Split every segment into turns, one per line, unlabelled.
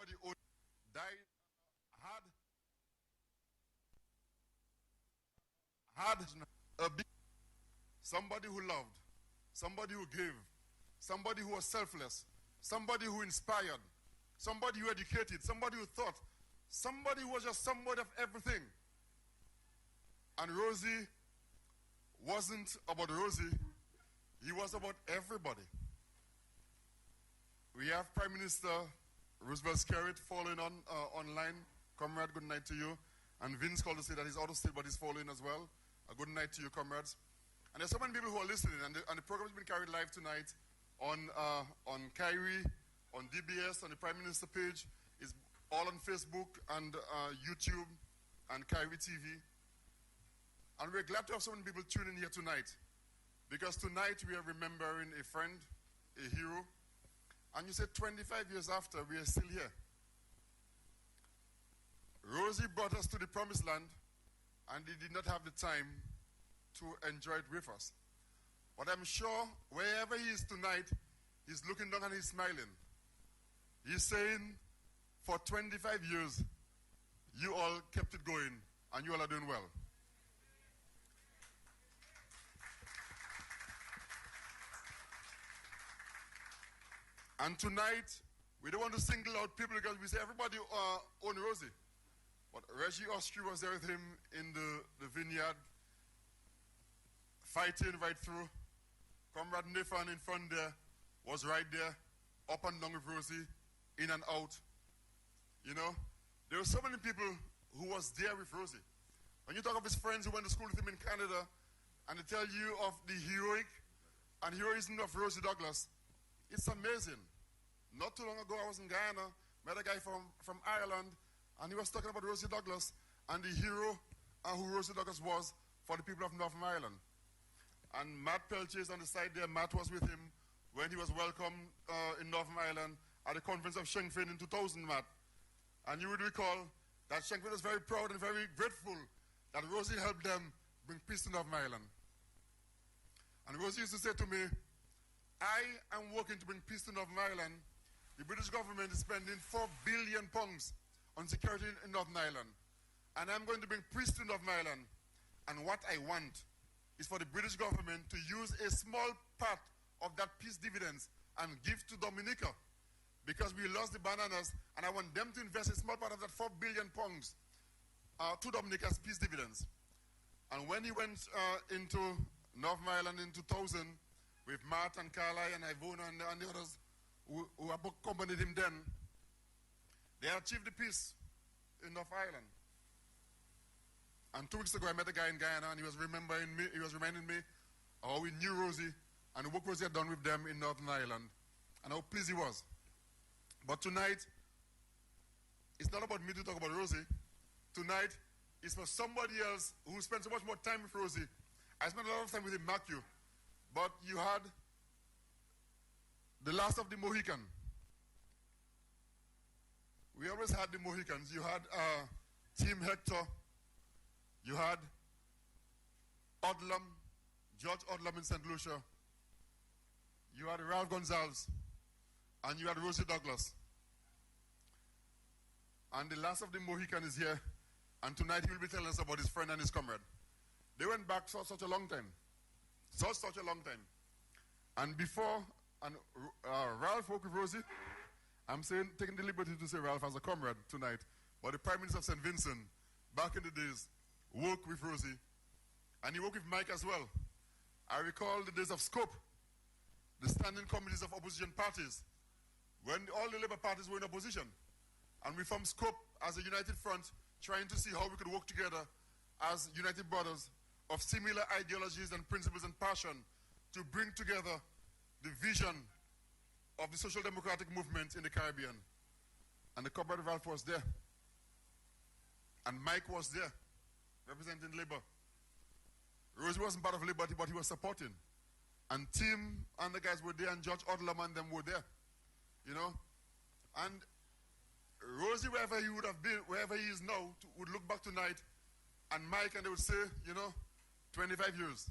everybody died, had a big, somebody who loved, somebody who gave, somebody who was selfless, somebody who inspired, somebody who educated, somebody who thought, somebody who was just somebody of everything. And Rosie wasn't about Rosie, he was about everybody. We have Prime Minister Roosevelt Skerritt following on online. Comrade, good night to you. And Vince called to say that he's out of state, but he's following as well. A good night to you, comrades. And there's so many people who are listening, and the program has been carried live tonight on Kyrie, on DBS, on the Prime Minister page. It's all on Facebook and YouTube and Kyrie TV. And we're glad to have so many people tuning in here tonight, because tonight we are remembering a friend, a hero. And you said 25 years after, we are still here. Rosie brought us to the promised land, and he did not have the time to enjoy it with us. But I'm sure wherever he is tonight, he's looking down and he's smiling. He's saying, for 25 years, you all kept it going, and you all are doing well. And tonight, we don't want to single out people because we say everybody own Rosie. But Reggie Ostry was there with him in the vineyard, fighting right through. Comrade Nathan in front there was right there, up and down with Rosie, in and out. You know, there were so many people who was there with Rosie. When you talk of his friends who went to school with him in Canada, and they tell you of the heroic and heroism of Rosie Douglas, it's amazing. Not too long ago, I was in Guyana, met a guy from Ireland, and he was talking about Rosie Douglas and the hero who Rosie Douglas was for the people of Northern Ireland. And Matt Peltier is on the side there. Matt was with him when he was welcomed in Northern Ireland at the conference of Sinn Féin in 2000, Matt. And you would recall that Sinn Féin was very proud and very grateful that Rosie helped them bring peace to Northern Ireland. And Rosie used to say to me, I am working to bring peace to Northern Ireland. The British government is spending £4 billion on security in Northern Ireland. And I'm going to bring peace to Northern Ireland. And what I want is for the British government to use a small part of that peace dividends and give to Dominica, because we lost the bananas, and I want them to invest a small part of that £4 billion to Dominica's peace dividends. And when he went into Northern Ireland in 2000 with Matt and Carly and Ivona and the others who accompanied him then, they achieved the peace in North Ireland. And 2 weeks ago, I met a guy in Guyana, and he was reminding me how we knew Rosie and the work Rosie had done with them in Northern Ireland, and how pleased he was. But tonight, it's not about me to talk about Rosie. Tonight, it's for somebody else who spent so much more time with Rosie. I spent a lot of time with him, Matthew. But you had the last of the Mohican. We always had the Mohicans. You had Team Hector. You had Odlum, George Odlum in St. Lucia. You had Ralph Gonzalez. And you had Rosie Douglas. And the last of the Mohican is here. And tonight he will be telling us about his friend and his comrade. They went back for such a long time. Such a long time. And before Ralph worked with Rosie, I'm taking the liberty to say Ralph as a comrade tonight, but the Prime Minister of St. Vincent, back in the days, worked with Rosie. And he worked with Mike as well. I recall the days of SCOPE, the standing committees of opposition parties, when all the Labour parties were in opposition. And we formed SCOPE as a united front, trying to see how we could work together as united brothers of similar ideologies and principles and passion to bring together the vision of the social democratic movement in the Caribbean. And the comrade Ralph was there. And Mike was there, representing Labour. Rosie wasn't part of Labour, but he was supporting. And Tim and the guys were there, and George Odlum and them were there. You know? And Rosie, wherever he would have been, wherever he is now, would look back tonight, and Mike, and they would say, you know, 25 years.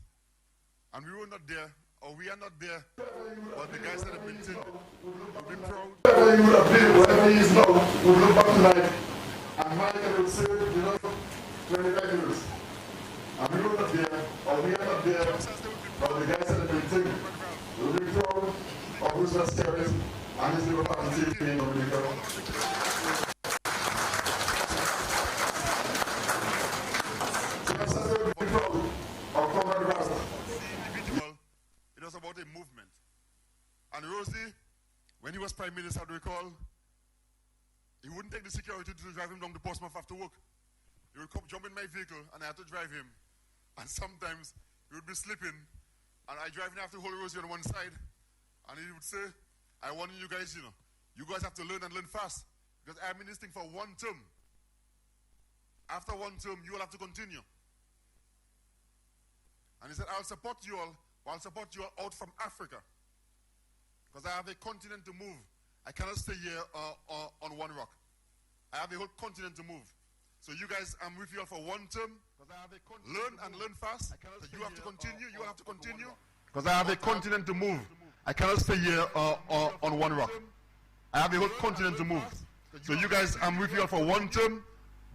And we were not there, or we are not there, but the guys that have been in will be proud.
Whatever you would have been, whatever he is now, would look back tonight, and Michael would say, 25 minutes. And we were not there, or we are not there, but the guys that have been in will be proud of his experience and his little party in Dominica.
It was about a movement. And Rosie, when he was Prime Minister, I recall, he wouldn't take the security to drive him down to Portsmouth after work. He would come, jump in my vehicle, and I had to drive him. And sometimes he would be sleeping, and I drive him, have to hold Rosie on one side, and he would say, I want you guys, you guys have to learn and learn fast, because I'm in this thing for one term. After one term, you will have to continue. And he said, I'll support you all, but I'll support you all out from Africa. Because I have a continent to move. I cannot stay here on one rock. I have a whole continent to move. So you guys, I'm with you all for one term. Learn and learn fast. So you have to continue, you will have to continue. Because I have a continent to move. I cannot stay here on one rock. I have a whole continent to move. So you guys, I'm with you all for one term.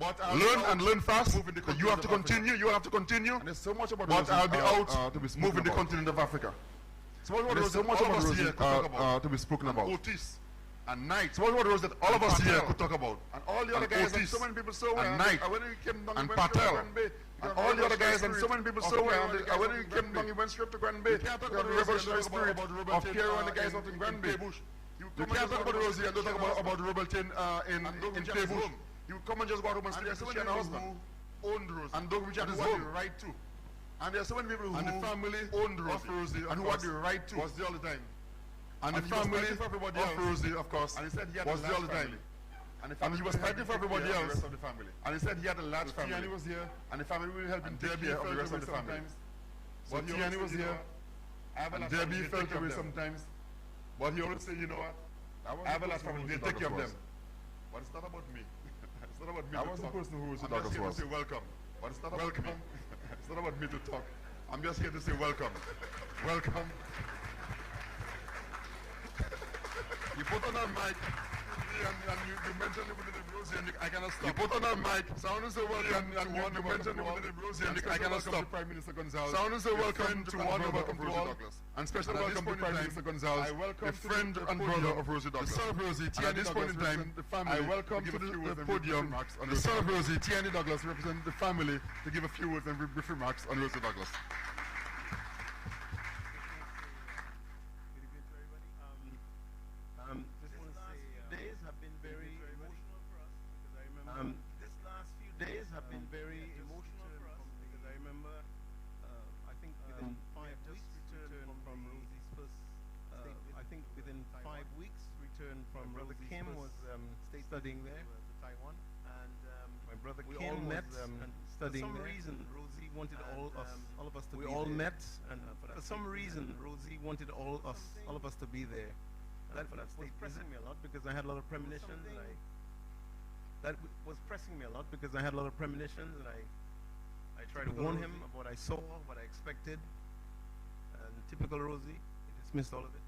Learn and learn fast. So you have to continue, you have to continue. And there's so much about but I'll be out moving the continent of Africa. So there's so much about Rosie to be spoken about. Otis and Knight. So what was that all of us here could talk about? And all the other guys, and so many people saw and Knight and Patel. And all the other guys, and so many people saw and when he came down, he went straight to Grand Bay. You can't talk about the revolutionary spirit of Kerry and the guys out in Grand Bay. You can't talk about Rosie and don't talk about Robertson in Playbush. You come and just go home and stay and her husband owned Rosie. And Doug Richard who had the right to. And there are so many people who and the family owned Rosie and who had the right to. Was there all the time. And the family of Rosie, of course, and he said he had was there all the time. And he was fighting for everybody else. And he said he had a large family. And he was here. And the family will help him take care of the rest of the family. But Tiani was here. And Debbie felt away sometimes. But he always said, you know what? I have a large family. They take care of them. But it's not about me. It's not about me. I was the person who was the Douglas was. Say welcome. But it's not about me. It's not about me to talk. I'm just here to say welcome. Welcome. You put on that mic, and you mentioned Rosie, and I cannot stop. You put on that mic, sound and say welcome, and you mentioned Rosie, and I cannot stop. Prime Minister Gonzalez. Sound and say welcome to one, welcome to all, and special welcome to Prime Minister Gonzalez, a friend and brother of Rosie Douglas. The son of Rosie, at this point in time, I welcome to the podium the son of Rosie, Tiani Douglas, represent the family to give a few words and brief remarks on Rosie Douglas.
Days have been very emotional for us because I remember, I think within 5 weeks returned from Rosie's first, I think within 5 weeks returned from Brother Kim was studying there to Taiwan, and my brother Kim met and studying there. For some reason, Rosie wanted all of us to be there. We all met, and for some reason, Rosie wanted all of us to be there. That was pressing me a lot because I had a lot of premonitions. That was pressing me a lot because I had a lot of premonitions, and I tried to warn him of what I saw, what I expected, and typical Rosie, he dismissed all of it.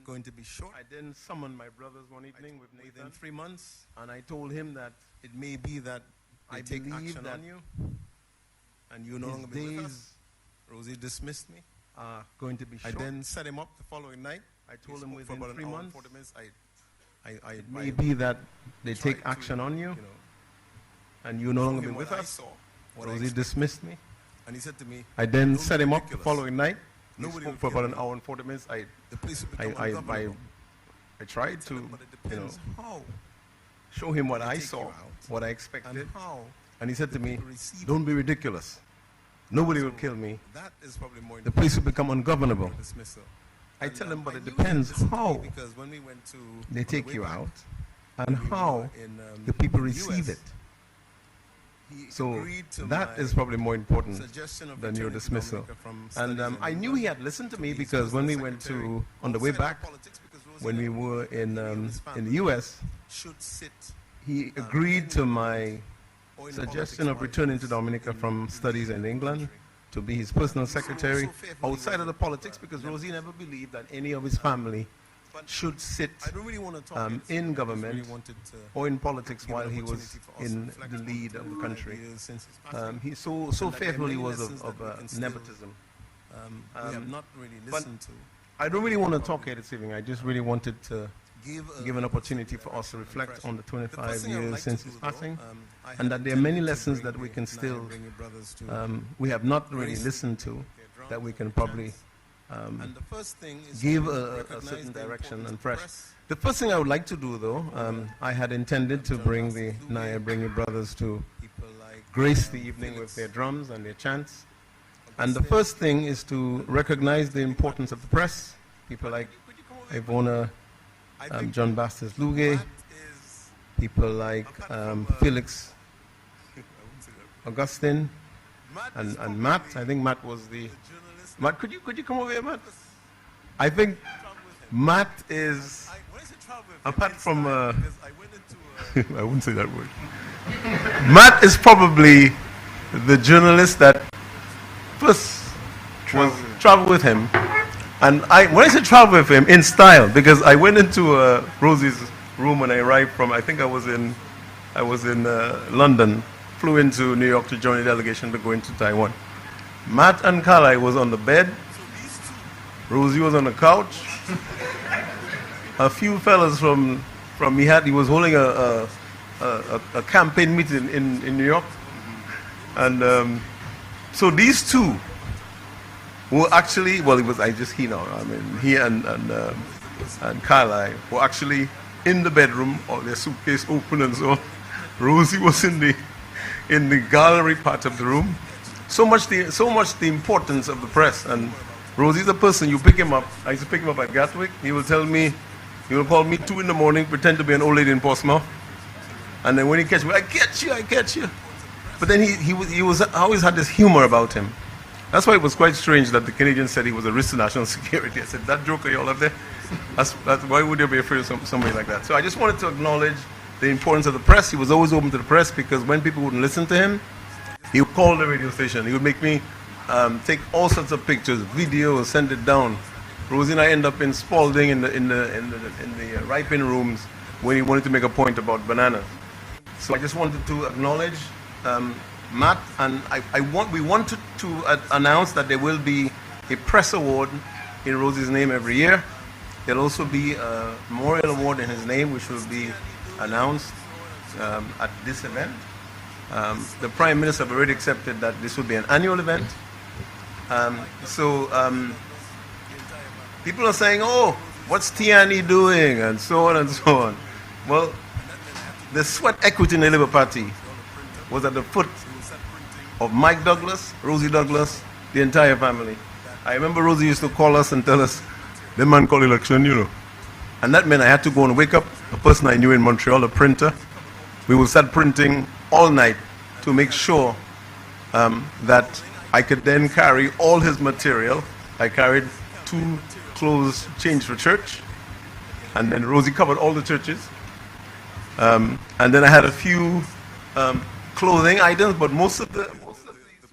Going to be short.
I then summoned my brothers one evening with Nathan 3 months, and I told him that it may be that I take action on you, and you no longer be with us. Rosie dismissed me. Going to be short. I then set him up the following night. I told him within 3 months. It may be that they take action on you, and you no longer be with us. Rosie dismissed me.
And he said to me,
I then set him up the following night. We spoke for about an hour and 40 minutes. I tried to, show him what I saw, what I expected. And he said to me, don't be ridiculous. Nobody will kill me.
That is probably more
the place will become ungovernable. I tell him, but it depends how
because when we went to
they take you out and how the people receive it. So that is probably more important than your dismissal. And I knew he had listened to me because when we went to, on the way back, when we were in the U.S., he agreed to my suggestion of returning to Dominica from studies in England to be his personal secretary outside of the politics, because Rosie never believed that any of his family should sit in government or in politics while he was in the lead of the country. He so faithfully was of nepotism.
We have not really listened to.
I don't really want to talk here this evening. I just really wanted to give an opportunity for us to reflect on the 25 years since his passing, and that there are many lessons that we can still, we have not really listened to, that we can probably give a certain direction and fresh. The first thing I would like to do, though, I had intended to bring the Naya Bringy brothers to grace the evening with their drums and their chants. And the first thing is to recognize the importance of the press. People like Ivona, John Bastos Luge, people like Felix Augustine, and Matt. I think Matt was the... Matt, could you come over here, Matt? I think Matt is, apart from... I wouldn't say that word. Matt is probably the journalist that first was travel with him. And when I say travel with him, in style, because I went into Rosie's room when I arrived from, I think I was in London, flew into New York to join the delegation to go into Taiwan. Matt and Carly was on the bed, Rosie was on the couch, a few fellas from he was holding a campaign meeting in New York, and so these two were actually, well, it was he and Carly were actually in the bedroom, or their suitcase open and so on. Rosie was in the gallery part of the room. So much the importance of the press. And Rosie's a person, you pick him up. I used to pick him up at Gatwick. He will call me 2 in the morning, pretend to be an old lady in Portsmouth. And then when he catch me, I catch you. But then he always had this humor about him. That's why it was quite strange that the Canadians said he was a risk to national security. I said, that joker you all have there? That's why would you be afraid of somebody like that? So I just wanted to acknowledge the importance of the press. He was always open to the press, because when people wouldn't listen to him, he would call the radio station. He would make me take all sorts of pictures, video, send it down. Rosie and I end up in Spalding in the ripening rooms when he wanted to make a point about bananas. So I just wanted to acknowledge Matt, and we wanted to announce that there will be a press award in Rosie's name every year. There'll also be a memorial award in his name, which will be announced at this event. The Prime Minister have already accepted that this will be an annual event. People are saying, oh, what's Tiani doing? And so on and so on. Well, the sweat equity in the Labour Party was at the foot of Mike Douglas, Rosie Douglas, the entire family. I remember Rosie used to call us and tell us, the man called election, you know. And that meant I had to go and wake up a person I knew in Montreal, a printer. We would start printing all night to make sure that I could then carry all his material. I carried 2 clothes changed for church, and then Rosie covered all the churches. And then I had a few clothing items, but most of the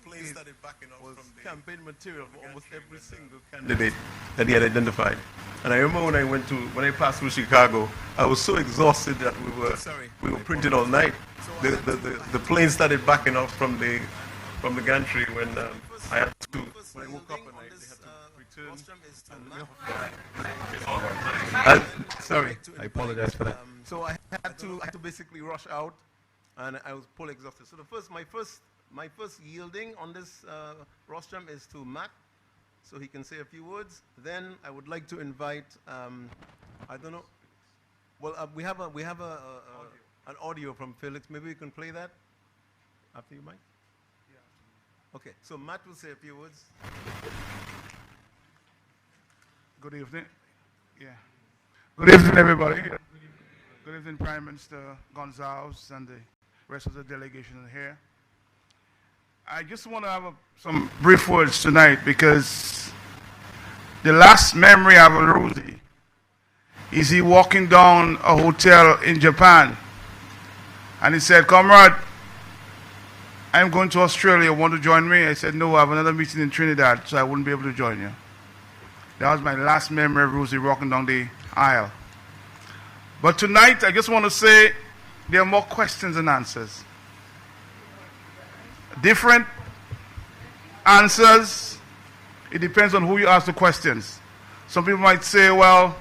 planes that it backing up was campaign material for almost every single candidate that he had identified. And I remember when I passed through Chicago, I was so exhausted that we were printing all night. The plane started backing off from the gantry when I had to. When I woke up and I had to return. Sorry, I apologize for that. So I had to basically rush out, and I was fully exhausted. So my first yielding on this rostrum is to Matt, so he can say a few words. Then I would like to invite, I don't know. Well, we have an audio from Felix. Maybe we can play that after you, Mike. Yeah. Okay. So Matt will say a few words.
Good evening. Yeah. Good evening, everybody. Good evening, Prime Minister Gonzalez and the rest of the delegation here. I just want to have some brief words tonight, because the last memory I have of Rosie is he walking down a hotel in Japan, and he said, "Comrade, I'm going to Australia, want to join me? I said, no, I have another meeting in Trinidad, so I wouldn't be able to join you. That was my last memory of Rosie walking down the aisle. But tonight, I just want to say there are more questions than answers. Different answers, it depends on who you ask the questions. Some people might say, well,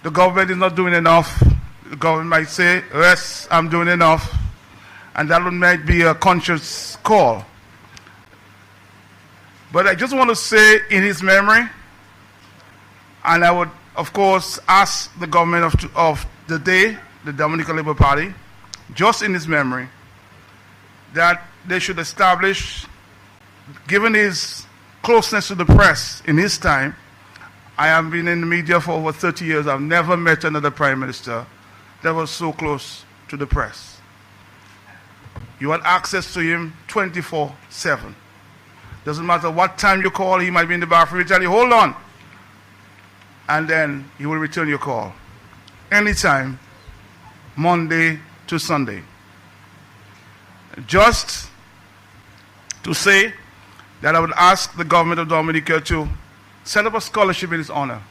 the government is not doing enough. The government might say, yes, I'm doing enough. And that might be a conscious call. But I just want to say in his memory, and I would, of course, ask the government of the day, the Dominica Labour Party, just in his memory, that they should establish, given his closeness to the press in his time, I have been in the media for over 30 years. I've never met another prime minister that was so close to the press. You had access to him 24/7. Doesn't matter what time you call, he might be in the bathroom, he'll tell you, hold on. And then he will return your call. Anytime, Monday to Sunday. Just to say that I would ask the government of Dominica to set up a scholarship in his honor.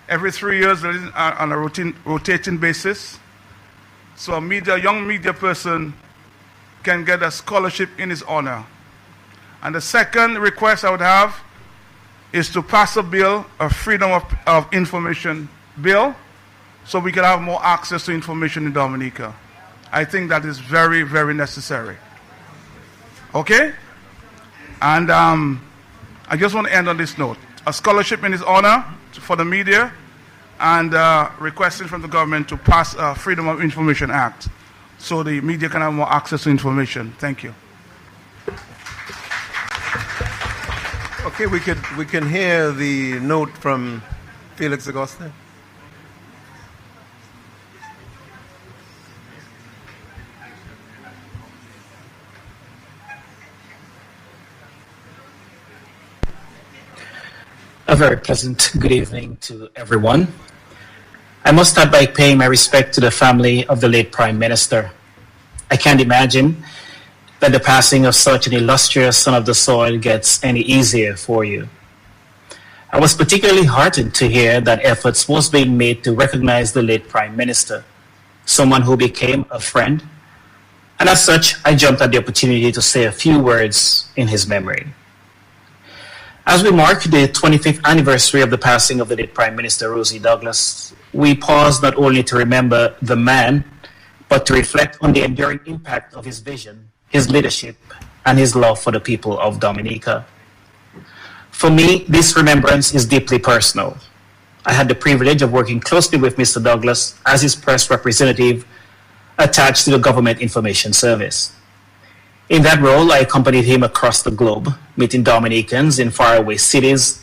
Every 3 years on a rotating basis. So a young media person can get a scholarship in his honor. And the second request I would have is to pass a bill, a freedom of information bill, so we can have more access to information in Dominica. I think that is very, very necessary. Okay? And I just want to end on this note. A scholarship in his honor for the media, and requesting from the government to pass a Freedom of Information Act so the media can have more access to information. Thank you.
Okay, we can hear the note from Felix Auguste.
A very pleasant good evening to everyone. I must start by paying my respect to the family of the late Prime Minister. I can't imagine that the passing of such an illustrious son of the soil gets any easier for you. I was particularly heartened to hear that efforts was being made to recognize the late Prime Minister, someone who became a friend, and as such, I jumped at the opportunity to say a few words in his memory. As we mark the 25th anniversary of the passing of the late Prime Minister Rosie Douglas, we pause not only to remember the man, but to reflect on the enduring impact of his vision, his leadership, and his love for the people of Dominica. For me, this remembrance is deeply personal. I had the privilege of working closely with Mr. Douglas as his press representative attached to the Government Information Service. In that role, I accompanied him across the globe, meeting Dominicans in faraway cities,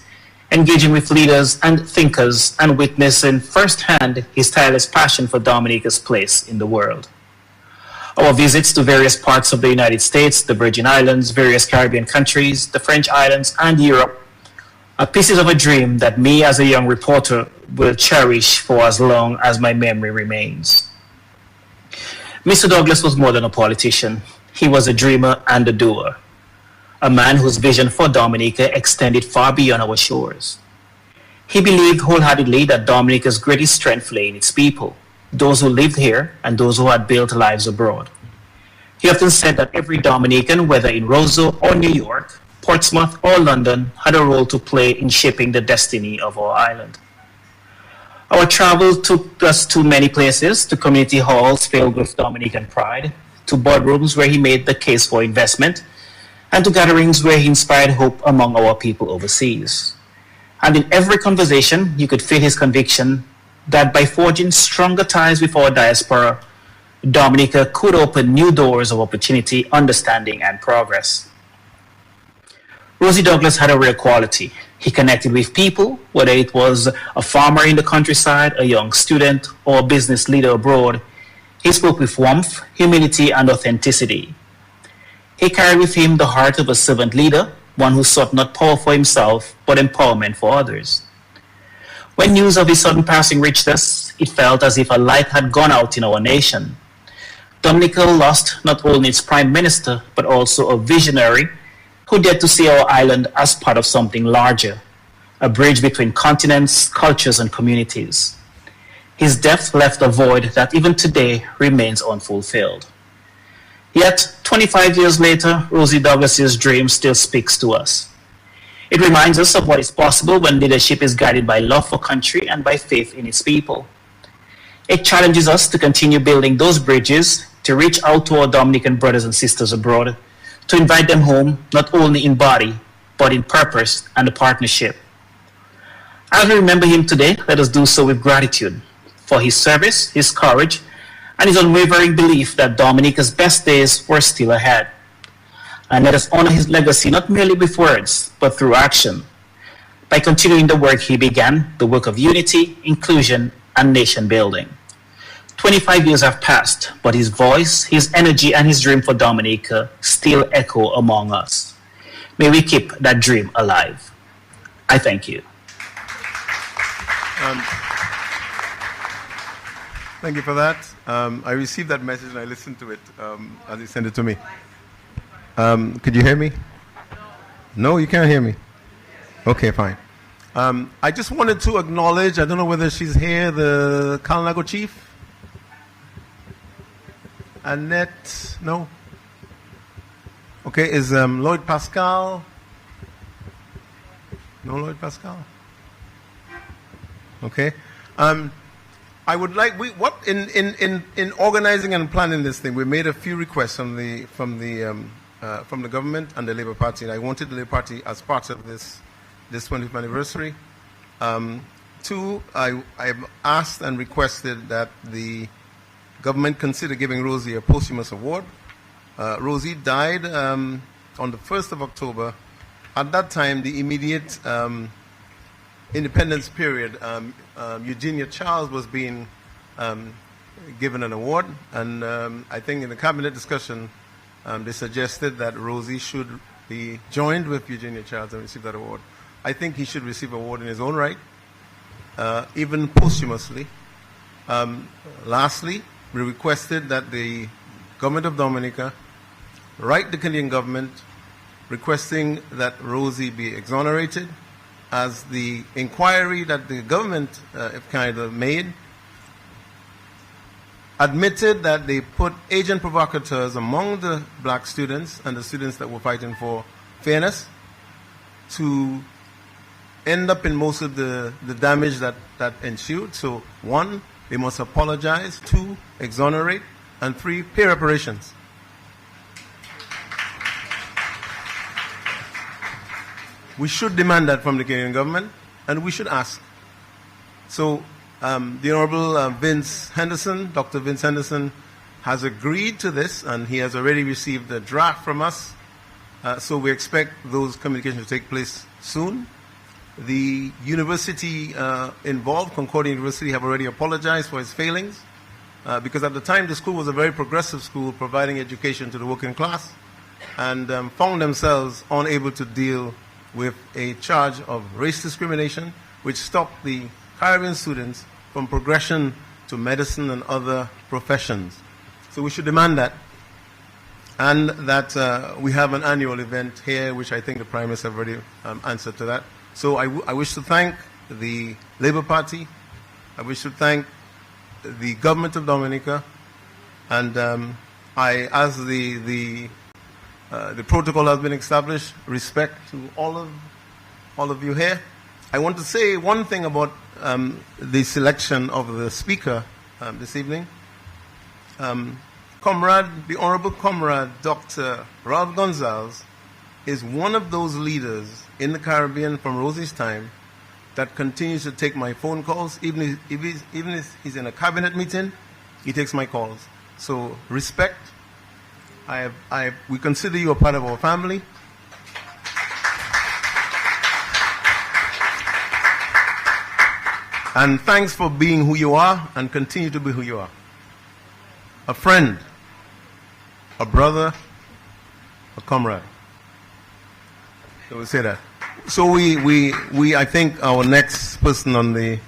engaging with leaders and thinkers, and witnessing firsthand his tireless passion for Dominica's place in the world. Our visits to various parts of the United States, the Virgin Islands, various Caribbean countries, the French Islands, and Europe are pieces of a dream that me as a young reporter will cherish for as long as my memory remains. Mr. Douglas was more than a politician. He was a dreamer and a doer, a man whose vision for Dominica extended far beyond our shores. He believed wholeheartedly that Dominica's greatest strength lay in its people, those who lived here and those who had built lives abroad. He often said that every Dominican, whether in Roseau or New York, Portsmouth or London, had a role to play in shaping the destiny of our island. Our travel took us to many places, to community halls filled with Dominican pride, to boardrooms where he made the case for investment, and to gatherings where he inspired hope among our people overseas. And in every conversation, you could feel his conviction that by forging stronger ties with our diaspora, Dominica could open new doors of opportunity, understanding, and progress. Rosie Douglas had a rare quality. He connected with people, whether it was a farmer in the countryside, a young student, or a business leader abroad. He spoke with warmth, humility, and authenticity. He carried with him the heart of a servant leader, one who sought not power for himself, but empowerment for others. When news of his sudden passing reached us, it felt as if a light had gone out in our nation. Dominica lost not only its prime minister, but also a visionary who dared to see our island as part of something larger, a bridge between continents, cultures, and communities. His death left a void that even today remains unfulfilled. Yet, 25 years later, Rosie Douglas's dream still speaks to us. It reminds us of what is possible when leadership is guided by love for country and by faith in its people. It challenges us to continue building those bridges, to reach out to our Dominican brothers and sisters abroad, to invite them home not only in body, but in purpose and a partnership. As we remember him today, let us do so with gratitude for his service, his courage, and his unwavering belief that Dominica's best days were still ahead. And let us honor his legacy not merely with words, but through action, by continuing the work he began, the work of unity, inclusion, and nation building. 25 years have passed, but his voice, his energy, and his dream for Dominica still echo among us. May we keep that dream alive. I thank you.
Thank you for that. I received that message and I listened to it as he sent it to me. Could you hear me? No, you can't hear me? Okay, fine. I just wanted to acknowledge, I don't know whether she's here, the Kalnago chief. Annette, no? Okay, is Lloyd Pascal? No Lloyd Pascal? Okay. I would like, in organizing and planning this thing, we made a few requests from the government and the Labour Party, and I wanted the Labour Party as part of this 20th anniversary. Two, I have asked and requested that the government consider giving Rosie a posthumous award. Rosie died on the 1st of October. At that time, the immediate independence period, Eugenia Charles was being given an award, and I think in the cabinet discussion, they suggested that Rosie should be joined with Eugenia Charles and receive that award. I think he should receive an award in his own right, even posthumously. Lastly, we requested that the government of Dominica write the Canadian government requesting that Rosie be exonerated, as the inquiry that the government kind of made admitted that they put agent provocateurs among the black students and the students that were fighting for fairness to end up in most of the damage that ensued. So, one, they must apologize. Two, exonerate. And three, pay reparations. We should demand that from the Canadian government, and we should ask. So, the Honorable Vince Henderson, Dr. Vince Henderson, has agreed to this, and he has already received a draft from us. So we expect those communications to take place soon. The university involved, Concordia University, have already apologized for its failings, because at the time the school was a very progressive school providing education to the working class, and found themselves unable to deal with a charge of race discrimination, which stopped the Caribbean students from progression to medicine and other professions. So we should demand that. And that we have an annual event here, which I think the Prime Minister has already answered to that. So I wish to thank the Labour Party. I wish to thank the government of Dominica. And as the protocol has been established, respect to all of you here. I want to say one thing about the selection of the speaker this evening. The Honorable Comrade Dr. Ralph Gonzalez is one of those leaders in the Caribbean from Rosie's time that continues to take my phone calls. Even if he's in a cabinet meeting, he takes my calls. So respect. We consider you a part of our family. And thanks for being who you are and continue to be who you are. A friend, a brother, a comrade. So we say that. So I think our next person on the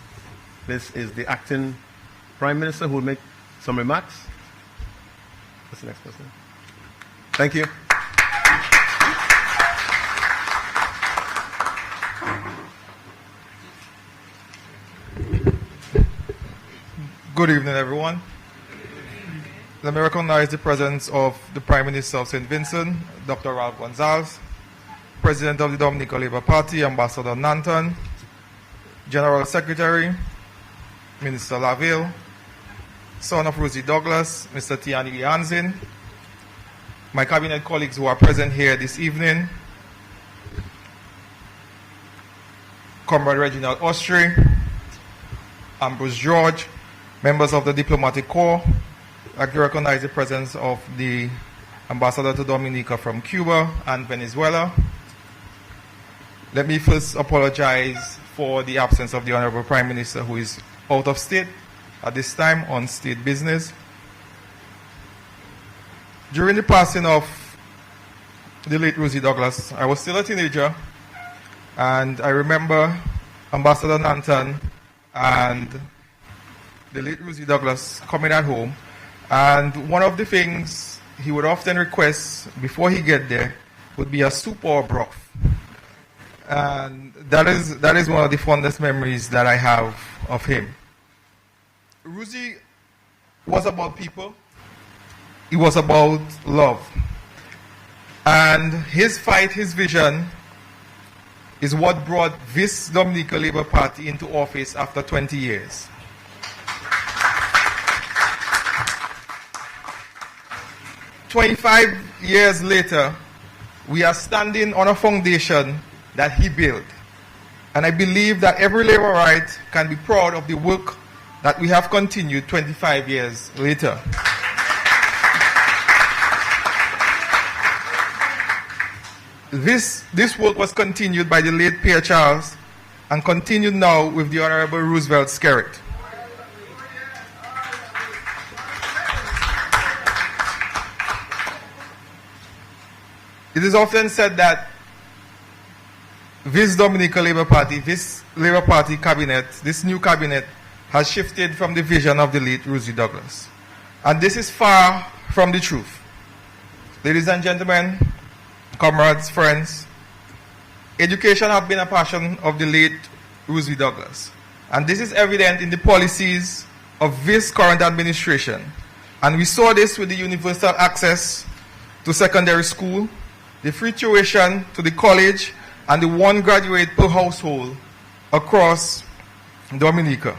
list is the acting Prime Minister, who will make some remarks. That's the next person. Thank you.
Good evening, everyone. Let me recognize the presence of the Prime Minister of St. Vincent, Dr. Ralph Gonzalez, President of the Dominican Labour Party, Ambassador Nanton, General Secretary, Minister Laville, son of Rosie Douglas, Mr. Tiani Lianzin, my cabinet colleagues who are present here this evening, Comrade Reginald Austri, Ambrose George, members of the Diplomatic Corps. I recognize the presence of the Ambassador to Dominica from Cuba and Venezuela. Let me first apologize for the absence of the Honorable Prime Minister, who is out of state at this time on state business. During the passing of the late Rosie Douglas, I was still a teenager, and I remember Ambassador Nanton and the late Rosie Douglas coming at home, and one of the things he would often request before he get there would be a soup or broth. And that is one of the fondest memories that I have of him. Rosie was about people. It was about love. And his fight, his vision, is what brought this Dominican Labour Party into office after 20 years. "25 years later, we are standing on a foundation that he built. And I believe that every Labourite can be proud of the work that we have continued 25 years later. This work was continued by the late Pierre Charles and continued now with the Honorable Roosevelt Skerritt. It is often said that this Dominican Labour Party, this Labour Party cabinet, this new cabinet has shifted from the vision of the late Rosie Douglas. And this is far from the truth. Ladies and gentlemen, comrades, friends, education has been a passion of the late Rosie Douglas. And this is evident in the policies of this current administration. And we saw this with the universal access to secondary school, the free tuition to the college, and the one graduate per household across Dominica.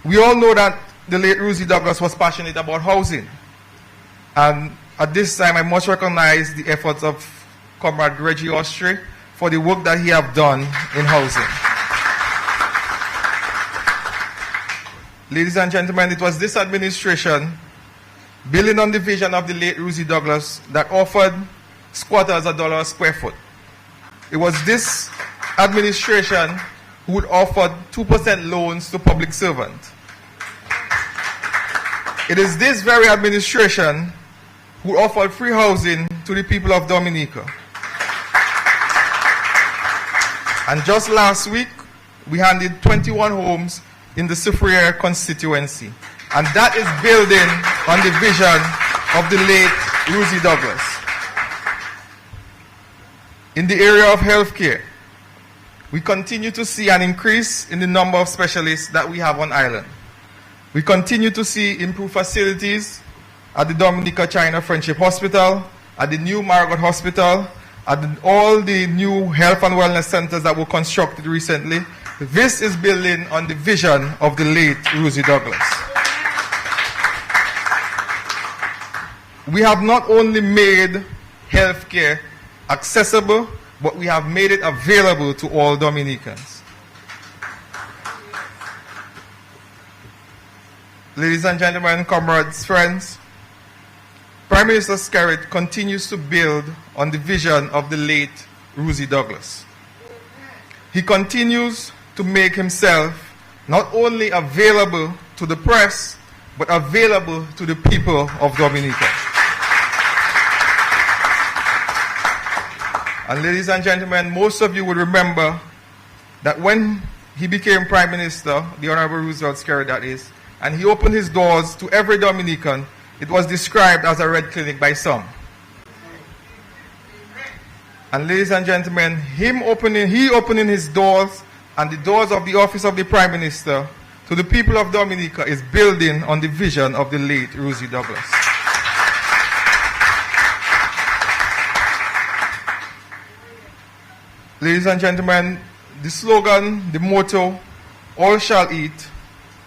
We all know that the late Rosie Douglas was passionate about housing. And at this time, I must recognize the efforts of Comrade Reggie Austri for the work that he has done in housing. Ladies and gentlemen, it was this administration, building on the vision of the late Rosie Douglas, that offered squatters $1 a square foot. It was this administration who would offer 2% loans to public servants. It is this very administration who offered free housing to the people of Dominica. And just last week, we handed 21 homes in the Soufriere constituency. And that is building on the vision of the late Rosie Douglas. In the area of healthcare, we continue to see an increase in the number of specialists that we have on island. We continue to see improved facilities at the Dominica China Friendship Hospital, at the new Margot Hospital, at all the new health and wellness centers that were constructed recently. This is building on the vision of the late Rosie Douglas. We have not only made healthcare accessible, but we have made it available to all Dominicans. Ladies and gentlemen, comrades, friends, Prime Minister Skerritt continues to build on the vision of the late Rosie Douglas. He continues to make himself not only available to the press, but available to the people of Dominica. And ladies and gentlemen, most of you will remember that when he became Prime Minister, the Honorable Roosevelt Skerrit that is, and he opened his doors to every Dominican. It was described as a red clinic by some. And ladies and gentlemen, he opening his doors and the doors of the office of the Prime Minister to the people of Dominica is building on the vision of the late Rosie Douglas. Ladies and gentlemen, the slogan, the motto, all shall eat,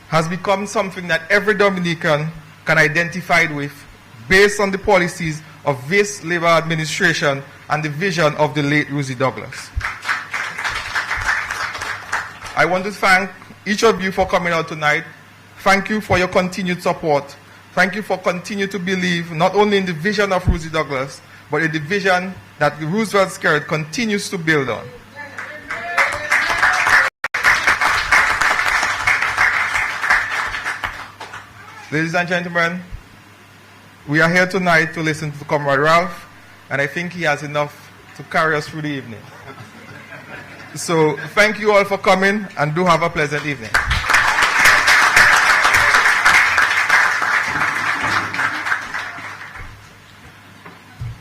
has become something that every Dominican can identify with based on the policies of this Labour administration and the vision of the late Rosie Douglas. I want to thank each of you for coming out tonight. Thank you for your continued support. Thank you for continuing to believe not only in the vision of Rosie Douglas, but in the vision that the Roosevelt Skerrit continues to build on. Ladies and gentlemen, we are here tonight to listen to Comrade Ralph, and I think he has enough to carry us through the evening. So thank you all for coming, and do have a pleasant evening.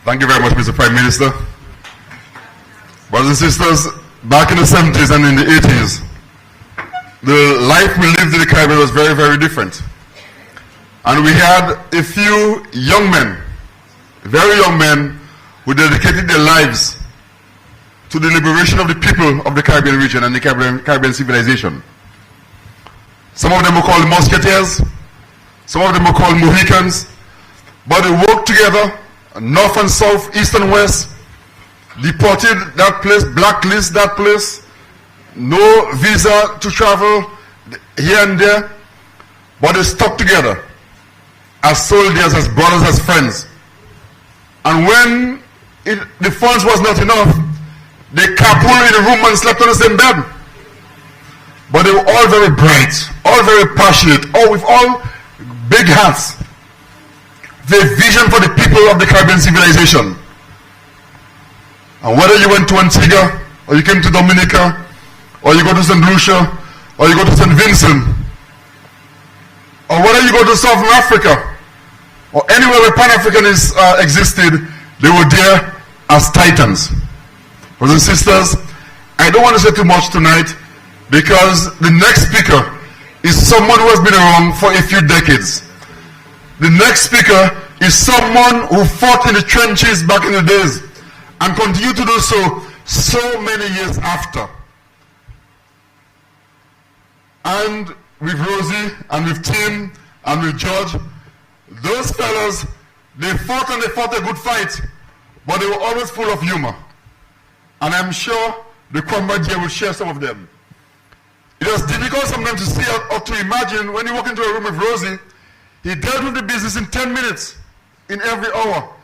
Thank you very much, Mr. Prime Minister. Brothers and sisters, back in the 70s and in the 80s, the life we lived in the Caribbean was very, very different. And we had a few young men, very young men, who dedicated their lives to the liberation of the people of the Caribbean region and the Caribbean civilization. Some of them were called Musketeers, some of them were called Mohicans, but they worked together, north and south, east and west, deported that place, blacklist that place, no visa to travel here and there, but they stuck together as soldiers, as brothers, as friends. And when the funds was not enough, they carpooled in a room and slept on the same bed. But they were all very bright, all very passionate, all with all big hearts. The vision for the people of the Caribbean civilization. And whether you went to Antigua, or you came to Dominica, or you go to St. Lucia, or you go to St. Vincent, or whether you go to Southern Africa, or anywhere where Pan-Africanism existed, they were there as titans. Brothers and sisters, I don't want to say too much tonight, because the next speaker is someone who has been around for a few decades. The next speaker is someone who fought in the trenches back in the days and continue to do so many years after. And with Rosie and with Tim and with George, those fellows, they fought and they fought a good fight, but they were always full of humor. And I'm sure the comrade here will share some of them. It was difficult sometimes to see or to imagine when you walk into a room with Rosie, he dealt with the business in 10 minutes, in every hour,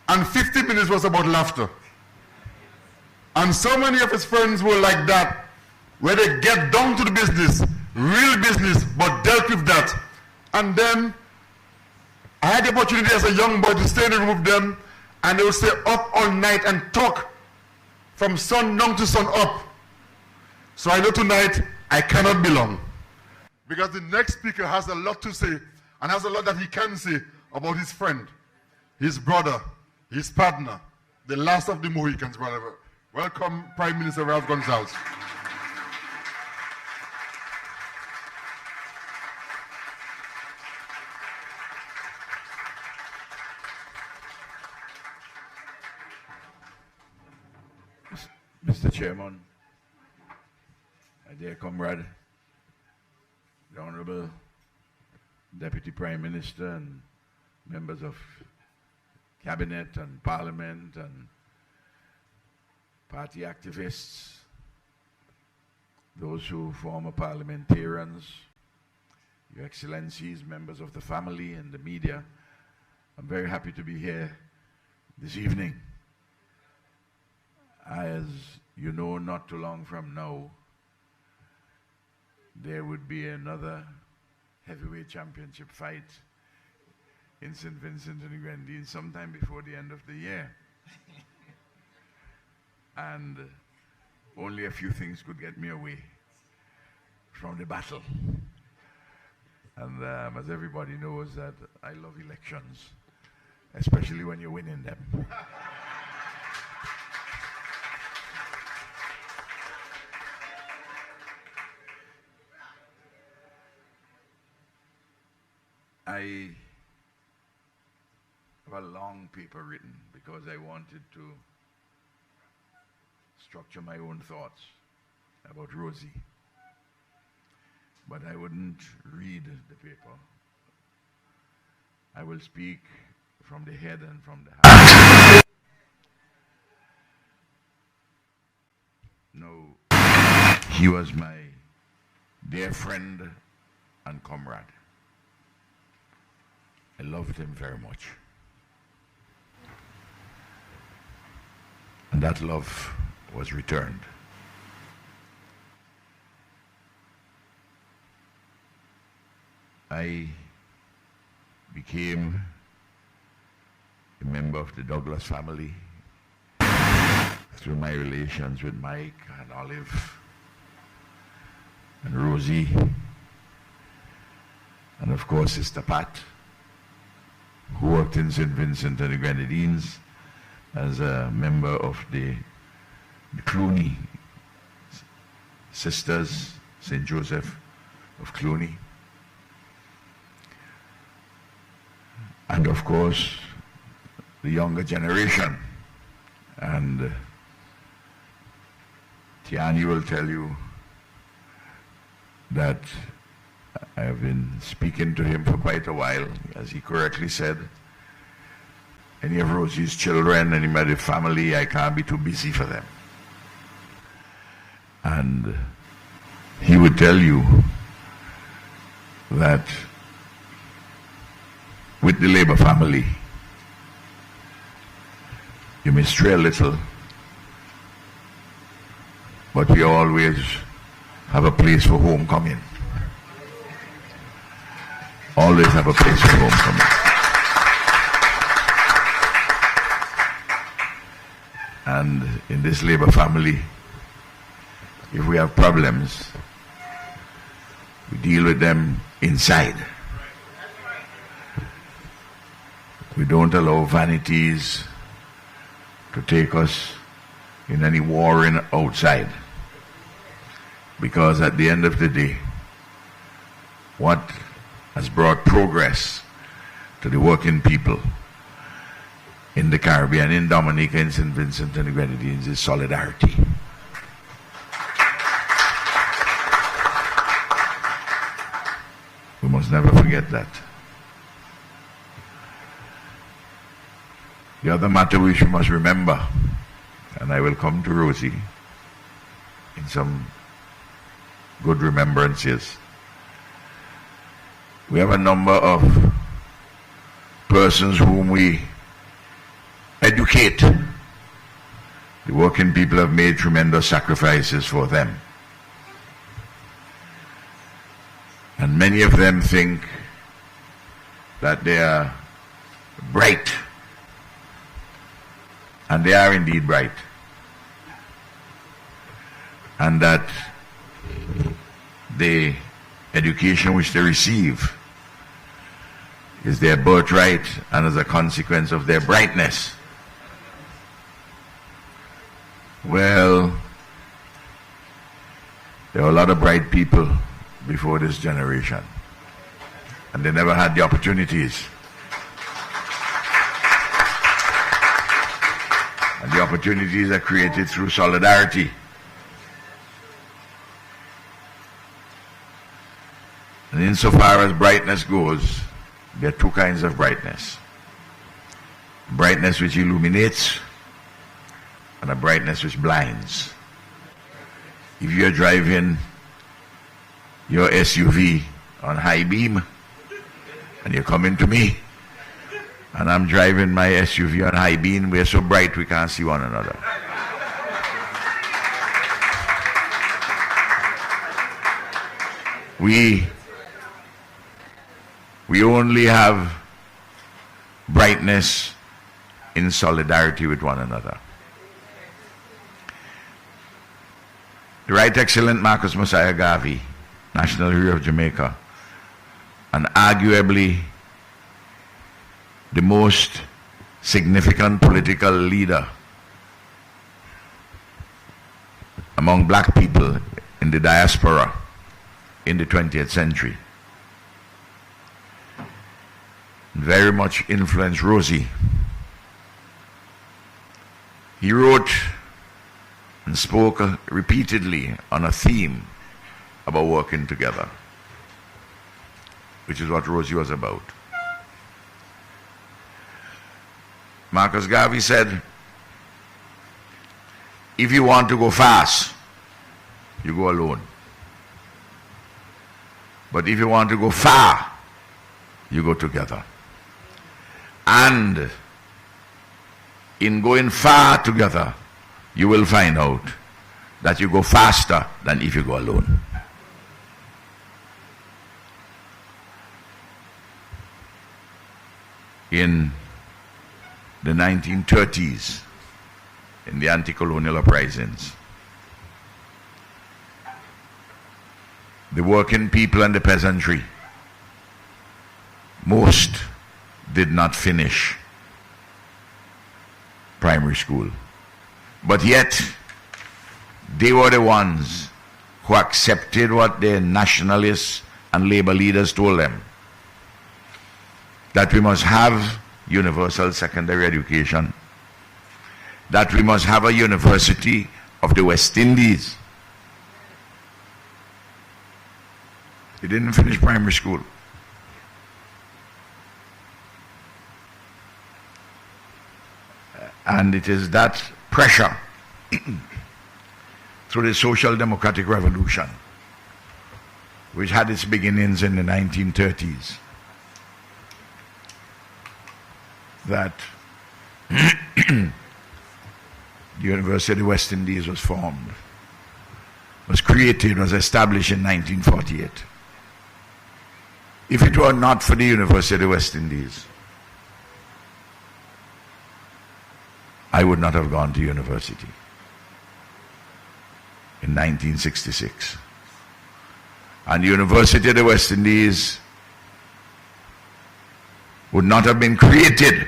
and 50 minutes was about laughter. And so many of his friends were like that, where they get down to the business, real business, but dealt with that. And then I had the opportunity as a young boy to stay in the room with them, and they would stay up all night and talk from sundown to sun up. So I know tonight I cannot be long, because the next speaker has a lot to say and has a lot that he can say about his friend, his brother, his partner, the last of the Mohicans, brother. Welcome, Prime Minister Ralph Gonsalves.
Mr. Chairman, my dear comrade, the Honorable Deputy Prime Minister and members of Cabinet and Parliament and party activists, those who former parliamentarians, Your Excellencies, members of the family and the media, I'm very happy to be here this evening. As you know, not too long from now, there would be another heavyweight championship fight in St. Vincent and the Grenadines sometime before the end of the year. And only a few things could get me away. from the battle. And as everybody knows that I love elections, especially when you're winning them. I have a long paper written because I wanted to structure my own thoughts about Rosie. But I wouldn't read the paper. I will speak from the head and from the heart. No, he was my dear friend and comrade. I loved him very much. And that love was returned. I became a member of the Douglas family through my relations with Mike and Olive and Rosie, and of course Sister Pat, who worked in St. Vincent and the Grenadines as a member of the Clooney Sisters, St. Joseph of Clooney. And of course, the younger generation. And Tiani will tell you that I have been speaking to him for quite a while. As he correctly said, any of Rosie's children, any of the family, I can't be too busy for them. And he would tell you that with the Labour family, you may stray a little, but we always have a place for homecoming. Always have a place for homecoming. And in this Labour family, if we have problems, we deal with them inside. We don't allow vanities to take us in any warring outside. Because at the end of the day, what has brought progress to the working people in the Caribbean, in Dominica, in St. Vincent and the Grenadines is solidarity. We must never forget that. The other matter which we must remember, and I will come to Rosie in some good remembrances. We have a number of persons whom we educate. The working people have made tremendous sacrifices for them. And many of them think that they are bright. And they are indeed bright. And that the education which they receive is their birthright and as a consequence of their brightness. Well, there are a lot of bright people before this generation, and they never had the opportunities. And the opportunities are created through solidarity. And insofar as brightness goes, there are two kinds of brightness. Brightness which illuminates and a brightness which blinds. If you're driving your SUV on high beam and you're coming to me and I'm driving my SUV on high beam, we're so bright we can't see one another. We only have brightness in solidarity with one another. The Right Excellent Marcus Messiah Garvey national hero of Jamaica, and arguably the most significant political leader among black people in the diaspora in the 20th century. Very much influenced Rosie. He wrote and spoke repeatedly on a theme about working together, which is what Rosie was about. Marcus Garvey said, if you want to go fast, you go alone. But if you want to go far, you go together. And in going far together, you will find out that you go faster than if you go alone. In the 1930s, in the anti-colonial uprisings, the working people and the peasantry, most did not finish primary school. But yet, they were the ones who accepted what their nationalists and labor leaders told them, that we must have universal secondary education, that we must have a University of the West Indies. They didn't finish primary school. And it is that pressure through the social democratic revolution, which had its beginnings in the 1930s, that the University of the West Indies was formed, was created, was established in 1948. If it were not for the University of the West Indies, I would not have gone to university in 1966. And the University of the West Indies would not have been created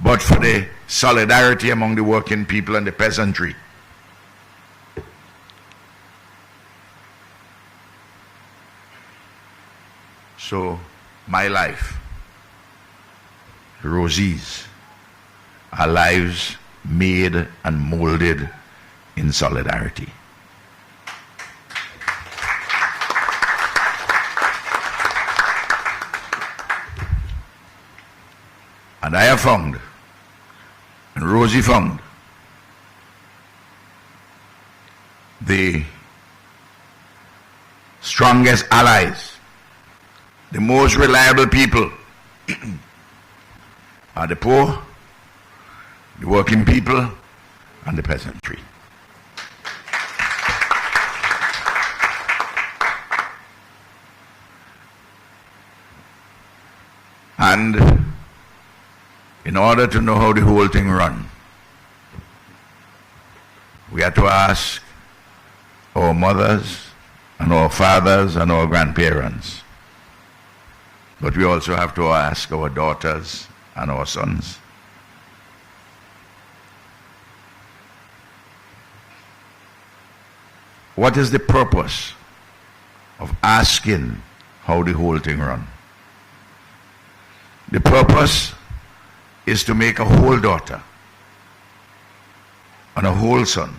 but for the solidarity among the working people and the peasantry. So my life, Rosie's, our lives made and molded in solidarity. And I have found, and Rosie found, the strongest allies, the most reliable people are the poor, the working people, and the peasantry. And in order to know how the whole thing runs, we had to ask our mothers and our fathers and our grandparents. But we also have to ask our daughters and our sons. What is the purpose of asking how the whole thing runs? The purpose is to make a whole daughter and a whole son.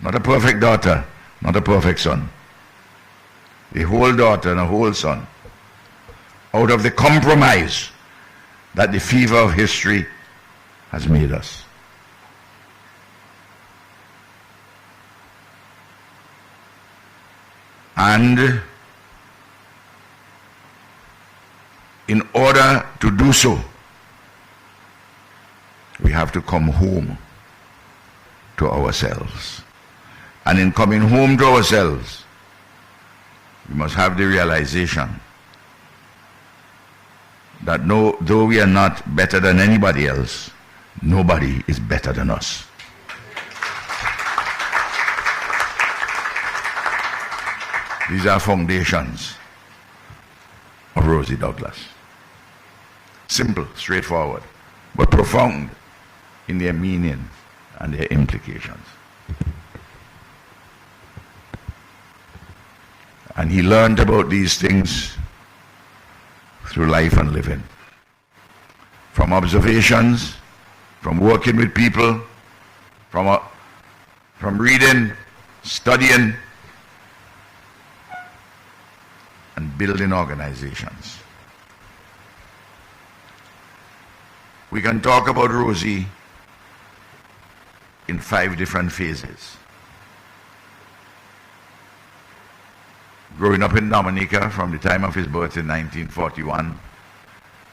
Not a perfect daughter, not a perfect son. A whole daughter and a whole son out of the compromise that the fever of history has made us. And in order to do so, we have to come home to ourselves. And in coming home to ourselves, we must have the realization that though we are not better than anybody else, nobody is better than us. These are foundations of Rosie Douglas. Simple, straightforward, but profound in their meaning and their implications. And he learned about these things through life and living. From observations, from working with people, from reading, studying, and building organizations. We can talk about Rosie in 5 different phases. Growing up in Dominica from the time of his birth in 1941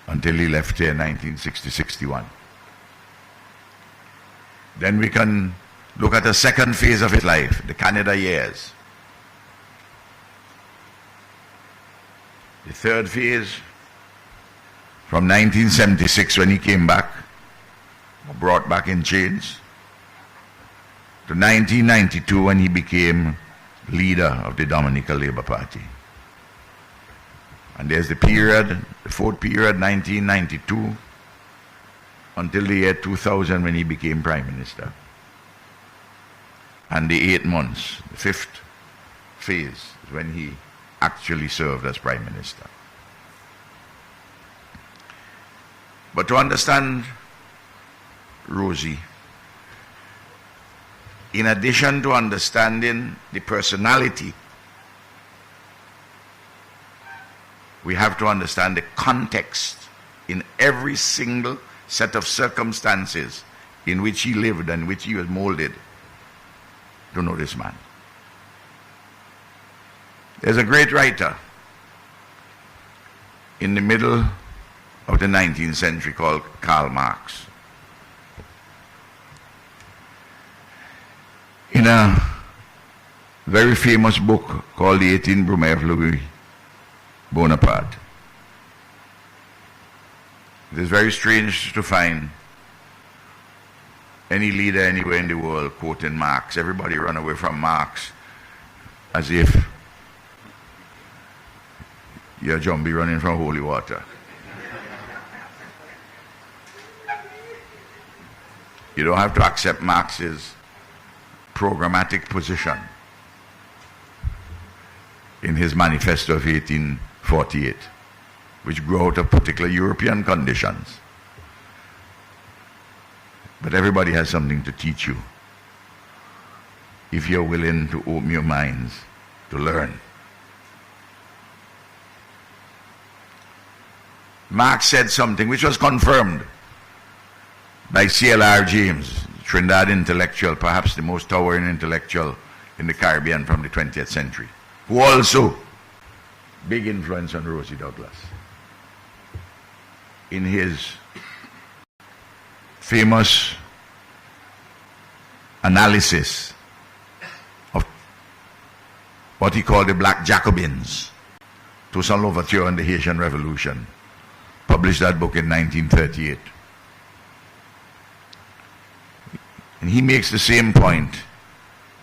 until he left here in 1960-61. Then we can look at the second phase of his life, the Canada years. The third phase, from 1976 when he came back, brought back in chains, to 1992 when he became leader of the Dominica Labour Party. And there's the period, the fourth period, 1992, until the year 2000 when he became Prime Minister. And the 8 months, the fifth phase, is when he actually served as Prime Minister. But to understand Rosie, in addition to understanding the personality, we have to understand the context in every single set of circumstances in which he lived and which he was molded to know this man. There's a great writer in the middle of the 19th century called Karl Marx. In a very famous book called The 18 Brumaire of Louis Bonaparte, it is very strange to find any leader anywhere in the world quoting Marx. Everybody run away from Marx as if you're a zombie running from holy water. You don't have to accept Marx's programmatic position in his manifesto of 1848, which grew out of particular European conditions. But everybody has something to teach you if you're willing to open your minds to learn. Marx said something which was confirmed by C.L.R. James, Trinidad intellectual, perhaps the most towering intellectual in the Caribbean from the 20th century, who also big influence on Rosie Douglas. In his famous analysis of what he called the Black Jacobins, Toussaint Louverture and the Haitian Revolution, published that book in 1938. And he makes the same point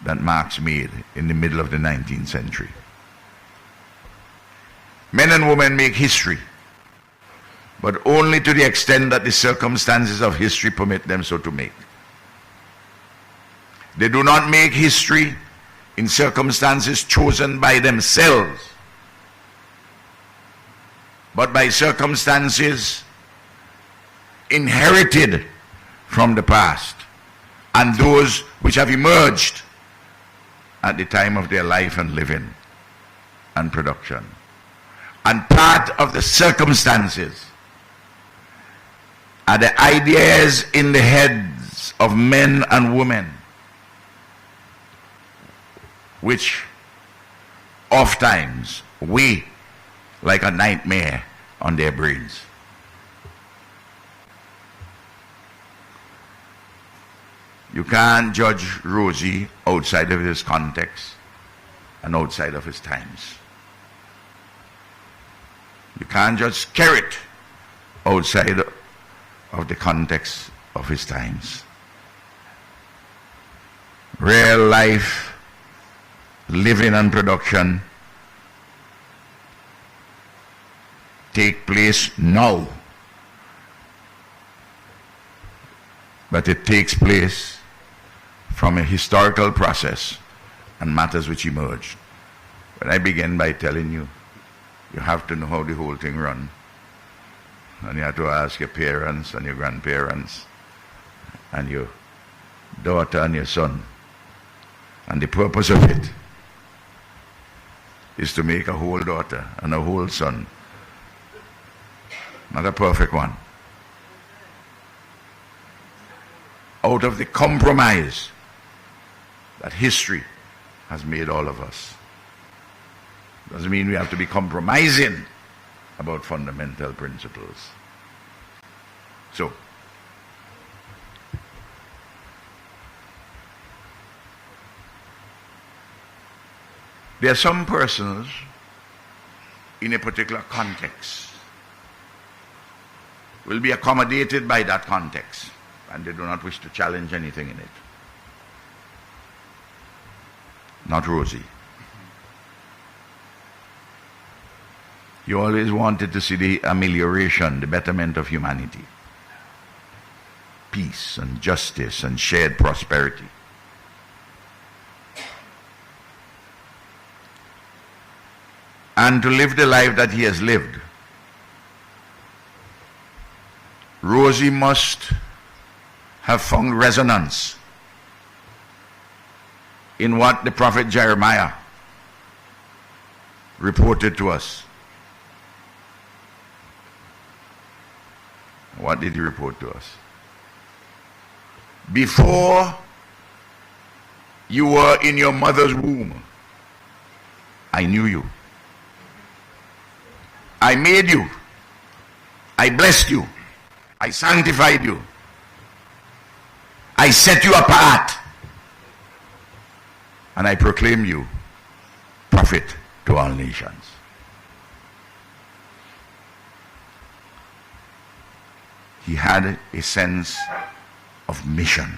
that Marx made in the middle of the 19th century. Men and women make history, but only to the extent that the circumstances of history permit them so to make. They do not make history in circumstances chosen by themselves, but by circumstances inherited from the past and those which have emerged at the time of their life and living and production. And part of the circumstances are the ideas in the heads of men and women which oftentimes weigh like a nightmare on their brains. You can't judge Rosie outside of his context and outside of his times. You can't judge Skerritt outside of the context of his times. Real life living and production take place now, but it takes place from a historical process and matters which emerged. But I begin by telling you, you have to know how the whole thing runs. And you have to ask your parents and your grandparents and your daughter and your son. And the purpose of it is to make a whole daughter and a whole son. Not a perfect one. Out of the compromise that history has made all of us. Doesn't mean we have to be compromising about fundamental principles. So, there are some persons in a particular context will be accommodated by that context, and they do not wish to challenge anything in it. Not Rosie. You always wanted to see the amelioration, the betterment of humanity. Peace and justice and shared prosperity. And to live the life that he has lived, Rosie must have found resonance in what the prophet Jeremiah reported to us. What did he report to us? Before you were in your mother's womb, I knew you. I made you. I blessed you. I sanctified you. I set you apart. And I proclaim you prophet to all nations. He had a sense of mission.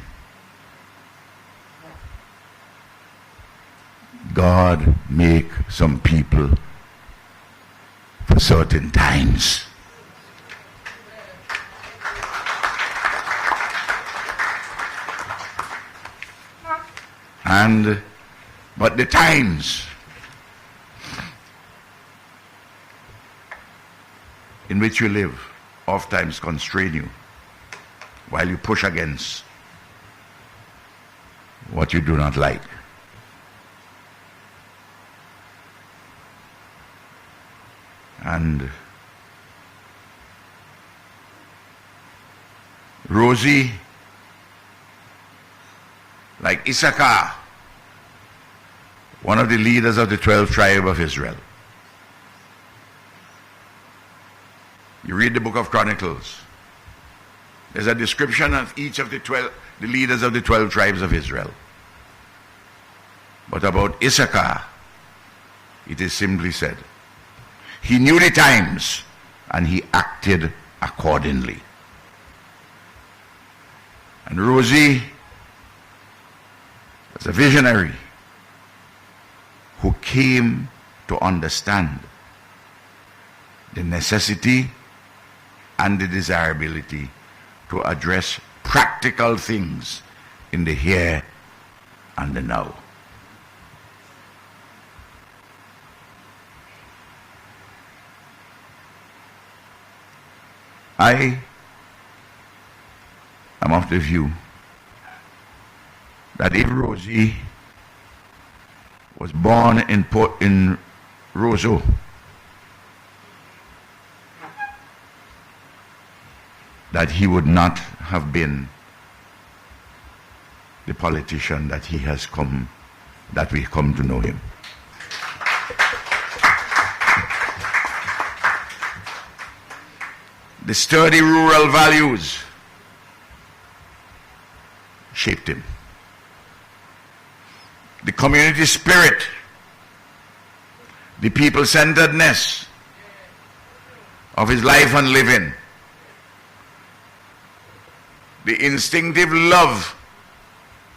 God make some people for certain times. But the times in which you live oftentimes constrain you while you push against what you do not like. And Rosie, like Issachar, one of the leaders of the 12 tribes of Israel. You read the book of Chronicles. There's a description of each of the leaders of the 12 tribes of Israel. But about Issachar, it is simply said, he knew the times and he acted accordingly. And Rosie was a visionary who came to understand the necessity and the desirability to address practical things in the here and the now. I am of the view that if Rosie was born in Roseau, that he would not have been the politician that he has come, that we come to know him. The sturdy rural values shaped him. The community spirit, the people-centeredness of his life and living, the instinctive love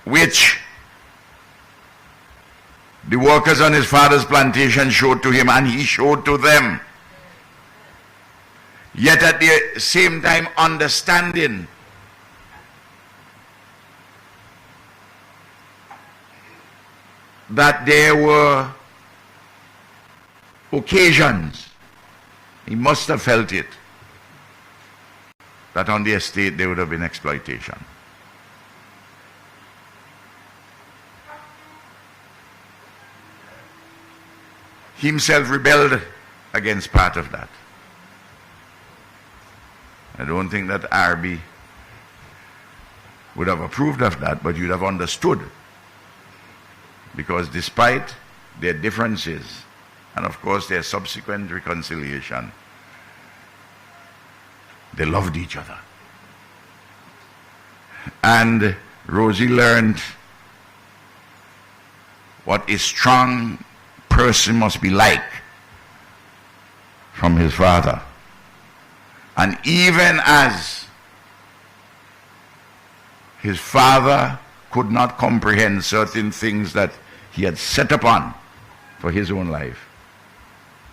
which the workers on his father's plantation showed to him and he showed to them, yet at the same time understanding that there were occasions, he must have felt it, that on the estate there would have been exploitation. He himself rebelled against part of that. I don't think that RB would have approved of that, but you'd have understood. Because despite their differences, and of course their subsequent reconciliation, they loved each other. And Rosie learned what a strong person must be like from his father. And even as his father could not comprehend certain things that he had set upon for his own life,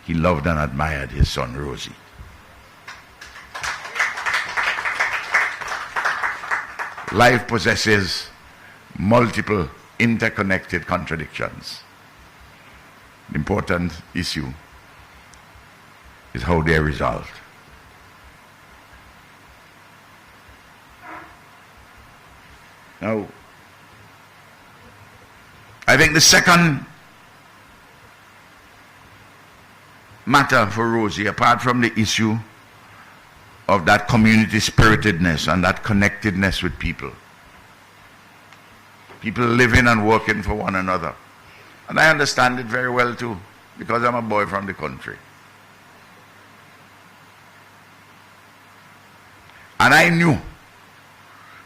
he loved and admired his son Rosie. Life possesses multiple interconnected contradictions. The important issue is how they are resolved. Now, I think the second matter for Rosie, apart from the issue of that community spiritedness and that connectedness with people living and working for one another. And I understand it very well too, because I'm a boy from the country. And I knew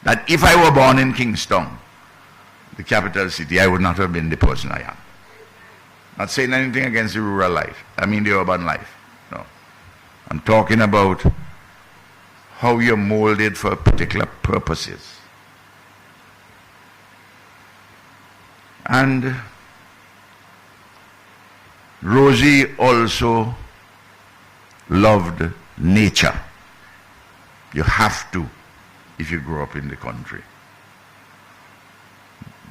that if I were born in Kingston, the capital city, I would not have been the person I am. Not saying anything against the rural life. I mean the urban life. No. I'm talking about how you're molded for particular purposes. And Rosie also loved nature. You have to if you grow up in the country.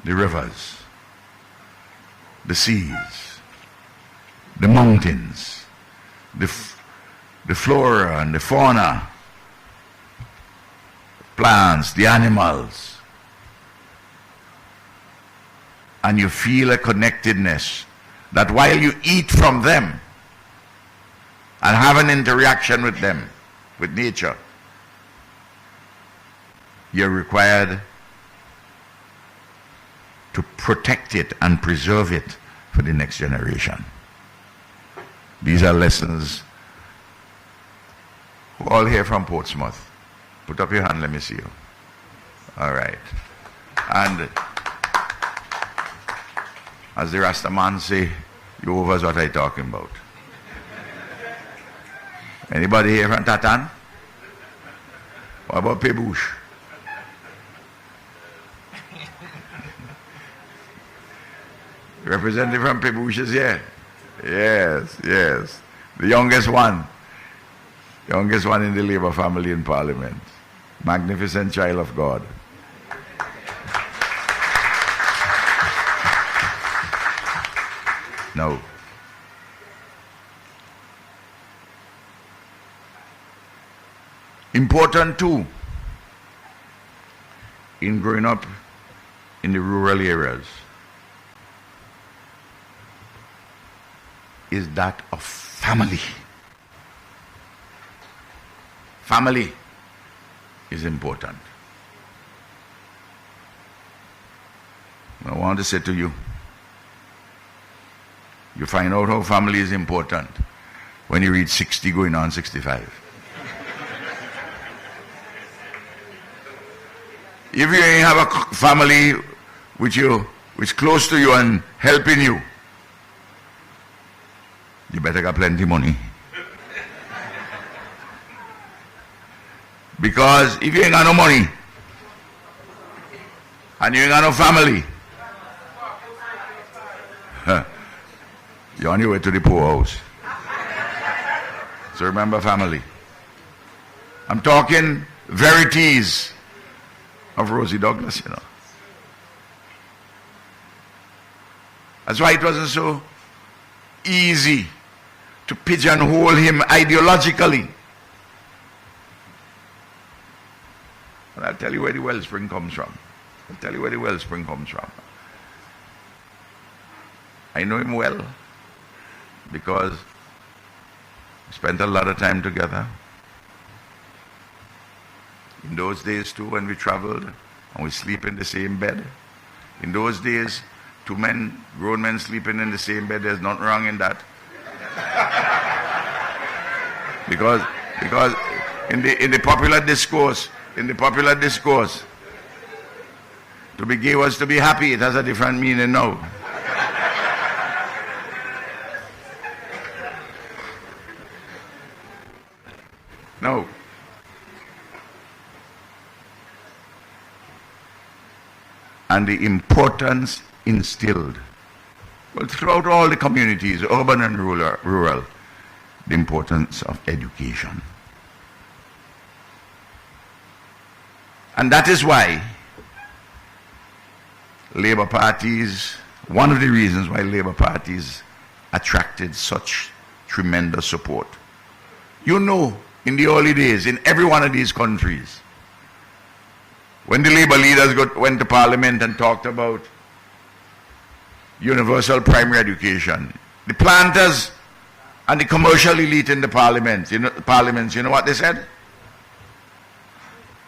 The rivers, the seas, the mountains, the flora and the fauna, plants, the animals. And you feel a connectedness that while you eat from them and have an interaction with them, with nature, you're required to protect it and preserve it for the next generation. These are lessons. We're all here from Portsmouth. Put up your hand, let me see you. All right. And as the Rasta man say, Jehovah's what I talking about. Anybody here from Tatan? What about Pebush? Representative from Pebush is here. Yes, yes. The youngest one. Youngest one in the Labour family in Parliament. Magnificent child of God. Now, important too in growing up in the rural areas is that of family. Family is important. I want to say to you, you find out how family is important when you reach 60 going on 65. If you ain't have a family which close to you and helping you, you better get plenty money. Because if you ain't got no money and you ain't got no family, you're on your way to the poorhouse. So remember family. I'm talking verities of Rosie Douglas, you know. That's why it wasn't so easy to pigeonhole him ideologically. And I'll tell you where the wellspring comes from. I'll tell you where the wellspring comes from. I know him well because we spent a lot of time together. In those days too, when we traveled and we sleep in the same bed. In those days, two men, grown men sleeping in the same bed, there's nothing wrong in that. because in the popular discourse, to be gay was to be happy. It has a different meaning now. No. And the importance instilled, well, throughout all the communities, urban and rural, the importance of education. And that is why Labour parties, one of the reasons why Labour parties attracted such tremendous support. You know, in the early days, in every one of these countries, when the Labour leaders went to Parliament and talked about universal primary education, the planters and the commercial elite in the parliaments, you know what they said?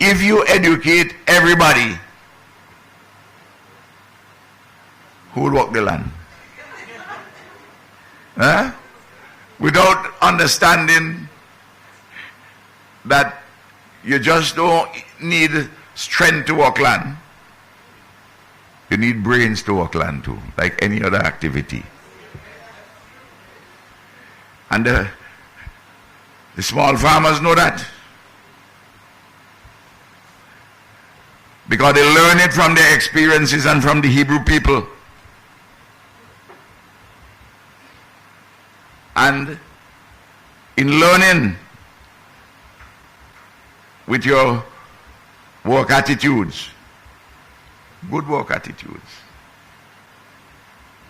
If you educate everybody, who will work the land? Huh? Without understanding that you just don't need strength to work land. You need brains to work land too, like any other activity. And the small farmers know that. Because they learn it from their experiences and from the Hebrew people. And in learning with your work attitudes, good work attitudes,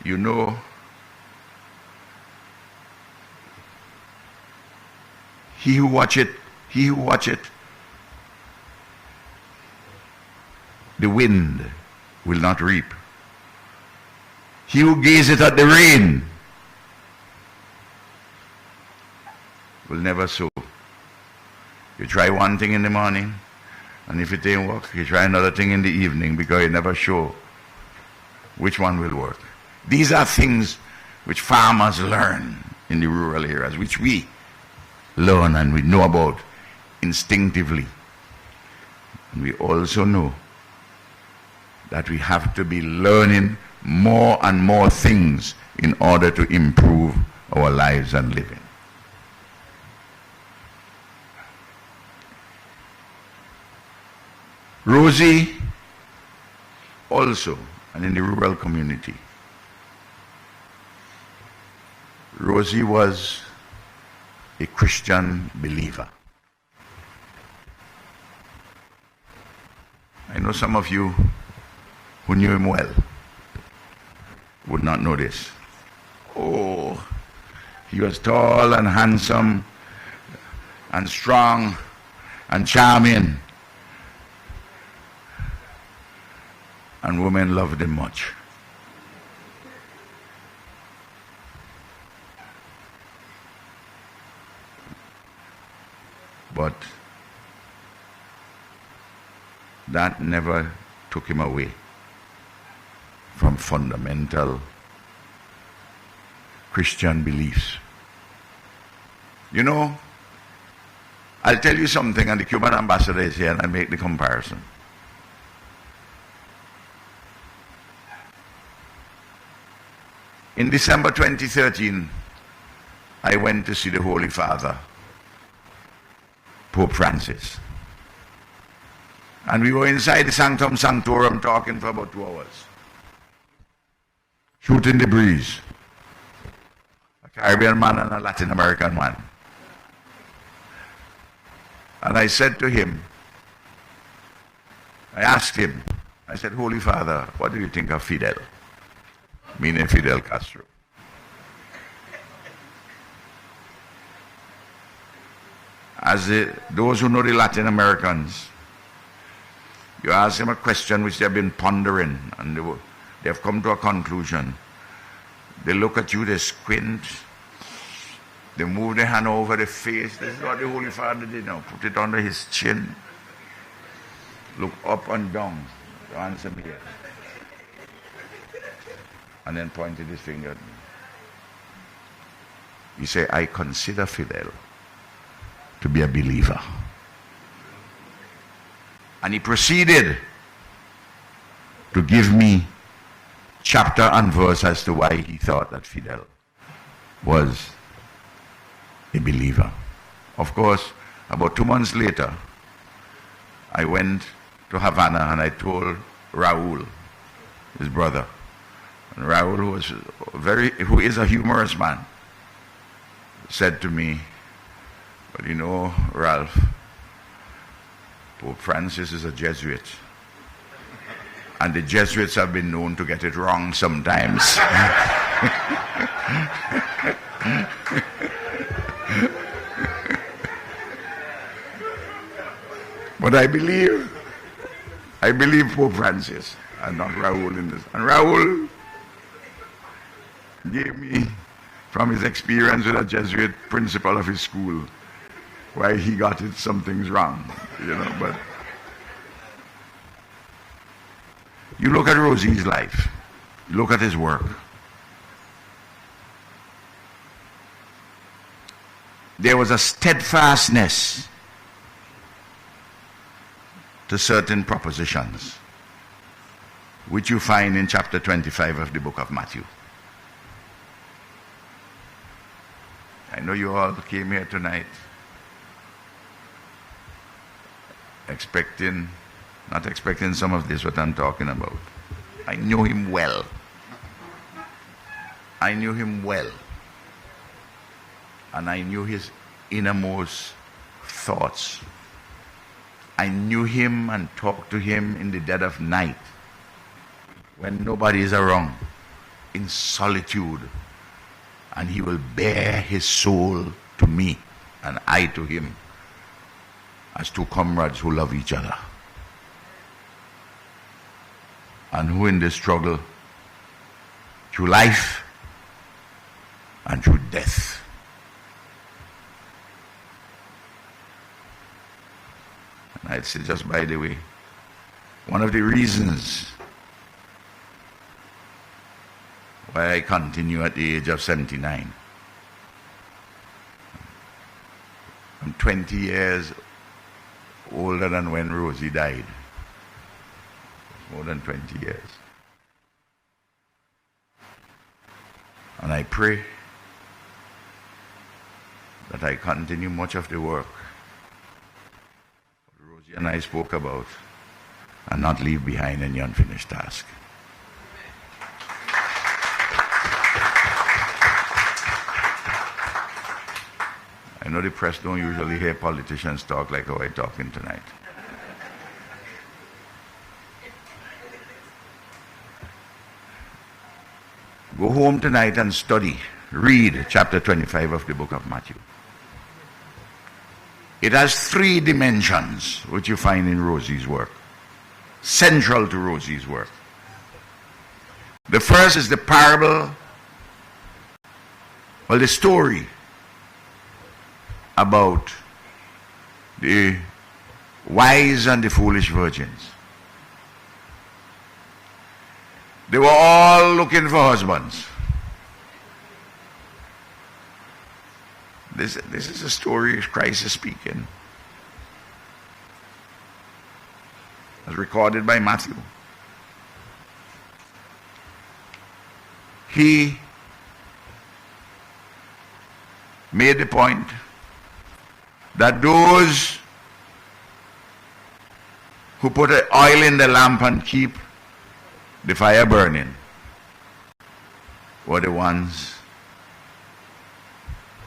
you know he who watcheth the wind will not reap. He who gazeth at the rain will never sow. You try one thing in the morning, and if it ain't work, you try another thing in the evening, because you never sure which one will work. These are things which farmers learn in the rural areas, which we learn and we know about instinctively. And we also know that we have to be learning more and more things in order to improve our lives and living. Rosie also, and in the rural community, Rosie was a Christian believer. I know some of you who knew him well would not know this. Oh, he was tall and handsome and strong and charming. And women loved him much. But that never took him away from fundamental Christian beliefs. You know, I'll tell you something, and the Cuban ambassador is here, and I'll make the comparison. In December 2013, I went to see the Holy Father, Pope Francis. And we were inside the Sanctum Sanctorum talking for about 2 hours. Shooting the breeze. A Caribbean man and a Latin American man. And I said to him, I asked him, I said, Holy Father, what do you think of Fidel? Meaning Fidel Castro. Those who know the Latin Americans, you ask them a question which they've been pondering, and they've come to a conclusion. They look at you, they squint, they move their hand over the face. This is what the Holy Father did now. Put it under his chin. Look up and down to answer me. And then pointed his finger at me. He said, I consider Fidel to be a believer. And he proceeded to give me chapter and verse as to why he thought that Fidel was a believer. Of course, about 2 months later, I went to Havana and I told Raul, his brother, and Raul, who is a humorous man, said to me, but you know, Ralph, Pope Francis is a Jesuit. And the Jesuits have been known to get it wrong sometimes. But I believe Pope Francis and not Raul in this. And Raul gave me, from his experience with a Jesuit principal of his school, why he got it, some things wrong, but you look at Rosie's life, you look at his work. There was a steadfastness to certain propositions, which you find in chapter 25 of the book of Matthew. I know you all came here tonight not expecting some of this, what I'm talking about. I knew him well. And I knew his innermost thoughts. I knew him and talked to him in the dead of night, when nobody is around, in solitude. And he will bare his soul to me, and I to him, as two comrades who love each other, and who in this struggle through life and through death. And I'd say, just by the way, one of the reasons why I continue at the age of 79. I'm 20 years older than when Rosie died. More than 20 years. And I pray that I continue much of the work Rosie and I spoke about, and not leave behind any unfinished task. I know the press don't usually hear politicians talk like how I'm talking tonight. Go home tonight and study. Read chapter 25 of the book of Matthew. It has 3 dimensions which you find in Rosie's work, central to Rosie's work. The first is the parable, the story about the wise and the foolish virgins. They were all looking for husbands. This is a story Christ is speaking, as recorded by Matthew. He made the point that those who put oil in the lamp and keep the fire burning were the ones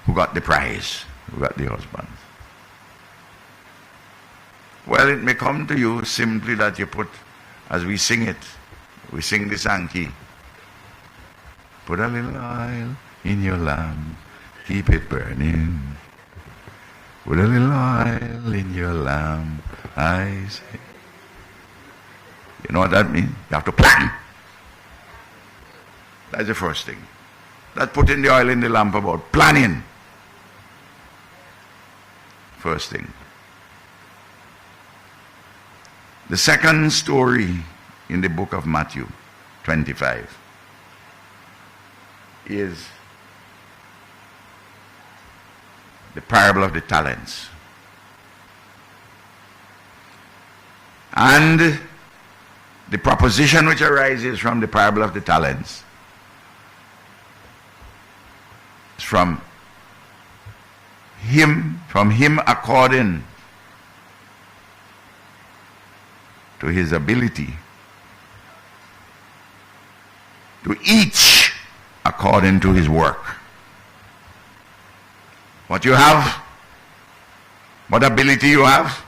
who got the prize, who got the husband. Well, it may come to you simply that you put, as we sing it, we sing the Sankey. Put a little oil in your lamp, keep it burning. Put a little oil in your lamp, I say. You know what that means? You have to plan. That's the first thing. That's putting the oil in the lamp about planning. First thing. The second story in the book of Matthew 25 is the parable of the talents. And the proposition which arises from the parable of the talents is from him according to his ability, to each according to his work. What you have, what ability you have.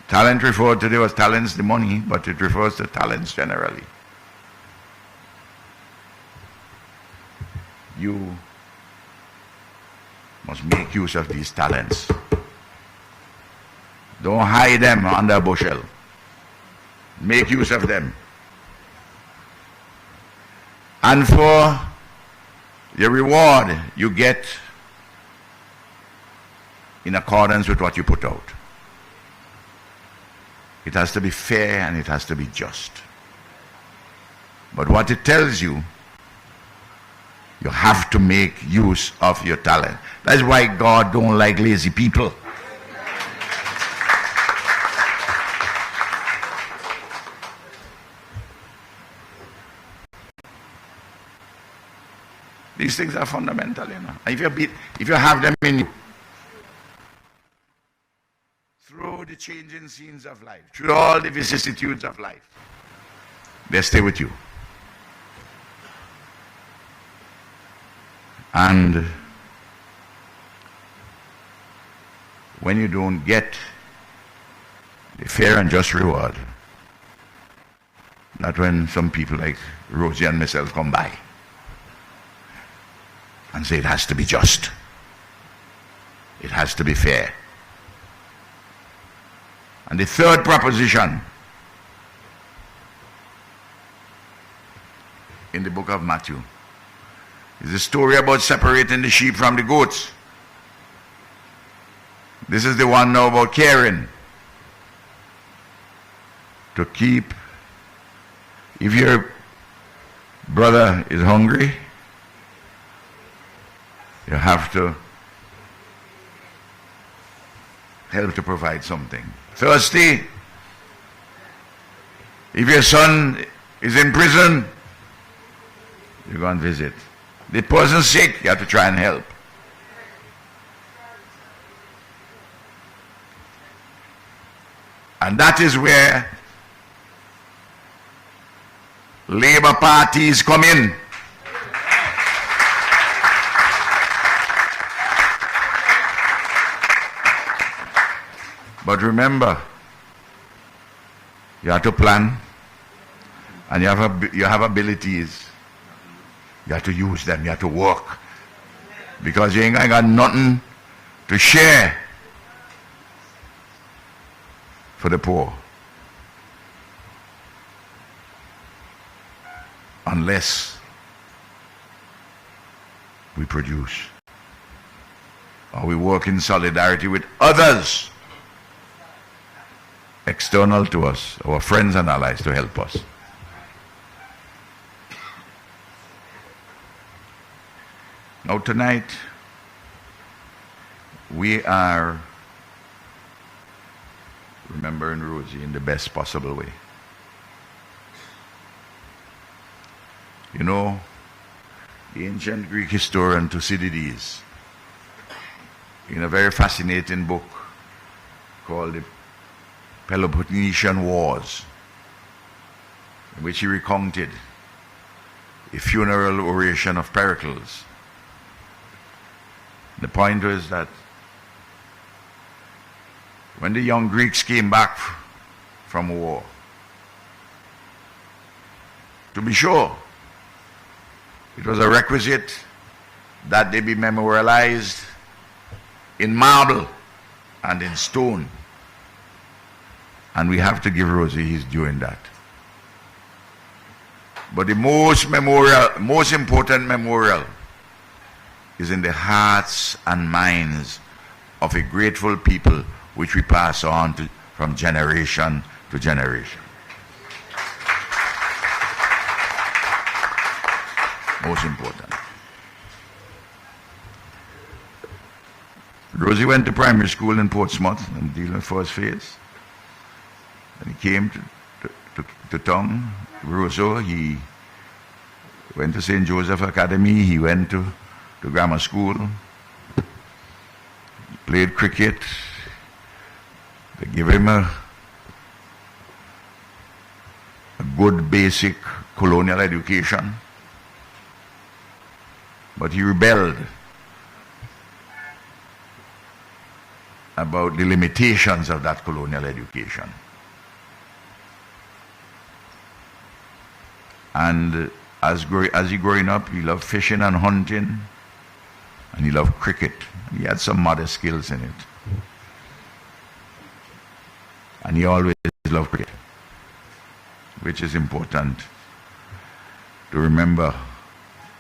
Talent referred to there was talents, the money, but it refers to talents generally. You must make use of these talents. Don't hide them under a bushel. Make use of them. And for your reward, you get in accordance with what you put out. It has to be fair and it has to be just. But what it tells you, you have to make use of your talent. That's why God don't like lazy people. These things are fundamental, you know. If you have them in you, through the changing scenes of life, through all the vicissitudes of life, they stay with you. And when you don't get the fair and just reward, not when some people like Rosie and myself come by and say it has to be just, it has to be fair. And the third proposition in the book of Matthew is a story about separating the sheep from the goats. This is the one now about caring. To keep, if your brother is hungry, you have to help to provide something. Thirsty, if your son is in prison, you go and visit. The person's sick, you have to try and help. And that is where labor parties come in. But remember, you have to plan, and you have abilities. You have to use them. You have to work, because you ain't got nothing to share for the poor unless we produce or we work in solidarity with others external to us, our friends and allies, to help us. Now tonight, we are remembering Rosie in the best possible way. You know, the ancient Greek historian Thucydides, in a very fascinating book called the Peloponnesian Wars, in which he recounted a funeral oration of Pericles. The point was that when the young Greeks came back from war. To be sure, it was a requisite that they be memorialized in marble and in stone. And we have to give Rosie his due in that. But the most important memorial is in the hearts and minds of a grateful people, which we pass on from generation to generation. Most important. Rosie went to primary school in Portsmouth and dealing with first phase. And he came to town, Roseau. He went to St. Joseph Academy. He went to grammar school. He played cricket. They gave him a good basic colonial education. But he rebelled about the limitations of that colonial education. And as he growing up, he loved fishing and hunting, and he loved cricket. He had some modest skills in it. And he always loved cricket, which is important to remember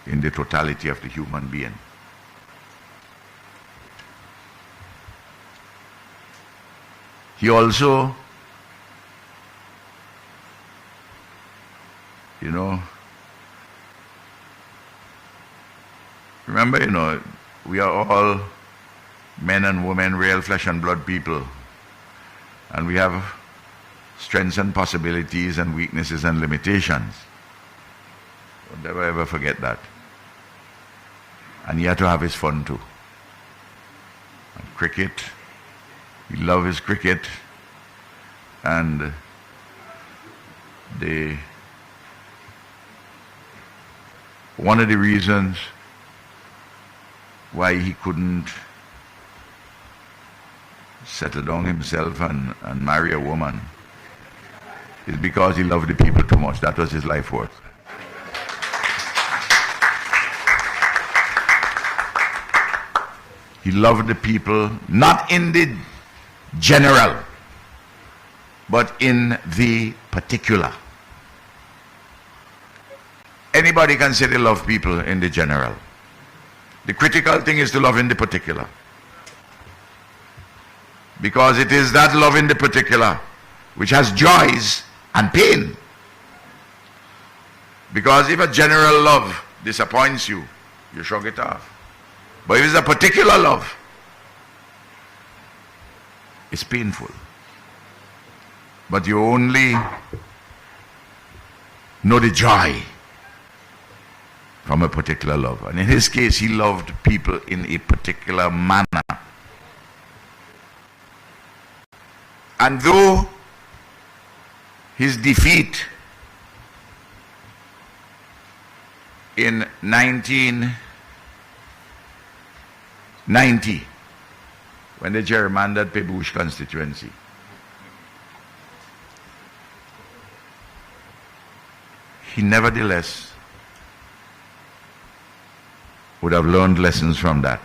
in the totality of the human being. He also, remember, we are all men and women, real flesh and blood people. And we have strengths and possibilities and weaknesses and limitations. Don't never ever forget that. And he had to have his fun too. And cricket, he loved his cricket. And one of the reasons why he couldn't settle down himself and marry a woman is because he loved the people too much. That was his life work. He loved the people, not in the general, but in the particular. Anybody can say they love people in the general. The critical thing is to love in the particular. Because it is that love in the particular which has joys and pain. Because if a general love disappoints you, you shrug it off. But if it's a particular love, it's painful. But you only know the joy from a particular love. And in his case, he loved people in a particular manner. And though his defeat in 1990, when they gerrymandered Pebush constituency, he nevertheless would have learned lessons from that.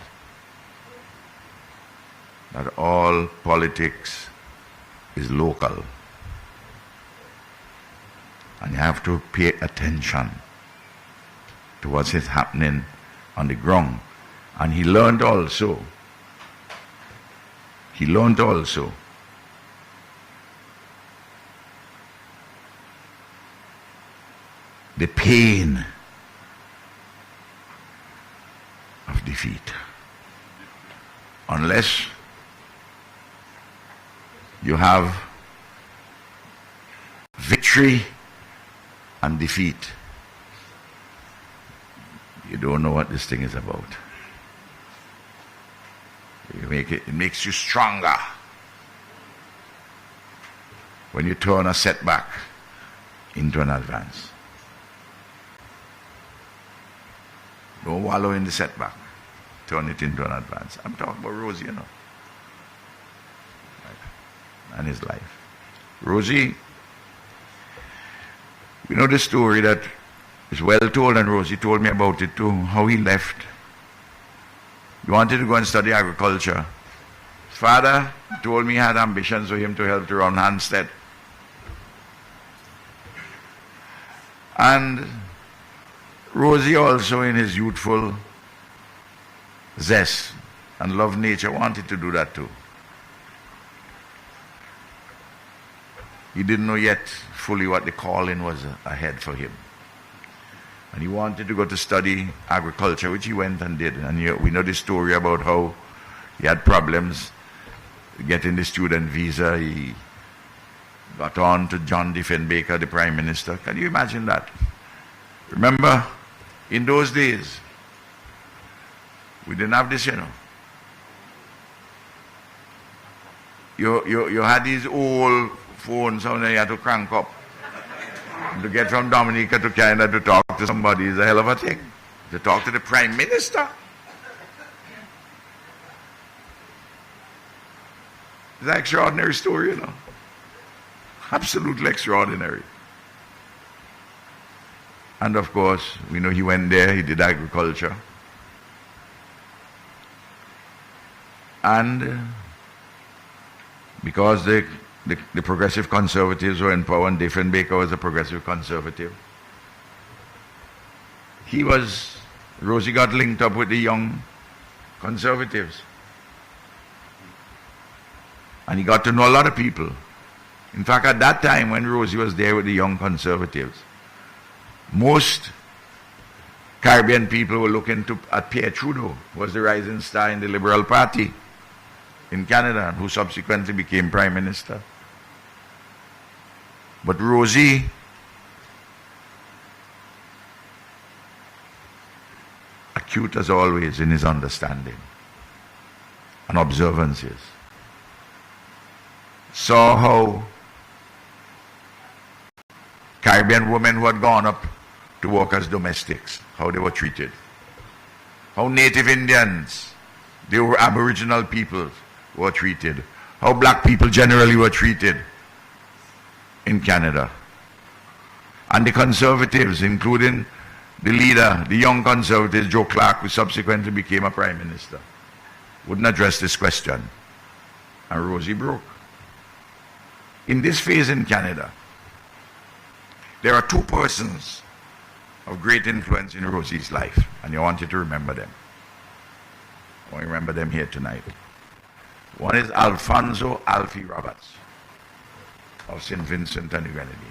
That all politics is local. And you have to pay attention to what is happening on the ground. And he learned also the pain of defeat. Unless you have victory and defeat, you don't know what this thing is about. It makes you stronger when you turn a setback into an advance. Don't wallow in the setback. Turn it into an advance. I'm talking about Rosie, and his life. Rosie, we know the story that is well told, and Rosie told me about it too, how he left. He wanted to go and study agriculture. His father told me he had ambitions for him to help to run Hampstead. And Rosie also, in his youthful zest and love nature, wanted to do that too. He didn't know yet fully what the calling was ahead for him. And he wanted to go to study agriculture, which he went and did. And we know the story about how he had problems getting the student visa. He got on to John Diefenbaker, the Prime Minister. Can you imagine that? Remember, in those days, we didn't have this, you know. You had these old phones on there you had to crank up. To get from Dominica to Canada to talk to somebody is a hell of a thing. To talk to the Prime Minister. It's an extraordinary story, you know. Absolutely extraordinary. And of course, we know he went there, he did agriculture. And because the progressive conservatives were in power and Diefenbaker was a progressive conservative, Rosie got linked up with the young conservatives. And he got to know a lot of people. In fact, at that time when Rosie was there with the young conservatives, most Caribbean people were looking at Pierre Trudeau, who was the rising star in the Liberal Party in Canada, who subsequently became Prime Minister. But Rosie acute as always in his understanding and observances, saw how Caribbean women who had gone up to work as domestics, how they were treated. How Native Indians, they were Aboriginal peoples, were treated. How black people generally were treated in Canada. And the conservatives, including the leader, the young conservative, Joe Clark, who subsequently became a Prime Minister, wouldn't address this question. And Rosie broke. In this phase in Canada, there are two persons of great influence in Rosie's life, and you want you to remember them. I want you to remember them here tonight. One is Alfonso Alfie Roberts of St. Vincent and the Grenadines.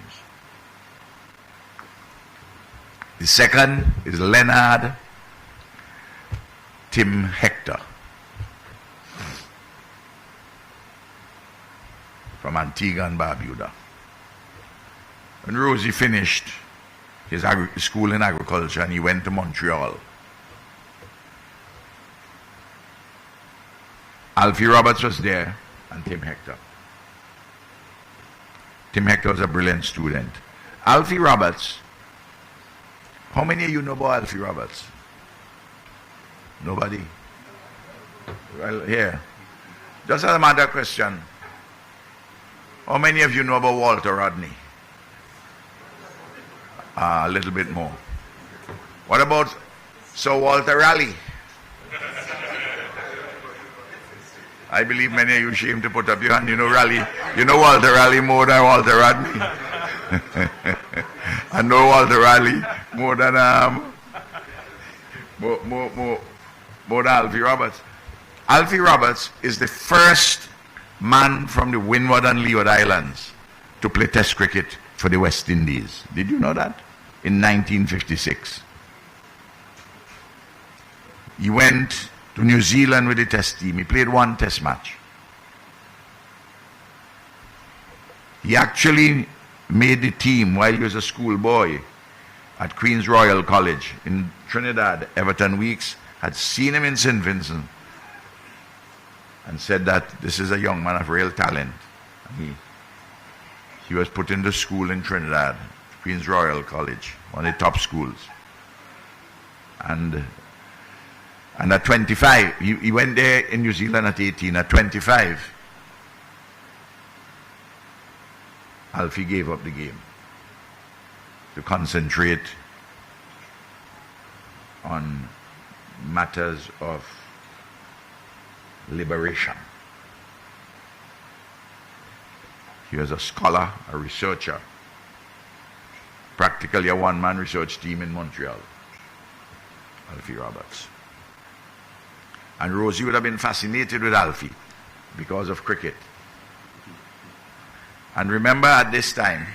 The second is Leonard Tim Hector from Antigua and Barbuda. When Rosie finished his school in agriculture and he went to Montreal, Alfie Roberts was there and Tim Hector. Tim Hector was a brilliant student. Alfie Roberts, how many of you know about Alfie Roberts? Nobody? Well, here. Just as a matter of question, how many of you know about Walter Rodney? A little bit more. What about Sir Walter Raleigh? I believe many of you ashamed to put up your hand. You know Raleigh. You know Walter Raleigh more than Walter Rodney. I know Walter Raleigh more than more than Alfie Roberts. Alfie Roberts is the first man from the Windward and Leeward Islands to play Test cricket for the West Indies. Did you know that? In 1956. He went to New Zealand with the Test team. He played one Test match. He actually made the team while he was a schoolboy at Queen's Royal College in Trinidad. Everton Weeks had seen him in St. Vincent and said that this is a young man of real talent. And he was put into school in Trinidad, Queen's Royal College, one of the top schools. And at 25, he went there in New Zealand at 18. At 25, Alfie gave up the game to concentrate on matters of liberation. He was a scholar, a researcher, practically a one-man research team in Montreal, Alfie Roberts. And Rosie would have been fascinated with Alfie because of cricket. And remember, at this time,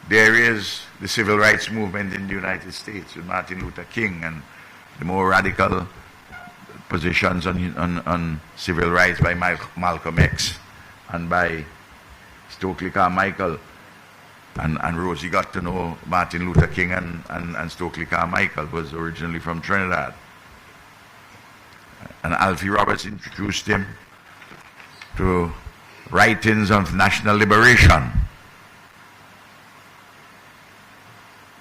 there is the civil rights movement in the United States with Martin Luther King and the more radical positions on civil rights by Malcolm X and by Stokely Carmichael. And Rosie got to know Martin Luther King and Stokely Carmichael, was originally from Trinidad. And Alfie Roberts introduced him to writings of national liberation.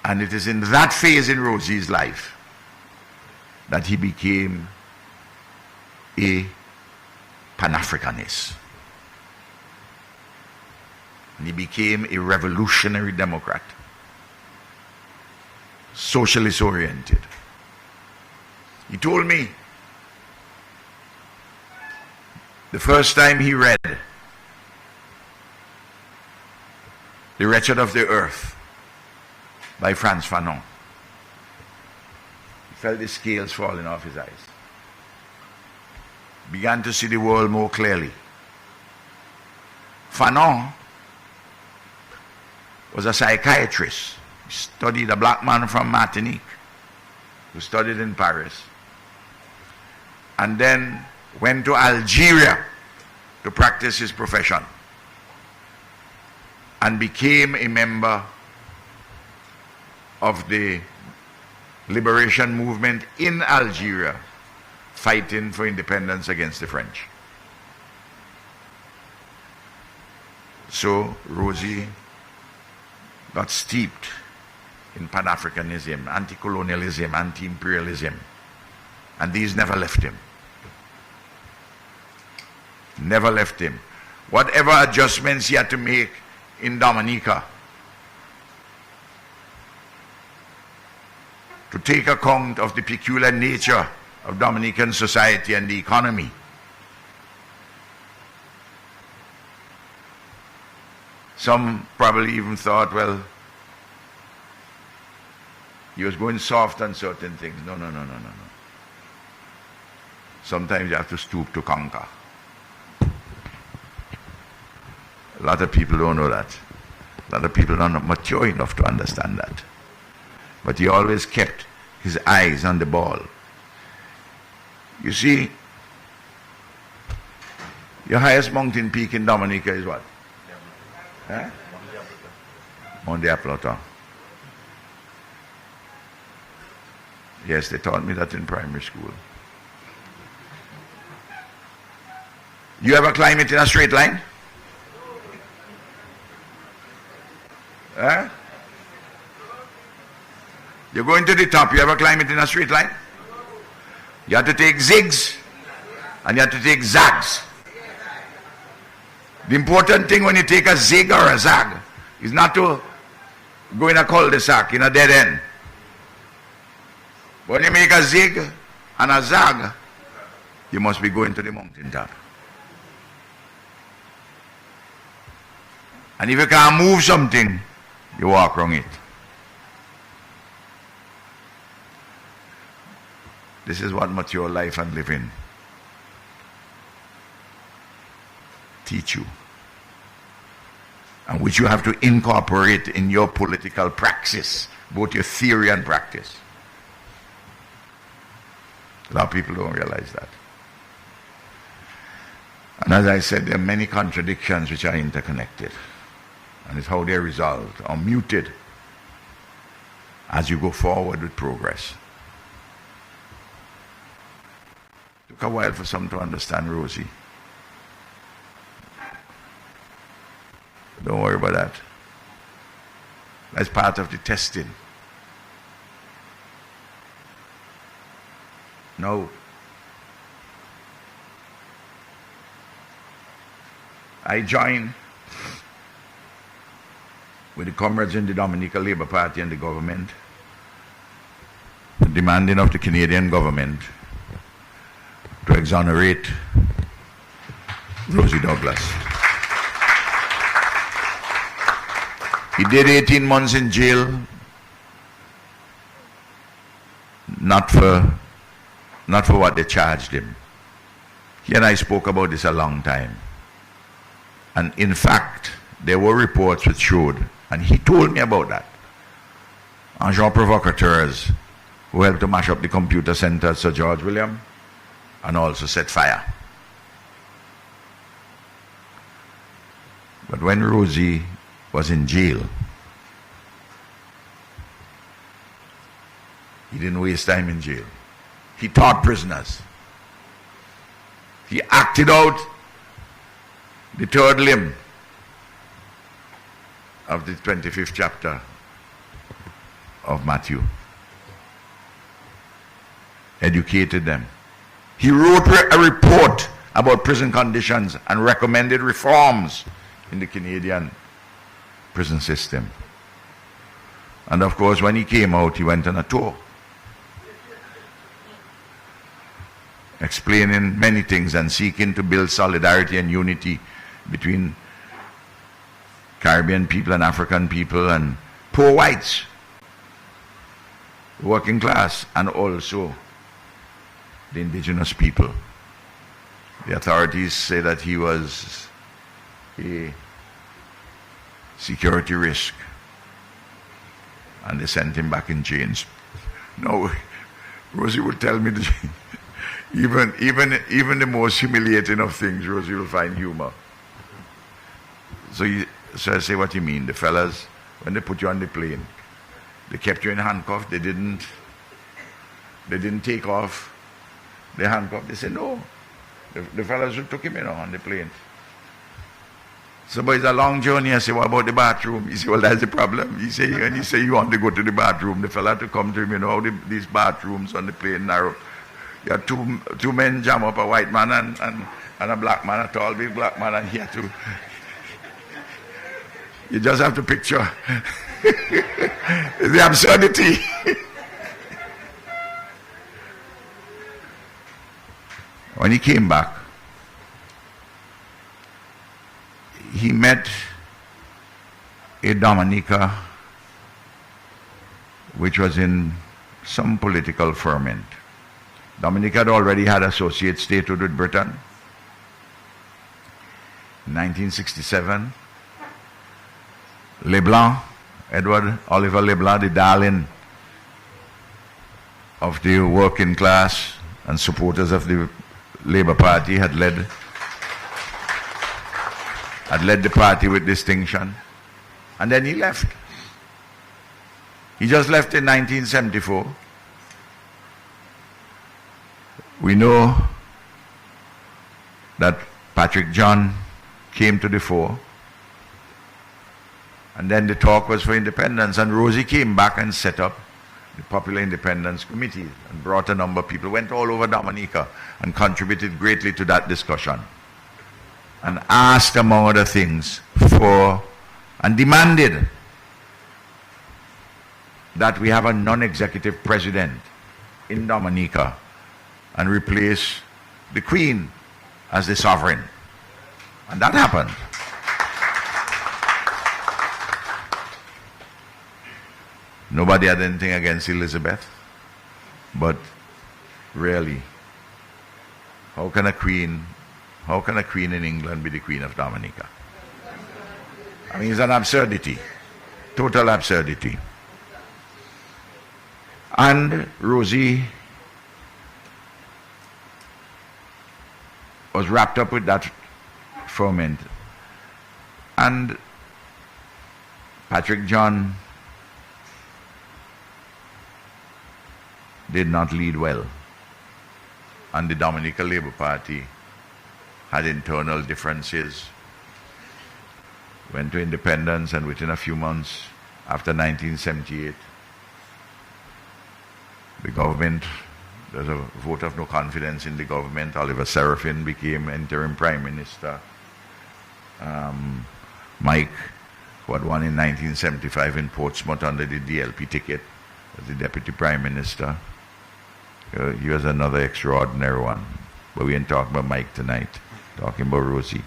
And it is in that phase in Rosie's life that he became a Pan-Africanist. And he became a revolutionary Democrat, socialist oriented. He told me the first time he read The Wretched of the Earth by Frantz Fanon, he felt the scales falling off his eyes. Began to see the world more clearly. Fanon was a psychiatrist. He studied a black man from Martinique who studied in Paris and then went to Algeria to practice his profession and became a member of the liberation movement in Algeria, fighting for independence against the French. So Rosie got steeped in Pan-Africanism, anti-colonialism, anti-imperialism, and these never left him. Never left him. Whatever adjustments he had to make in Dominica to take account of the peculiar nature of Dominican society and the economy, some probably even thought, well, he was going soft on certain things. No. Sometimes you have to stoop to conquer. A lot of people don't know that. A lot of people are not mature enough to understand that. But he always kept his eyes on the ball. You see, your highest mountain peak in Dominica is what? Huh? Mount Diaplata. Yes, they taught me that in primary school. You ever climb it in a straight line? Huh? You're going to the top, you ever climb it in a straight line? You have to take zigs and you have to take zags. The important thing when you take a zig or a zag is not to go in a cul-de-sac, in a dead end. When you make a zig and a zag, you must be going to the mountain top. And if you can't move something, you walk around it. This is what mature life and living teach you, and which you have to incorporate in your political praxis, both your theory and practice. A lot of people don't realize that. And as I said, there are many contradictions which are interconnected, and it's how they're resolved or muted as you go forward with progress. It took a while for some to understand Rosie. Don't worry about that. That's part of the testing. No. I joined with the comrades in the Dominica Labour Party and the government, demanding of the Canadian government to exonerate Rosie Douglas. He did 18 months in jail, not for what they charged him. He and I spoke about this a long time. And in fact, there were reports which showed, and he told me about that, agents provocateurs who helped to mash up the computer center at Sir George William and also set fire. But when Rosie was in jail, he didn't waste time in jail. He taught prisoners. He acted out the third limb of the 25th chapter of Matthew. Educated them. He wrote a report about prison conditions and recommended reforms in the Canadian prison system. And of course, when he came out, he went on a tour, explaining many things and seeking to build solidarity and unity between Caribbean people and African people and poor whites, working class, and also the indigenous people. The authorities say that he was a security risk, and they sent him back in chains. No, Rosie would tell me that even the most humiliating of things, Rosie will find humor. So I say, what you mean? The fellas, when they put you on the plane, they kept you in handcuffs. They didn't take off the handcuff. They said no. The fellas who took him on the plane. So, but it's a long journey. I say, what about the bathroom? He said, well, that's the problem. He said, you want to go to the bathroom. The fella to come to him, how these bathrooms on the plane narrow. You had two men jam up, a white man and a black man, a tall big black man, and he had to. You just have to picture the absurdity. When he came back, he met a Dominica which was in some political ferment. Dominica had already had associate statehood with Britain. In 1967, Leblanc, Edward Oliver Leblanc, the darling of the working class and supporters of the Labour Party, had led the party with distinction. And then he left. He just left in 1974. We know that Patrick John came to the fore. And then the talk was for independence. And Rosie came back and set up the Popular Independence Committee and brought a number of people, went all over Dominica and contributed greatly to that discussion. And asked, among other things, for and demanded that we have a non-executive president in Dominica and replace the Queen as the sovereign. And that happened. Nobody had anything against Elizabeth, but really, how can a queen in England be the Queen of Dominica? I mean, it's an absurdity, total absurdity. And Rosie was wrapped up with that ferment. And Patrick John did not lead well. And the Dominica Labour Party had internal differences, went to independence, and within a few months after 1978, the government, there's a vote of no confidence in the government. Oliver Seraphin became interim prime minister. Mike who had won in 1975 in Portsmouth under the DLP ticket as the Deputy Prime Minister. He was another extraordinary one. But we ain't talking about Mike tonight, talking about Rosie.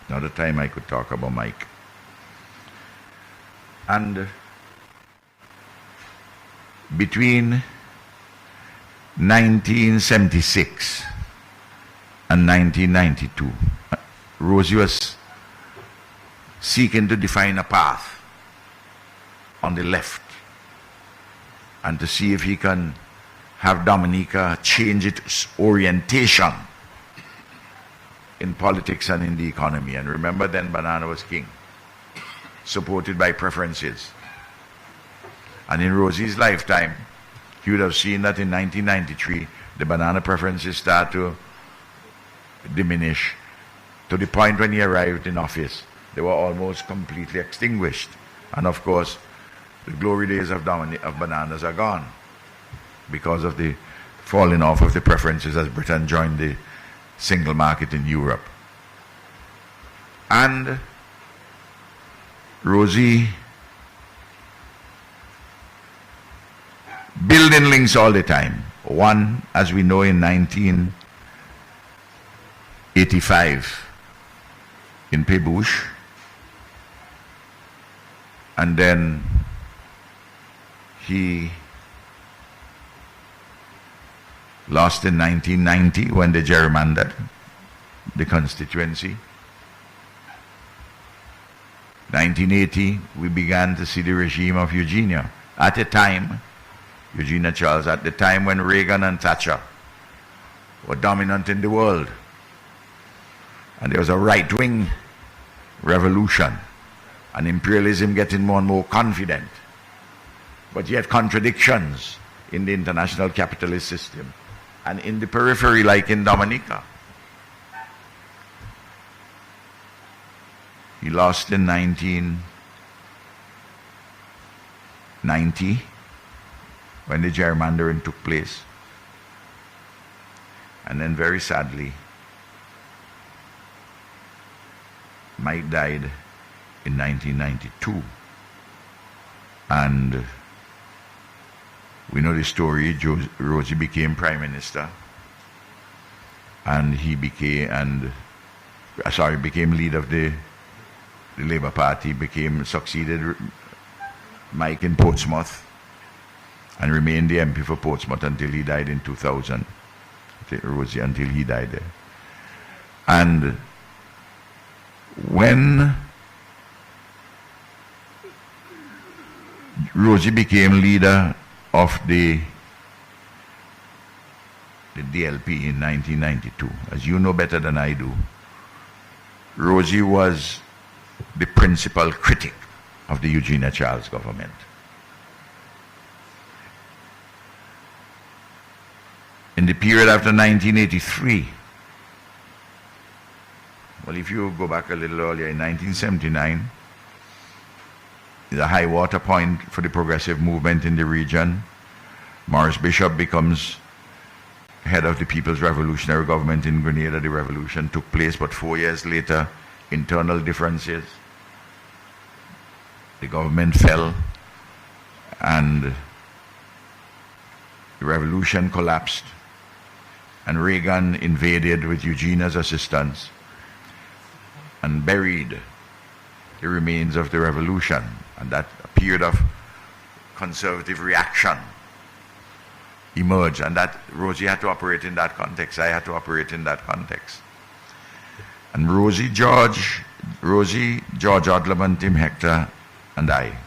Another time I could talk about Mike. And between 1976 and 1992, Rosie was seeking to define a path on the left and to see if he can have Dominica change its orientation in politics and in the economy. And remember, then banana was king, supported by preferences. And in Rosie's lifetime, he would have seen that in 1993, the banana preferences start to diminish to the point when he arrived in office, they were almost completely extinguished. And of course, the glory days of bananas are gone because of the falling off of the preferences as Britain joined the single market in Europe. And Rosie building links all the time. One, as we know, in 1985 in Pebush, and then he lost in 1990 when they gerrymandered the constituency. 1980, we began to see the regime of Eugenia. At a time, Eugenia Charles, at the time when Reagan and Thatcher were dominant in the world. And there was a right-wing revolution, and imperialism getting more and more confident. But yet contradictions in the international capitalist system and in the periphery like in Dominica. He lost in 1990 when the gerrymandering took place. And then very sadly, Mike died in 1992. And we know the story. Rosie became Prime Minister, and he became leader of the Labour Party, succeeded Mike in Portsmouth, and remained the MP for Portsmouth until he died in 2000. Rosie, until he died there. And when Rosie became leader of the DLP in 1992, as you know better than I do, Rosie was the principal critic of the Eugenia Charles government. In the period after 1983, well, if you go back a little earlier, in 1979, the high water point for the progressive movement in the region. Morris Bishop becomes head of the People's Revolutionary Government in Grenada. The revolution took place, but 4 years later, internal differences. The government fell, and the revolution collapsed, and Reagan invaded with Eugenia's assistance and buried the remains of the revolution. And that a period of conservative reaction emerged, and that Rosie had to operate in that context. I had to operate in that context. And Rosie, George Odleman, Tim Hector, and I,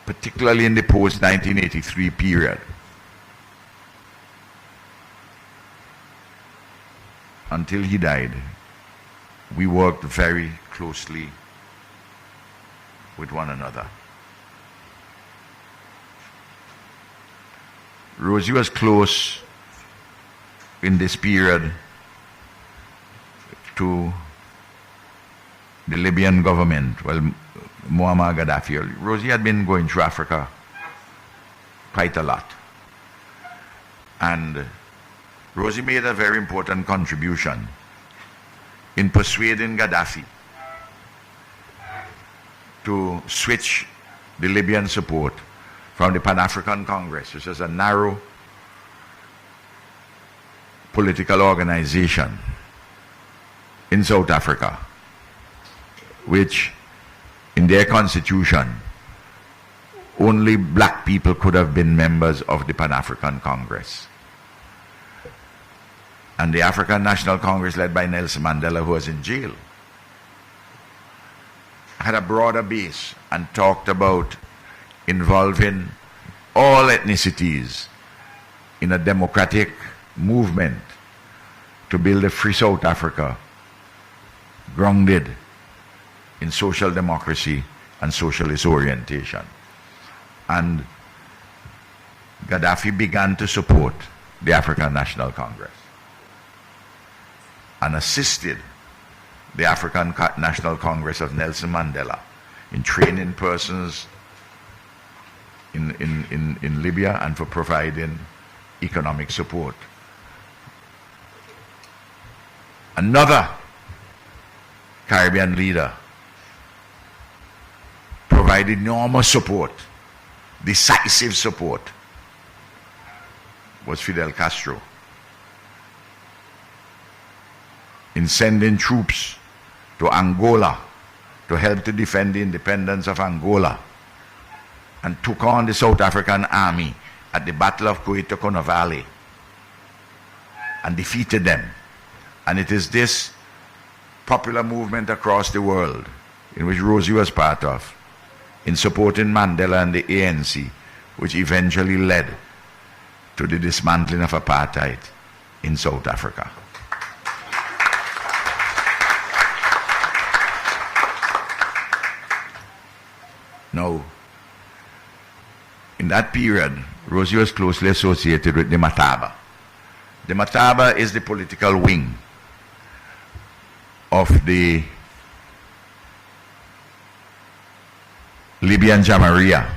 particularly in the post-1983 period, until he died, we worked very closely with one another. Rosie was close in this period to the Libyan government, well, Muammar Gaddafi. Rosie had been going through Africa quite a lot. And Rosie made a very important contribution in persuading Gaddafi to switch the Libyan support from the Pan-African Congress, which is a narrow political organization in South Africa, which in their constitution only black people could have been members of the Pan-African Congress. And the African National Congress, led by Nelson Mandela, who was in jail, had a broader base and talked about involving all ethnicities in a democratic movement to build a free South Africa grounded in social democracy and socialist orientation. And Gaddafi began to support the African National Congress and assisted the African National Congress of Nelson Mandela in training persons in Libya and for providing economic support. Another Caribbean leader provided enormous support, decisive support, was Fidel Castro in sending troops to Angola to help to defend the independence of Angola, and took on the South African army at the Battle of Cuito Valley and defeated them. And it is this popular movement across the world, in which Rosie was part of, in supporting Mandela and the ANC, which eventually led to the dismantling of apartheid in South Africa. Now, in that period, Rosie was closely associated with the Mataba. The Mataba is the political wing of the Libyan Jamahiriya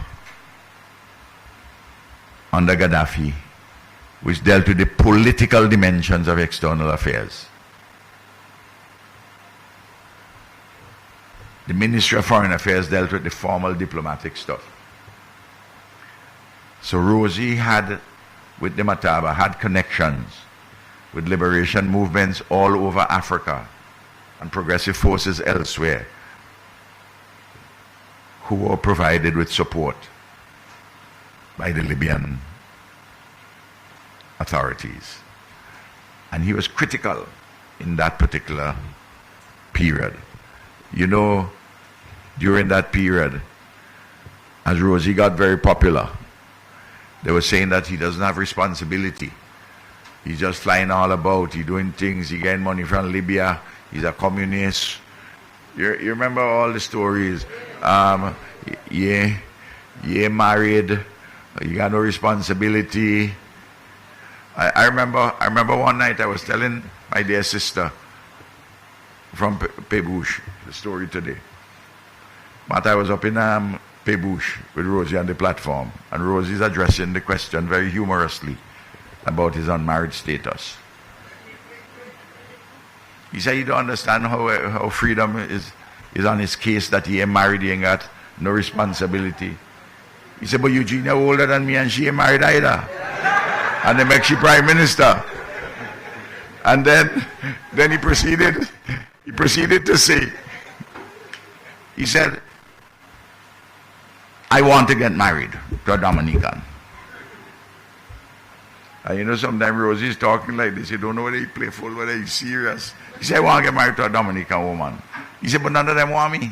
under Gaddafi, which dealt with the political dimensions of external affairs. The Ministry of Foreign Affairs dealt with the formal diplomatic stuff. So Rosie had, with the Mataba, had connections with liberation movements all over Africa and progressive forces elsewhere who were provided with support by the Libyan authorities. And he was critical in that particular period. You know, during that period, as Rosie got very popular, they were saying that he doesn't have responsibility. He's just flying all about, he's doing things, he getting money from Libya, he's a communist. You remember all the stories? Married, you got no responsibility. I remember one night I was telling my dear sister from Pebush the story today. But I was up in Pebush with Rosie on the platform, and Rosie's addressing the question very humorously about his unmarried status. He said he don't understand how freedom is on his case, that he ain't married, he ain't got no responsibility. He said, but Eugenia older than me and she ain't married either. And they make she prime minister. And then he proceeded to say, he said, I want to get married to a Dominican. And you know, sometimes Rosie's talking like this, you don't know whether he's playful, whether he's serious. He said, I want to get married to a Dominican woman. He said, but none of them want me.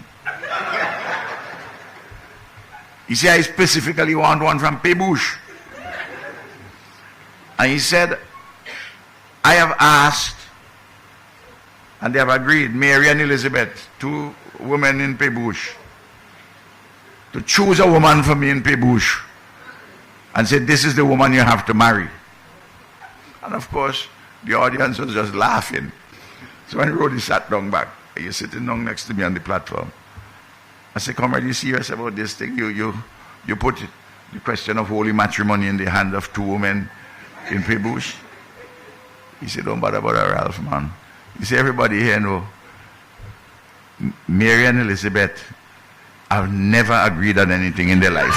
He said, I specifically want one from Pebush. And he said, I have asked, and they have agreed, Mary and Elizabeth, 2 women in Pebush, to choose a woman for me in Pebush, and said, this is the woman you have to marry. And of course, the audience was just laughing. So when Rodi sat down back, you're sitting down next to me on the platform, I said, comrade, you serious about this thing? You put the question of holy matrimony in the hand of 2 women in Pebush? He said, don't bother about that, Ralph, man. He said, everybody here know Mary and Elizabeth have never agreed on anything in their life.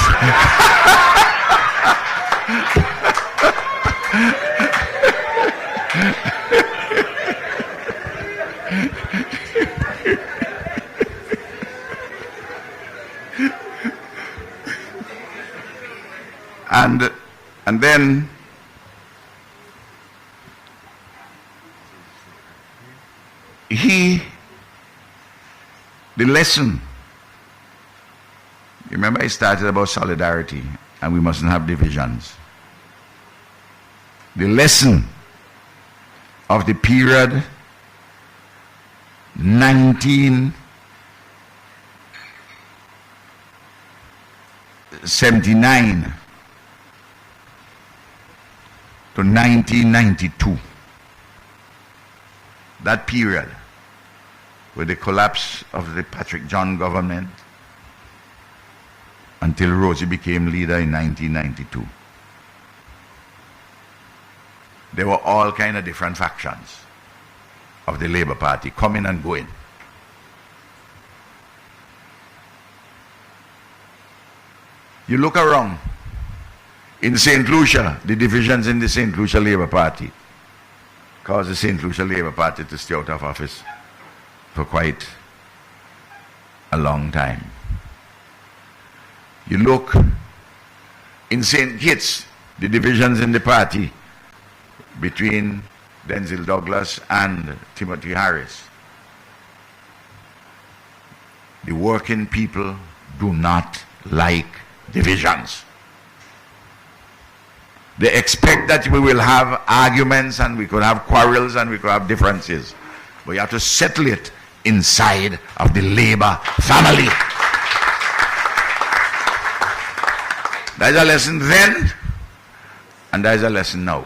And then the lesson, you remember I started about solidarity and we mustn't have divisions. The lesson of the period 1979 to 1992, that period with the collapse of the Patrick John government until Rosie became leader in 1992. There were all kind of different factions of the Labour Party coming and going. You look around in St. Lucia, the divisions in the St. Lucia Labour Party caused the St. Lucia Labour Party to stay out of office for quite a long time. You look in St. Kitts, the divisions in the party between Denzil Douglas and Timothy Harris. The working people do not like divisions. They expect that we will have arguments and we could have quarrels and we could have differences. But you have to settle it inside of the Labour family. There's a lesson then, and there's a lesson now.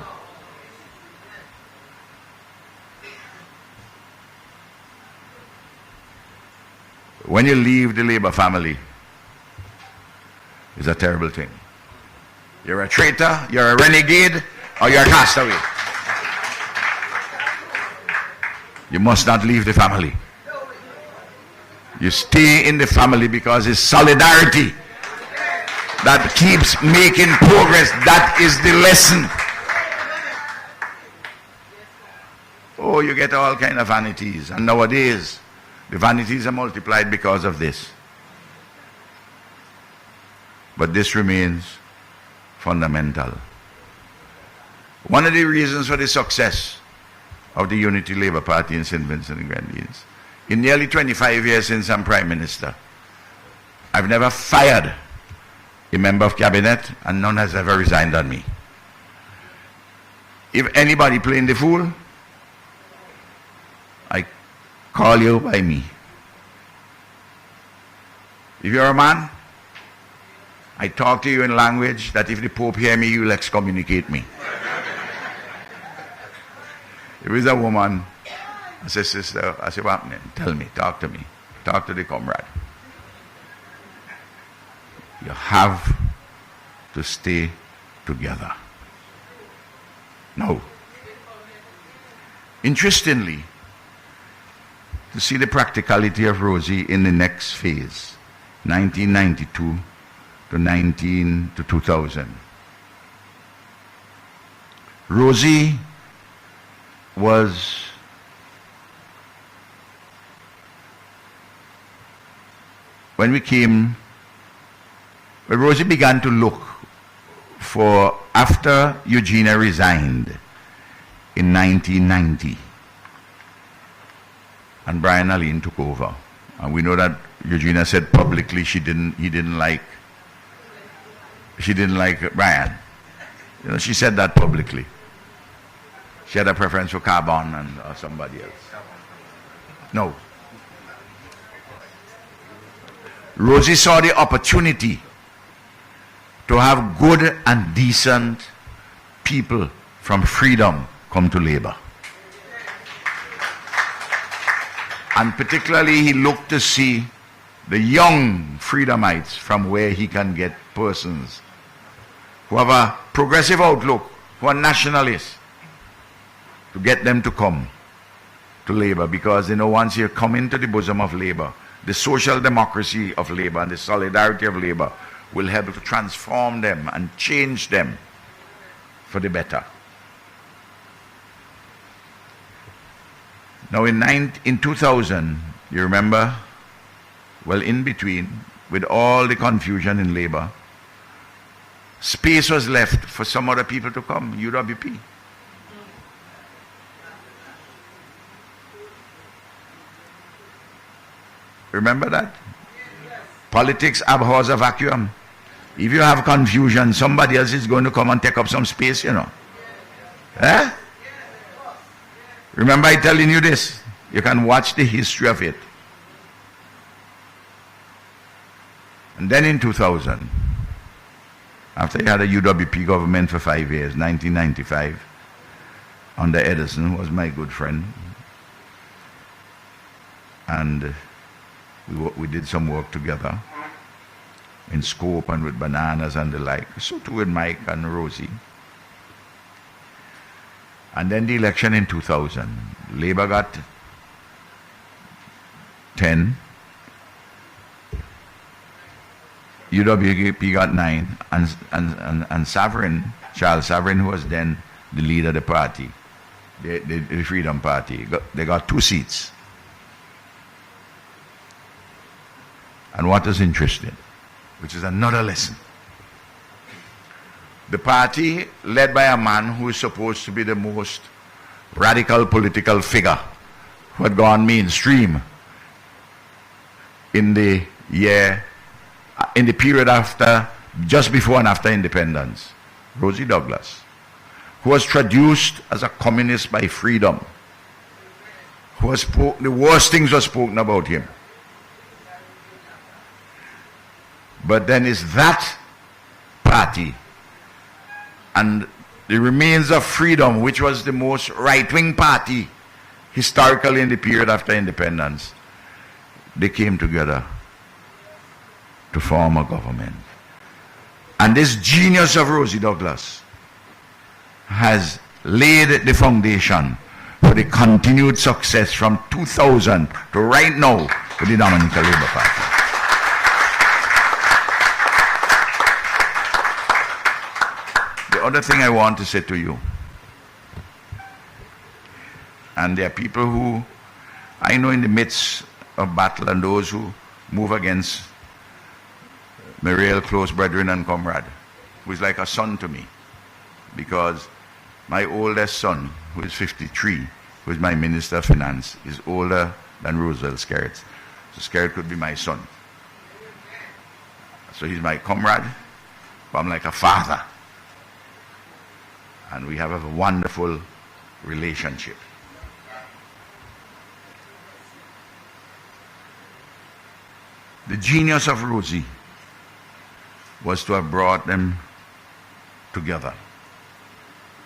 When you leave the Labour family, it's a terrible thing. You're a traitor, you're a renegade, or you're a castaway. You must not leave the family. You stay in the family because it's solidarity that keeps making progress. That is the lesson. Oh, you get all kind of vanities. And nowadays, the vanities are multiplied because of this. But this remains fundamental. One of the reasons for the success of the Unity Labour Party in St. Vincent and Grenadines, in nearly 25 years since I'm Prime Minister, I've never fired a member of cabinet and none has ever resigned on me. If anybody playing the fool, I call you by me. If you're a man, I talk to you in language that if the Pope hear me, you'll excommunicate me. If it's a woman, I say, sister, I say, what happening? Tell me, talk to me. Talk to the comrade. You have to stay together. Now, interestingly, to see the practicality of Rosie in the next phase, 1992 to 2000. Rosie was when Rosie began to look for, after Eugenia resigned in 1990 and Brian Alleyne took over, and we know that Eugenia said publicly he didn't like Brian. You know, she said that publicly. She had a preference for Carbon and somebody else. No. Rosie saw the opportunity to have good and decent people from freedom come to Labour. And particularly he looked to see the young freedomites from where he can get persons who have a progressive outlook, who are nationalists, to get them to come to Labour, because once you come into the bosom of Labour, the social democracy of labor and the solidarity of labor will help to transform them and change them for the better. Now in 2000, you remember, well, in between, with all the confusion in labor, space was left for some other people to come, UWP. Remember that? Politics abhors a vacuum. If you have confusion, somebody else is going to come and take up some space, you know. Eh? Remember I telling you this? You can watch the history of it. And then in 2000, after you had a UWP government for 5 years, 1995, under Edison, who was my good friend, and we did some work together in scope and with bananas and the like. So too with Mike and Rosie. And then the election in 2000. Labour got 10. UWP got 9. And Sovereign, Charles Sovereign, who was then the leader of the party, the Freedom Party, they got 2 seats. And what is interesting, which is another lesson, the party led by a man who is supposed to be the most radical political figure who had gone mainstream in the period after, just before and after independence, Rosie Douglas, who was traduced as a communist by Freedom, the worst things were spoken about him. But then is that party and the remains of Freedom, which was the most right-wing party historically in the period after independence, they came together to form a government. And this genius of Rosie Douglas has laid the foundation for the continued success from 2000 to right now with the Dominica Labour Party. The other thing I want to say to you, and there are people who I know in the midst of battle and those who move against my real close brethren and comrade, who is like a son to me, because my oldest son, who is 53, who is my Minister of Finance, is older than Roosevelt Skerrit. So Skerrit could be my son. So he's my comrade, but I'm like a father. And we have a wonderful relationship. The genius of Rosie was to have brought them together,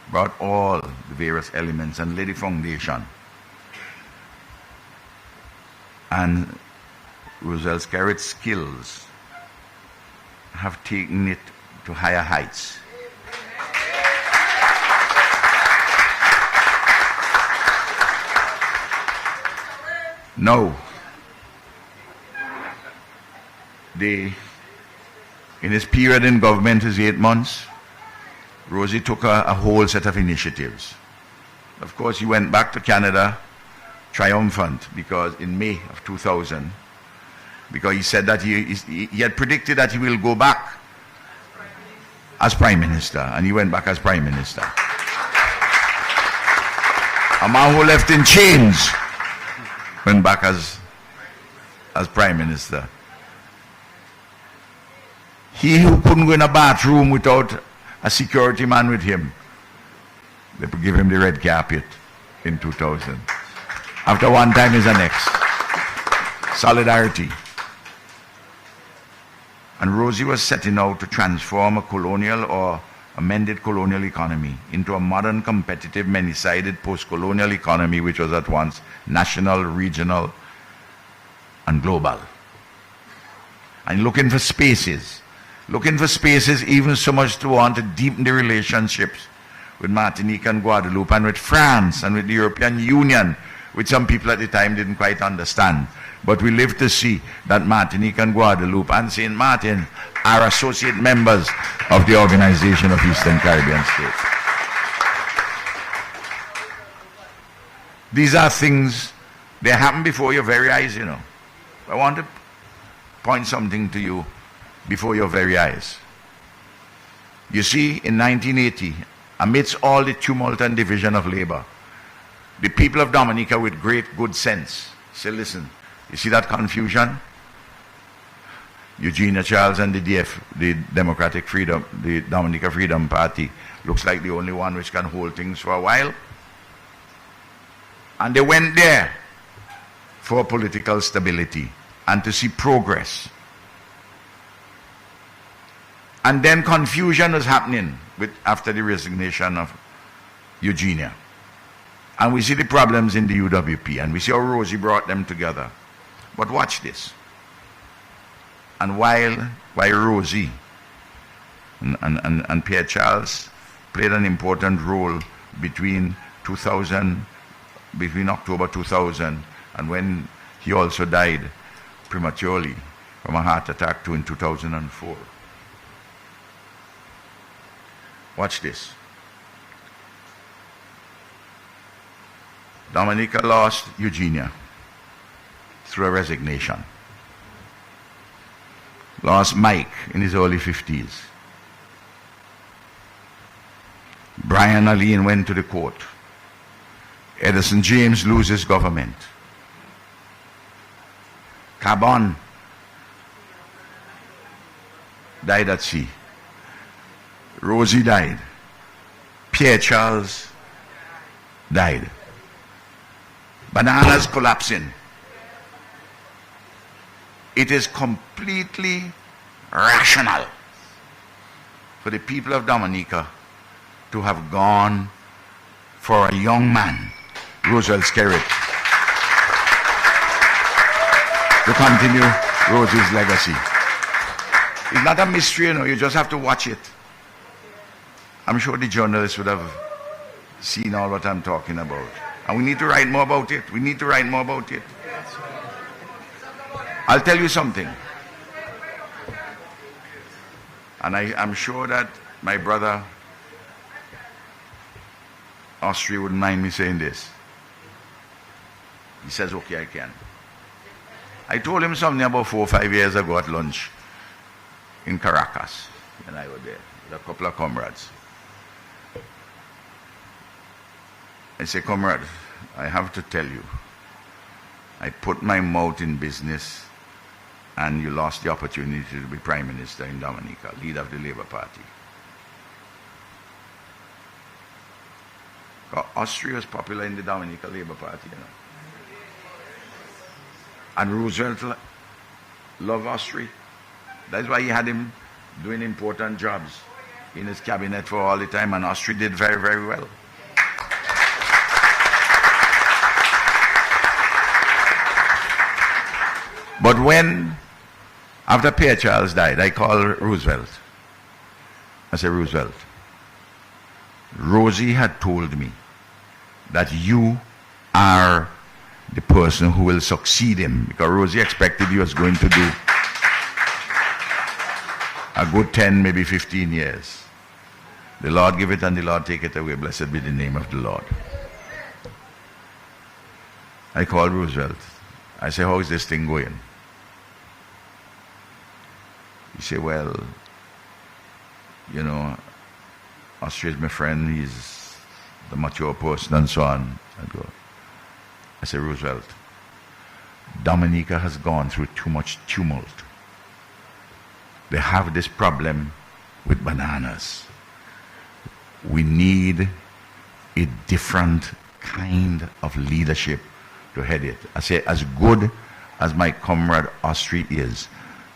brought all the various elements and laid the foundation. And Roosevelt Skerrit's skills have taken it to higher heights. No. In his period in government, his 8 months, Rosie took a whole set of initiatives. Of course, he went back to Canada triumphant because in May of 2000, because he said that he had predicted that he will go back as Prime Minister, and he went back as Prime Minister. A man who left in chains went back as Prime Minister. He who couldn't go in a bathroom without a security man with him, they give him the red carpet in 2000. After one time is the next. Solidarity. And Rosie was setting out to transform a colonial or amended colonial economy into a modern, competitive, many-sided post-colonial economy which was at once national, regional, and global. And looking for spaces. Looking for spaces even so much to want to deepen the relationships with Martinique and Guadeloupe and with France and with the European Union, which some people at the time didn't quite understand. But we live to see that Martinique and Guadeloupe and St. Martin are associate members of the Organization of Eastern Caribbean States. These are things, they happen before your very eyes, you know. I want to point something to you before your very eyes. You see, in 1980, amidst all the tumult and division of labor, the people of Dominica with great good sense say, listen, you see that confusion? Eugenia Charles and the DF, the Democratic Freedom, the Dominica Freedom Party, looks like the only one which can hold things for a while. And they went there for political stability and to see progress. And then confusion was happening after the resignation of Eugenia. And we see the problems in the UWP, and we see how Rosie brought them together. But watch this. And while Rosie and Pierre Charles played an important role between October 2000 and when he also died prematurely from a heart attack in 2004. Watch this. Dominica lost Eugenia through a resignation. Lost Mike in his early 50s. Brian Aline went to the court. Edison James loses government. Cabon died at sea. Rosie died. Pierre Charles died. Bananas collapsing. It is completely rational for the people of Dominica to have gone for a young man, Roosevelt Skerritt, to continue Rosie's legacy. It's not a mystery, you know, you just have to watch it. I'm sure the journalists would have seen all what I'm talking about. And we need to write more about it. We need to write more about it. I'll tell you something. And I'm sure that my brother Austria wouldn't mind me saying this. He says, okay, I can. I told him something about 4 or 5 years ago at lunch in Caracas when I was there with a couple of comrades. I say, comrade, I have to tell you, I put my mouth in business and you lost the opportunity to be Prime Minister in Dominica, leader of the Labour Party. Austria was popular in the Dominica Labour Party, you know. And Roosevelt loved Austria. That's why he had him doing important jobs in his cabinet for all the time, and Austria did very, very well. But when, after Pierre Charles died, I called Roosevelt. I said, Roosevelt, Rosie had told me that you are the person who will succeed him, because Rosie expected he was going to do a good 10, maybe 15 years. The Lord give it and the Lord take it away. Blessed be the name of the Lord. I called Roosevelt. I said, how is this thing going? He said, well, you know, Austria is my friend. He's the mature person and so on. I said, Roosevelt, Dominica has gone through too much tumult. They have this problem with bananas. We need a different kind of leadership to head it. I say, as good as my comrade Austria is,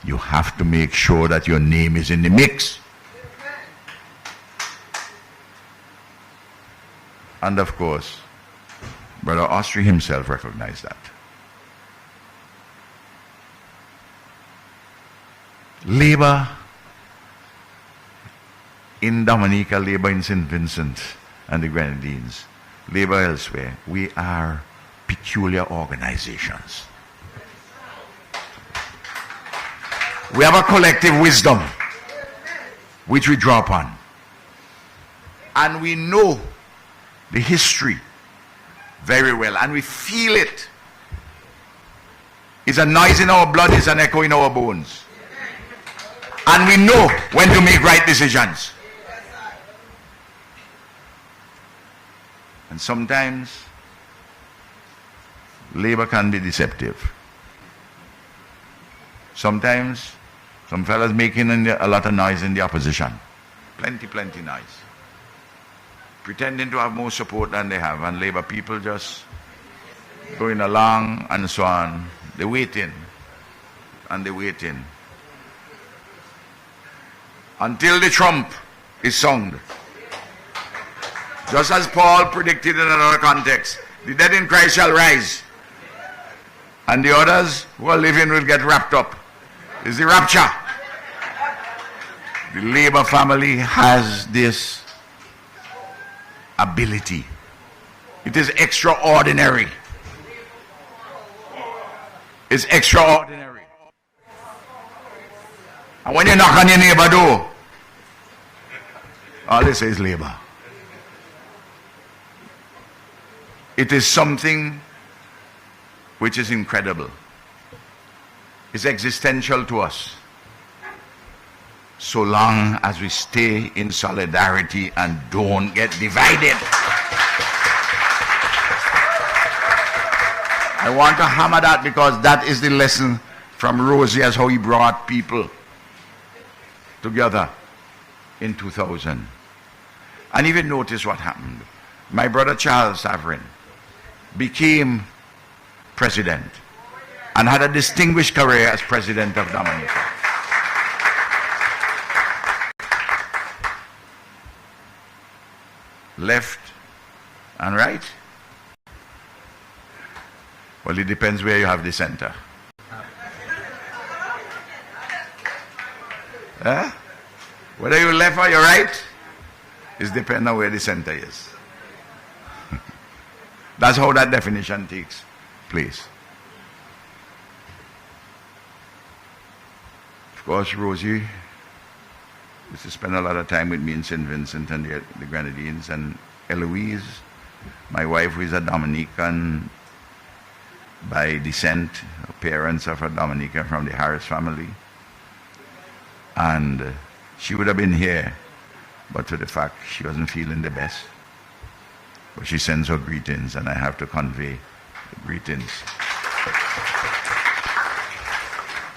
you have to make sure that your name is in the mix. And of course, Brother Austria himself recognized that. Labor in Dominica, labor in St. Vincent and the Grenadines, labor elsewhere, we are peculiar organizations. We have a collective wisdom which we draw upon. And we know the history very well, and we feel it. It's a noise in our blood, it's an echo in our bones. And we know when to make right decisions. And sometimes labor can be deceptive. Sometimes some fellas making a lot of noise in the opposition. Plenty noise. Pretending to have more support than they have, and labor people just going along and so on. They're waiting and they're waiting until the trump is sung. Just as Paul predicted in another context, the dead in Christ shall rise, and the others who are living will get wrapped up. It's the rapture. The labor family has this ability. It is extraordinary. It's extraordinary. And when you knock on your neighbor door, all they say is labor. It is something which is incredible. It's existential to us, so long as we stay in solidarity and don't get divided. I want to hammer that because that is the lesson from Rosie, as how he brought people together in 2000. And even notice what happened. My brother Charles Saverin became president and had a distinguished career as president of Dominica. Left and right? Well, it depends where you have the center. Whether you're left or you're right, is depending on where the center is. That's how that definition takes place. Of course, Rosie used to spend a lot of time with me in St. Vincent and the Grenadines, and Eloise, my wife, who is a Dominican by descent, her parents are from Dominica, from the Harris family. And she would have been here, but to the fact she wasn't feeling the best. But she sends her greetings, and I have to convey the greetings.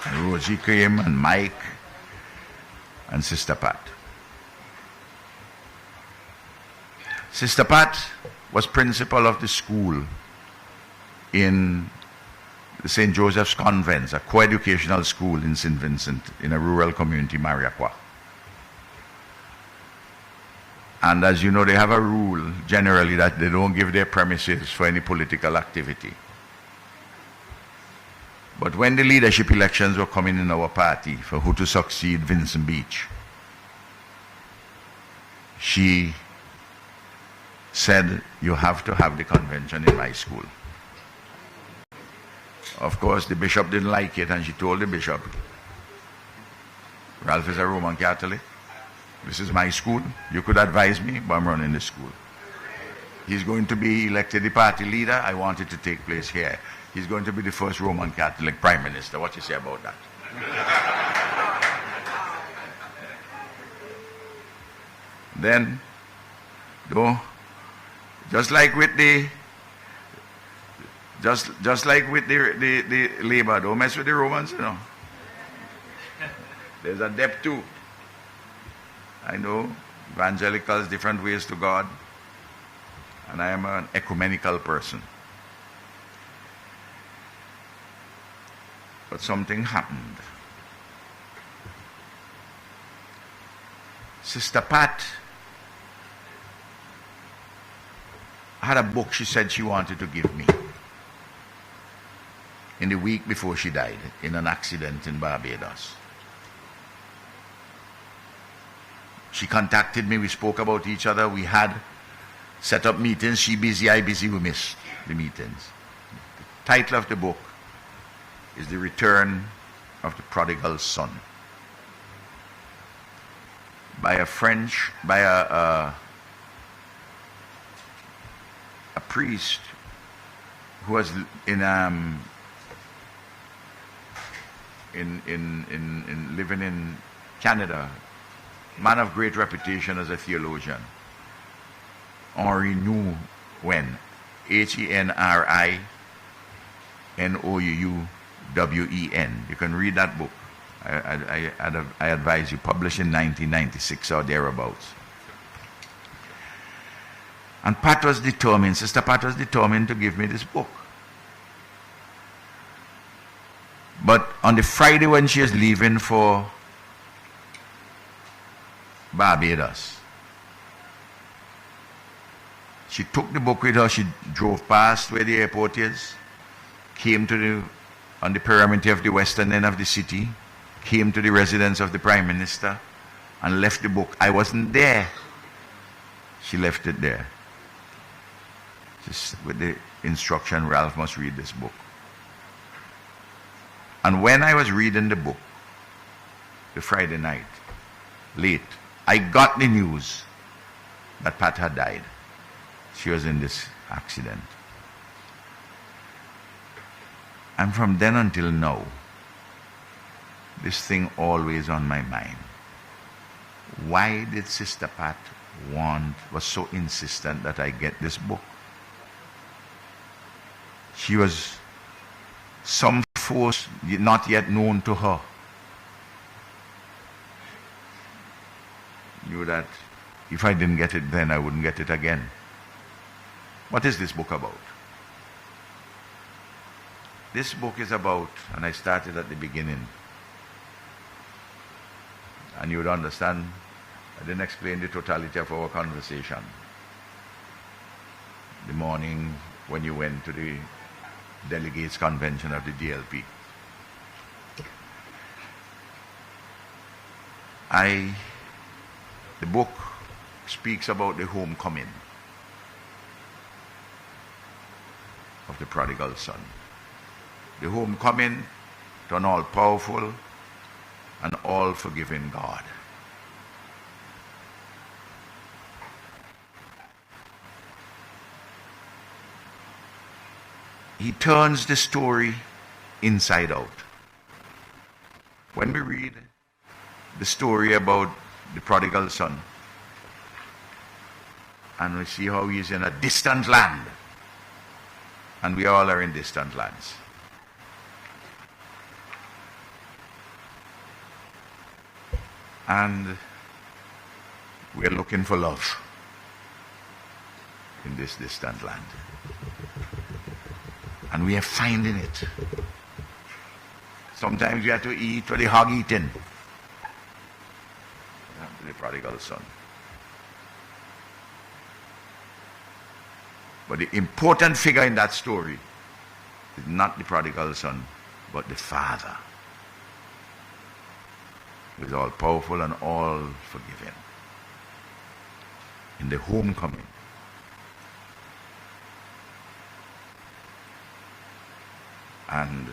And Rosie came, and Mike, and Sister Pat. Sister Pat was principal of the school in the St. Joseph's Convents, a co-educational school in St. Vincent, in a rural community, Mariaqua. And as you know, they have a rule generally that they don't give their premises for any political activity. But when the leadership elections were coming in our party for who to succeed Vincent Beach, she said, you have to have the convention in my school. Of course, the bishop didn't like it, and she told the bishop, Ralph is a Roman Catholic. This is my school. You could advise me, but I'm running the school. He's going to be elected the party leader. I want it to take place here. He's going to be the first Roman Catholic prime minister. What do you say about that? Then, just like with the labor, don't mess with the Romans, you know. There's a depth too. I know evangelicals, different ways to God, and I am an ecumenical person. But something happened. Sister Pat had a book she said she wanted to give me in the week before she died in an accident in Barbados. She contacted me, we spoke about each other, we had set up meetings, she busy, I busy, we missed the meetings. The title of the book is The Return of the prodigal son by a priest who was living in Canada, man of great reputation as a theologian, Henri Nouwen, HenriNouwen. You can read that book. I advise you, published in 1996 or thereabouts. And Sister Pat was determined to give me this book. But on the Friday when she was leaving for Barbados, she took the book with her. She drove past where the airport is, came on the perimeter of the western end of the city, came to the residence of the Prime Minister, and left the book. I wasn't there. She left it there. Just with the instruction, Ralph must read this book. And when I was reading the book, the Friday night, late, I got the news that Pat had died. She was in this accident. And from then until now, this thing always on my mind. Why did Sister Pat was so insistent that I get this book? She was some force not yet known to her. Knew that if I didn't get it then, I wouldn't get it again. What is this book about? This book is about, and I started at the beginning, and you would understand, I didn't explain the totality of our conversation. The morning when you went to the Delegates Convention of the DLP. The book speaks about the homecoming of the prodigal son. The homecoming to an all-powerful and all-forgiving God. He turns the story inside out. When we read the story about the prodigal son, and we see how he's in a distant land, and we all are in distant lands. And we're looking for love in this distant land. And we are finding it. Sometimes we have to eat for the hog eating. The prodigal son. But the important figure in that story is not the prodigal son, but the Father, who is all powerful and all forgiving. In the homecoming, and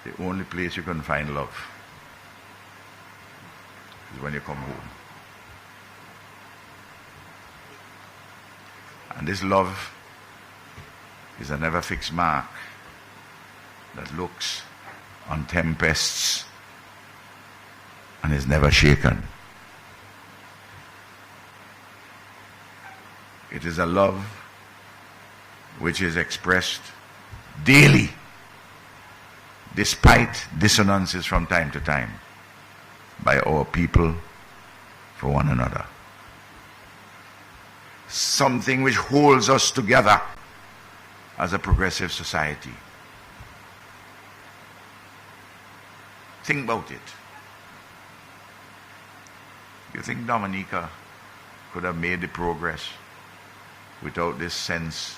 the only place you can find love is when you come home. And this love is a never fixed mark that looks on tempests and is never shaken. It is a love which is expressed daily, despite dissonances from time to time, by our people for one another. Something which holds us together as a progressive society. Think about it. You think Dominica could have made the progress without this sense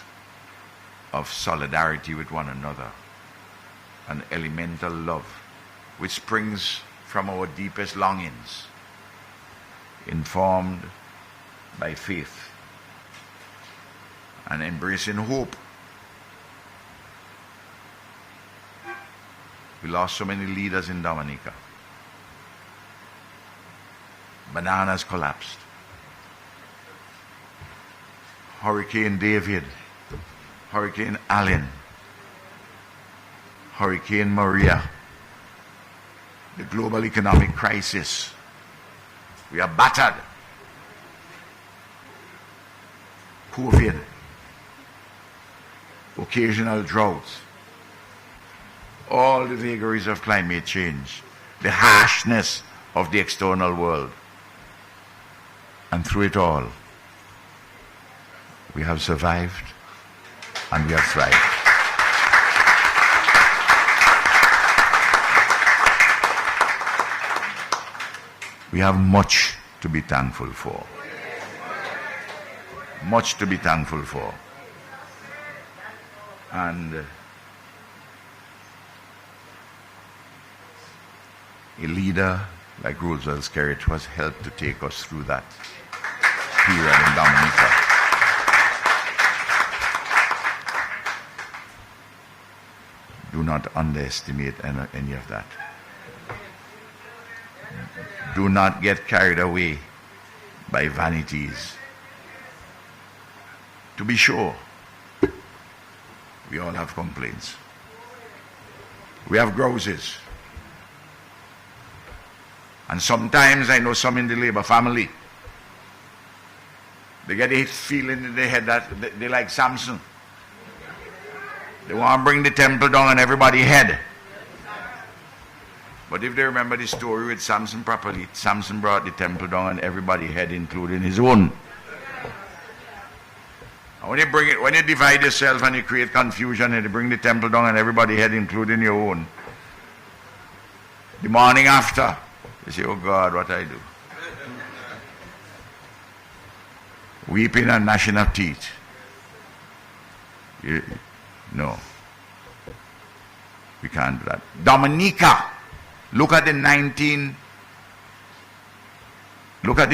of solidarity with one another, an elemental love which springs from our deepest longings, informed by faith and embracing hope We lost so many leaders in Dominica. Bananas collapsed. Hurricane David, Hurricane Allen, Hurricane Maria, the global economic crisis. We are battered. COVID, occasional droughts, all the vagaries of climate change, the harshness of the external world. And through it all, we have survived and we have thrived. We have much to be thankful for. Much to be thankful for. And a leader like Roosevelt Skerrit was helped to take us through that period in Dominica. Do not underestimate any of that. Do not get carried away by vanities. To be sure, we all have complaints. We have grouses. And sometimes I know some in the Labour family, they get a feeling in their head that they like Samson. They want to bring the temple down on everybody's head. But if they remember the story with Samson properly, Samson brought the temple down on everybody's head, including his own. And when you bring it, when you divide yourself and you create confusion and you bring the temple down on everybody's head, including your own, the morning after, you say, oh God, what I do? Weeping and gnashing of teeth. No. We can't do that. Dominica, look at the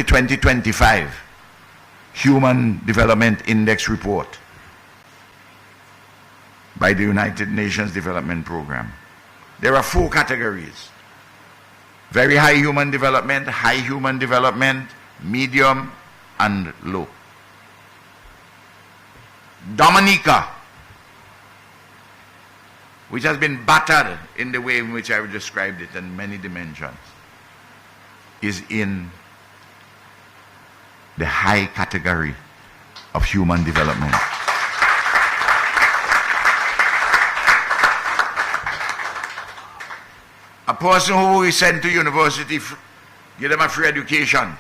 2025 Human Development Index report by the United Nations Development Program. There are 4 categories. Very high human development, medium, and low. Dominica, which has been battered in the way in which I described it in many dimensions, is in the high category of human development. A person who is sent to university, give them a free education.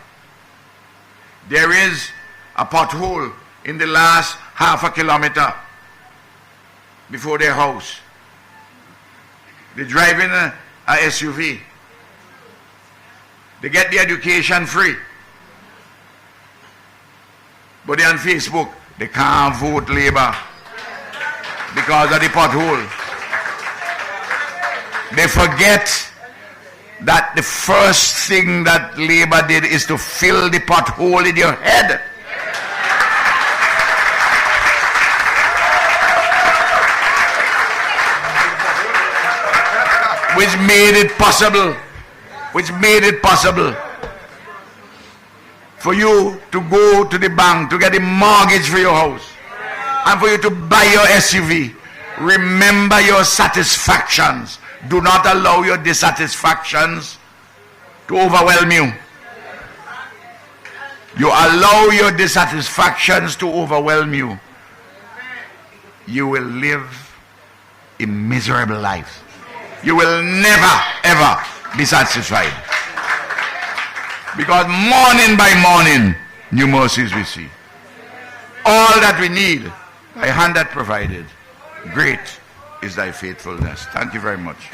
There is a pothole in the last half a kilometer before their house. They drive in a SUV. They get the education free. But they're on Facebook. They can't vote Labour because of the pothole. They forget that the first thing that Labour did is to fill the pothole in your head. Which made it possible for you to go to the bank to get a mortgage for your house and for you to buy your SUV. Remember your satisfactions. Do not allow your dissatisfactions to overwhelm you. You allow your dissatisfactions to overwhelm you, you will live a miserable life. You will never, ever be satisfied. Because morning by morning, new mercies we see. All that we need, thy hand hath provided. Great is thy faithfulness. Thank you very much.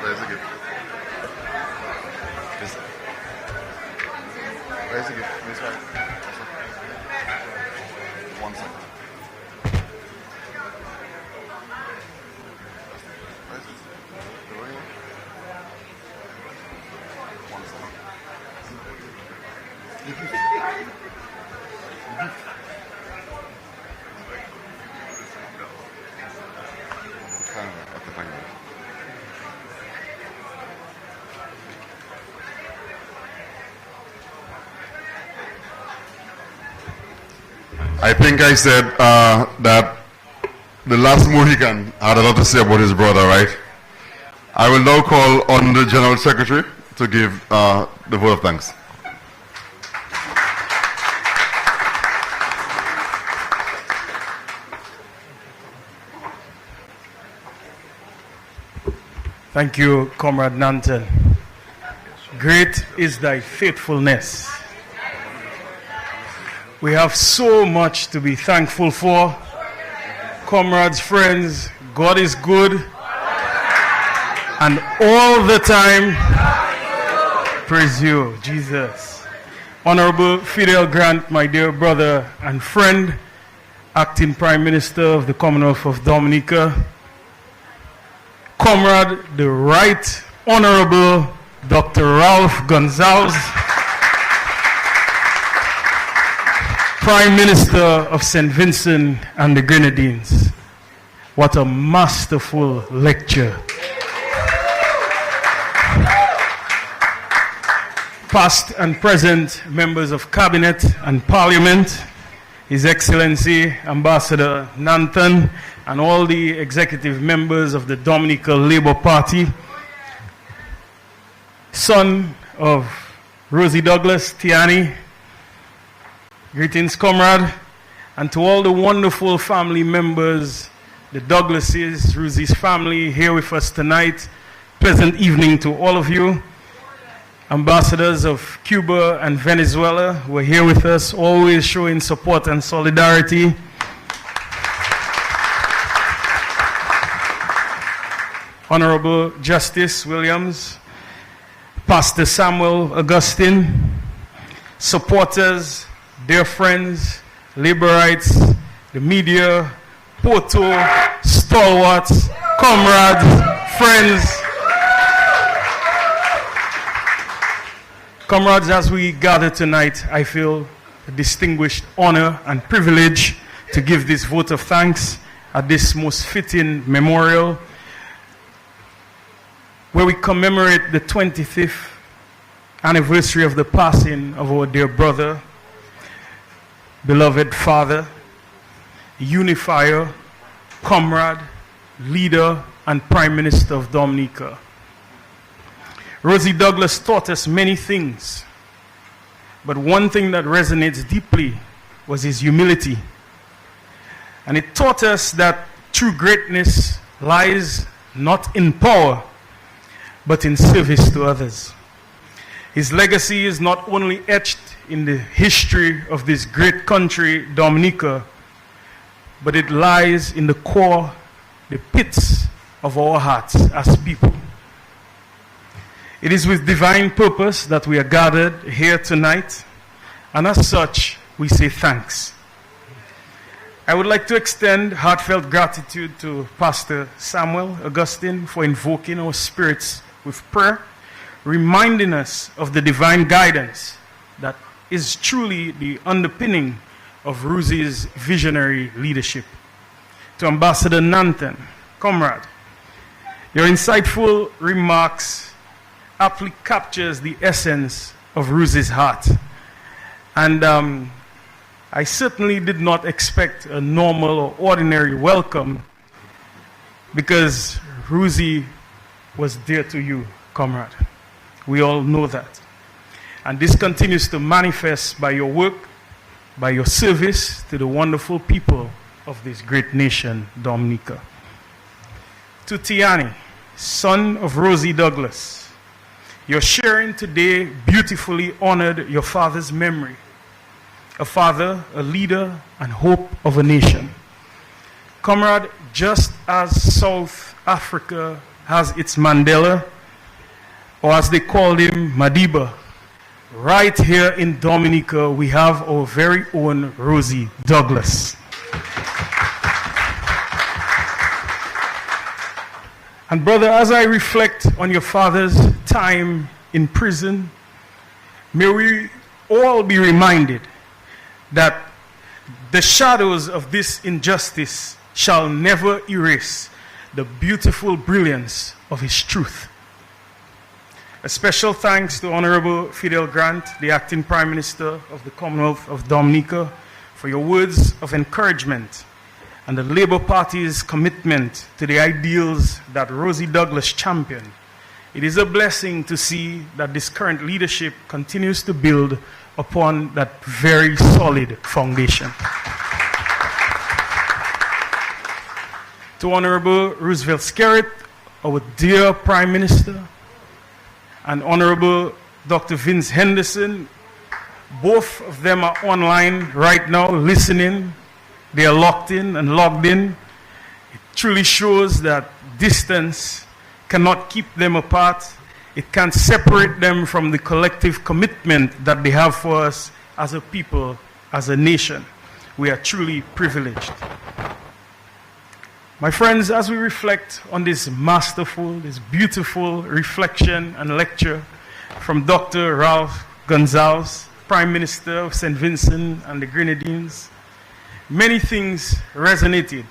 There's a good. I think I said that the last Mohican had a lot to say about his brother, right? I will now call on the General Secretary to give the vote of thanks.
Thank you, Comrade Nanton. Great is thy faithfulness. We have so much to be thankful for. Comrades, friends, God is good. And all the time, praise you, Jesus. Honorable Fidel Grant, my dear brother and friend, Acting Prime Minister of the Commonwealth of Dominica. Comrade, the Right Honorable Dr. Ralph Gonzalez, Prime Minister of St. Vincent and the Grenadines. What a masterful lecture. Past and present members of Cabinet and Parliament, His Excellency Ambassador Nanton, and all the executive members of the Dominica Labour Party, son of Rosie Douglas, Tiani. Greetings, comrade, and to all the wonderful family members, the Douglases, Rosie's family here with us tonight. Pleasant evening to all of you. Ambassadors of Cuba and Venezuela were here with us, always showing support and solidarity. Honorable Justice Williams, Pastor Samuel Augustine, supporters, dear friends, laborites, the media, Porto, stalwarts, comrades, friends. Comrades, as we gather tonight, I feel a distinguished honor and privilege to give this vote of thanks at this most fitting memorial, where we commemorate the 25th anniversary of the passing of our dear brother, beloved father, unifier, comrade, leader, and Prime Minister of Dominica. Rosie Douglas taught us many things, but one thing that resonates deeply was his humility. And it taught us that true greatness lies not in power, but in service to others. His legacy is not only etched in the history of this great country, Dominica, but it lies in the core, the pits of our hearts as people. It is with divine purpose that we are gathered here tonight, and as such, we say thanks. I would like to extend heartfelt gratitude to Pastor Samuel Augustine for invoking our spirits with prayer, reminding us of the divine guidance that is truly the underpinning of Rosie's visionary leadership. To Ambassador Nanton, comrade, your insightful remarks aptly captures the essence of Rosie's heart. And I certainly did not expect a normal or ordinary welcome, because Rosie was dear to you, comrade. We all know that. And this continues to manifest by your work, by your service to the wonderful people of this great nation, Dominica. To Tiani, son of Rosie Douglas, your sharing today beautifully honored your father's memory. A father, a leader, and hope of a nation. Comrade, just as South Africa has its Mandela, or as they called him, Madiba, right here in Dominica, we have our very own Rosie Douglas. And brother, as I reflect on your father's time in prison, may we all be reminded that the shadows of this injustice shall never erase the beautiful brilliance of his truth. A special thanks to Honorable Fidel Grant, the Acting Prime Minister of the Commonwealth of Dominica, for
for your words of encouragement and the Labour Party's commitment to the ideals that Rosie Douglas championed. It is a blessing to see that this current leadership continues to build upon that very solid foundation. To Honorable Roosevelt Skerrit, our dear Prime Minister, and Honorable Dr. Vince Henderson, both of them are online right now listening. They are locked in and logged in. It truly shows that distance cannot keep them apart. It can't separate them from the collective commitment that they have for us as a people, as a nation. We are truly privileged. My friends, as we reflect on this masterful, this beautiful reflection and lecture from Dr. Ralph Gonsalves, Prime Minister of St. Vincent and the Grenadines, many things resonated.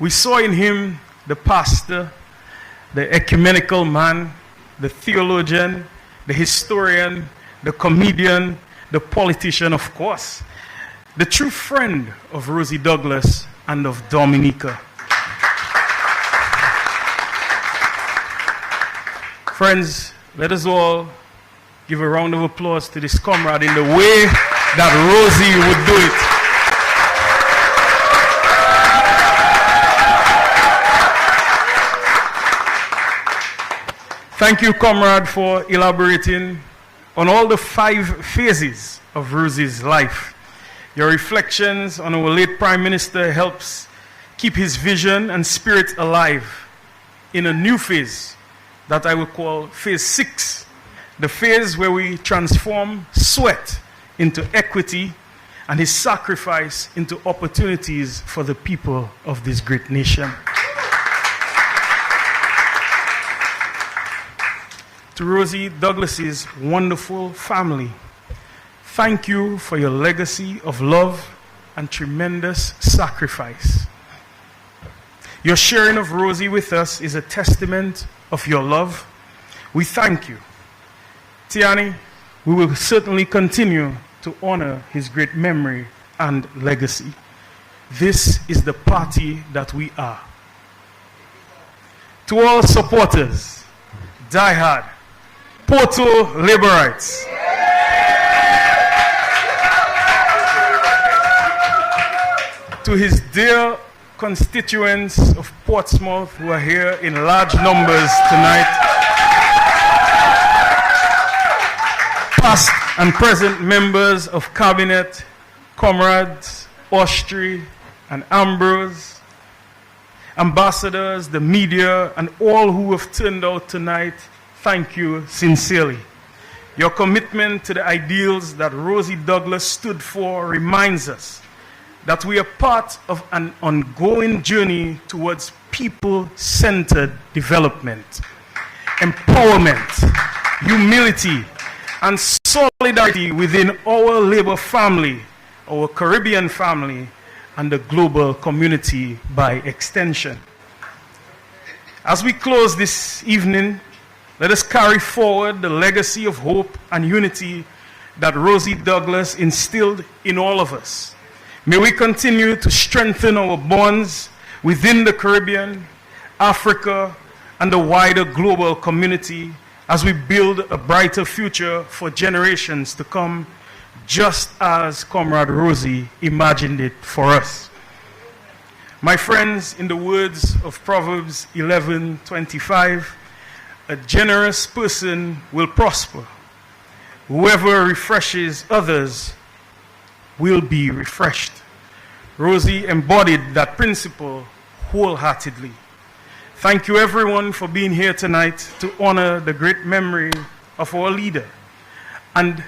We saw in him the pastor, the ecumenical man, the theologian, the historian, the comedian, the politician, of course, the true friend of Rosie Douglas and of Dominica. Friends, let us all give a round of applause to this comrade in the way that Rosie would do it. Thank you, comrade, for elaborating on all the 5 phases of Rosie's life. Your reflections on our late Prime Minister helps keep his vision and spirit alive in a new phase that I will call phase 6, the phase where we transform sweat into equity and his sacrifice into opportunities for the people of this great nation. To Rosie Douglas's wonderful family, thank you for your legacy of love and tremendous sacrifice. Your sharing of Rosie with us is a testament of your love. We thank you. Tiani, we will certainly continue to honor his great memory and legacy. This is the party that we are. To all supporters, diehard, Porto Laborites, to his dear constituents of Portsmouth who are here in large numbers tonight, past and present members of cabinet, comrades, Austri and Ambrose, ambassadors, the media, and all who have turned out tonight, thank you sincerely. Your commitment to the ideals that Rosie Douglas stood for reminds us that we are part of an ongoing journey towards people-centered development, empowerment, humility, and solidarity within our Labour family, our Caribbean family, and the global community by extension. As we close this evening, let us carry forward the legacy of hope and unity that Rosie Douglas instilled in all of us. May we continue to strengthen our bonds within the Caribbean, Africa, and the wider global community as we build a brighter future for generations to come, just as Comrade Rosie imagined it for us. My friends, in the words of Proverbs 11:25, a generous person will prosper. Whoever refreshes others will be refreshed. Rosie embodied that principle wholeheartedly. Thank you everyone for being here tonight to honor the great memory of our leader, and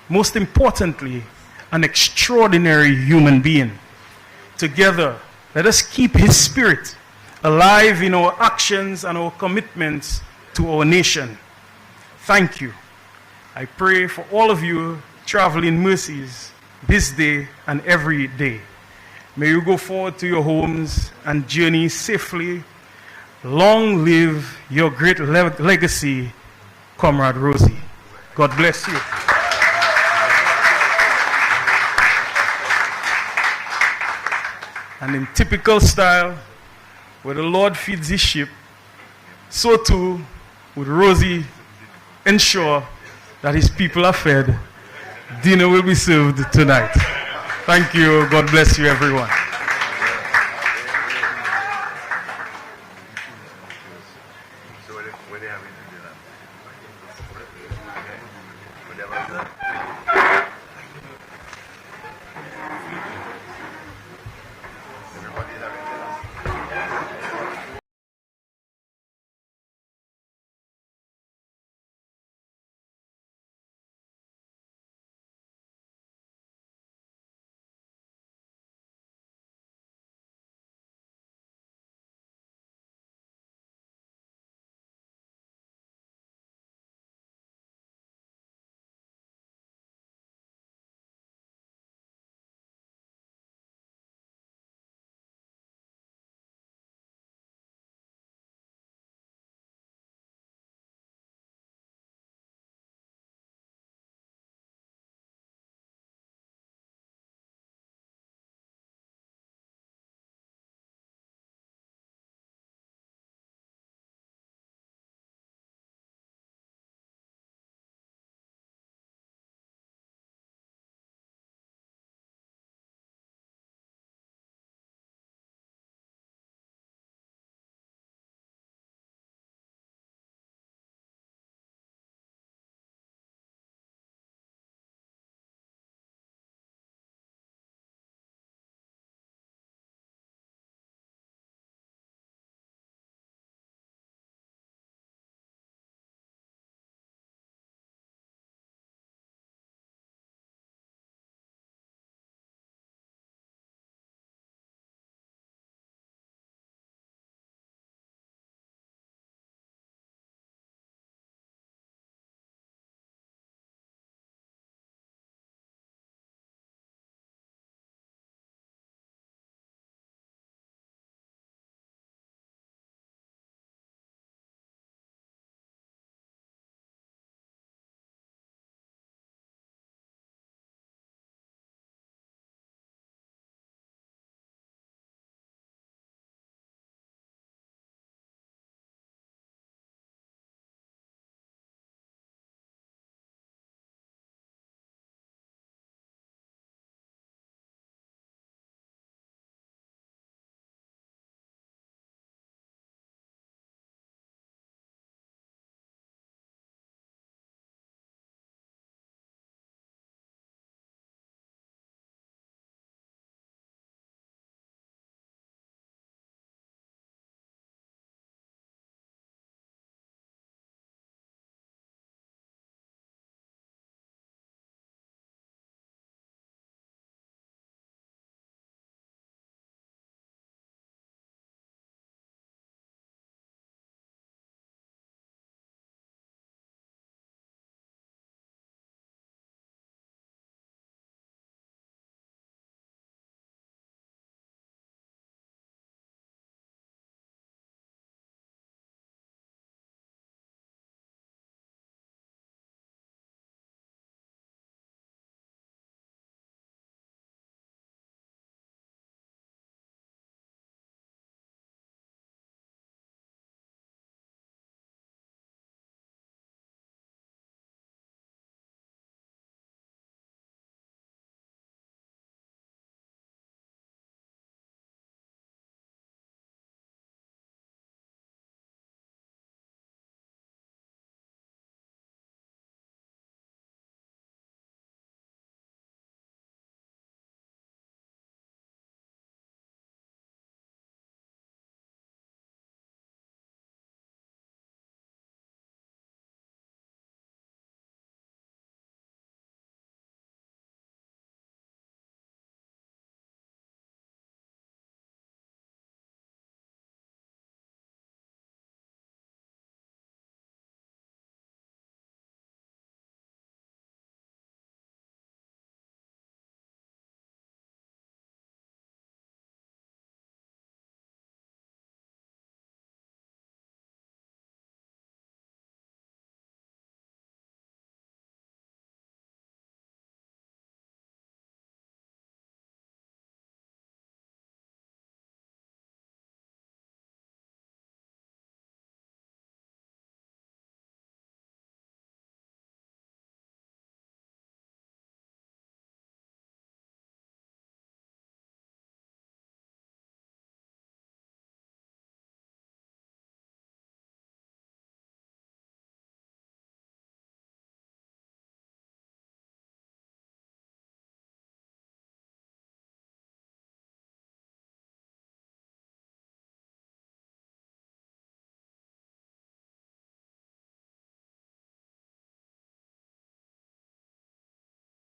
most importantly, an extraordinary human being. Together, let us keep his spirit alive in our actions and our commitments to our nation. Thank you. I pray for all of you traveling mercies this day and every day. May you go forward to your homes and journey safely. Long live your great legacy, Comrade Rosie. God bless you. And in typical style, where the Lord feeds his sheep, so too would Rosie ensure that his people are fed. Dinner will be served tonight. Thank you. God bless you, everyone.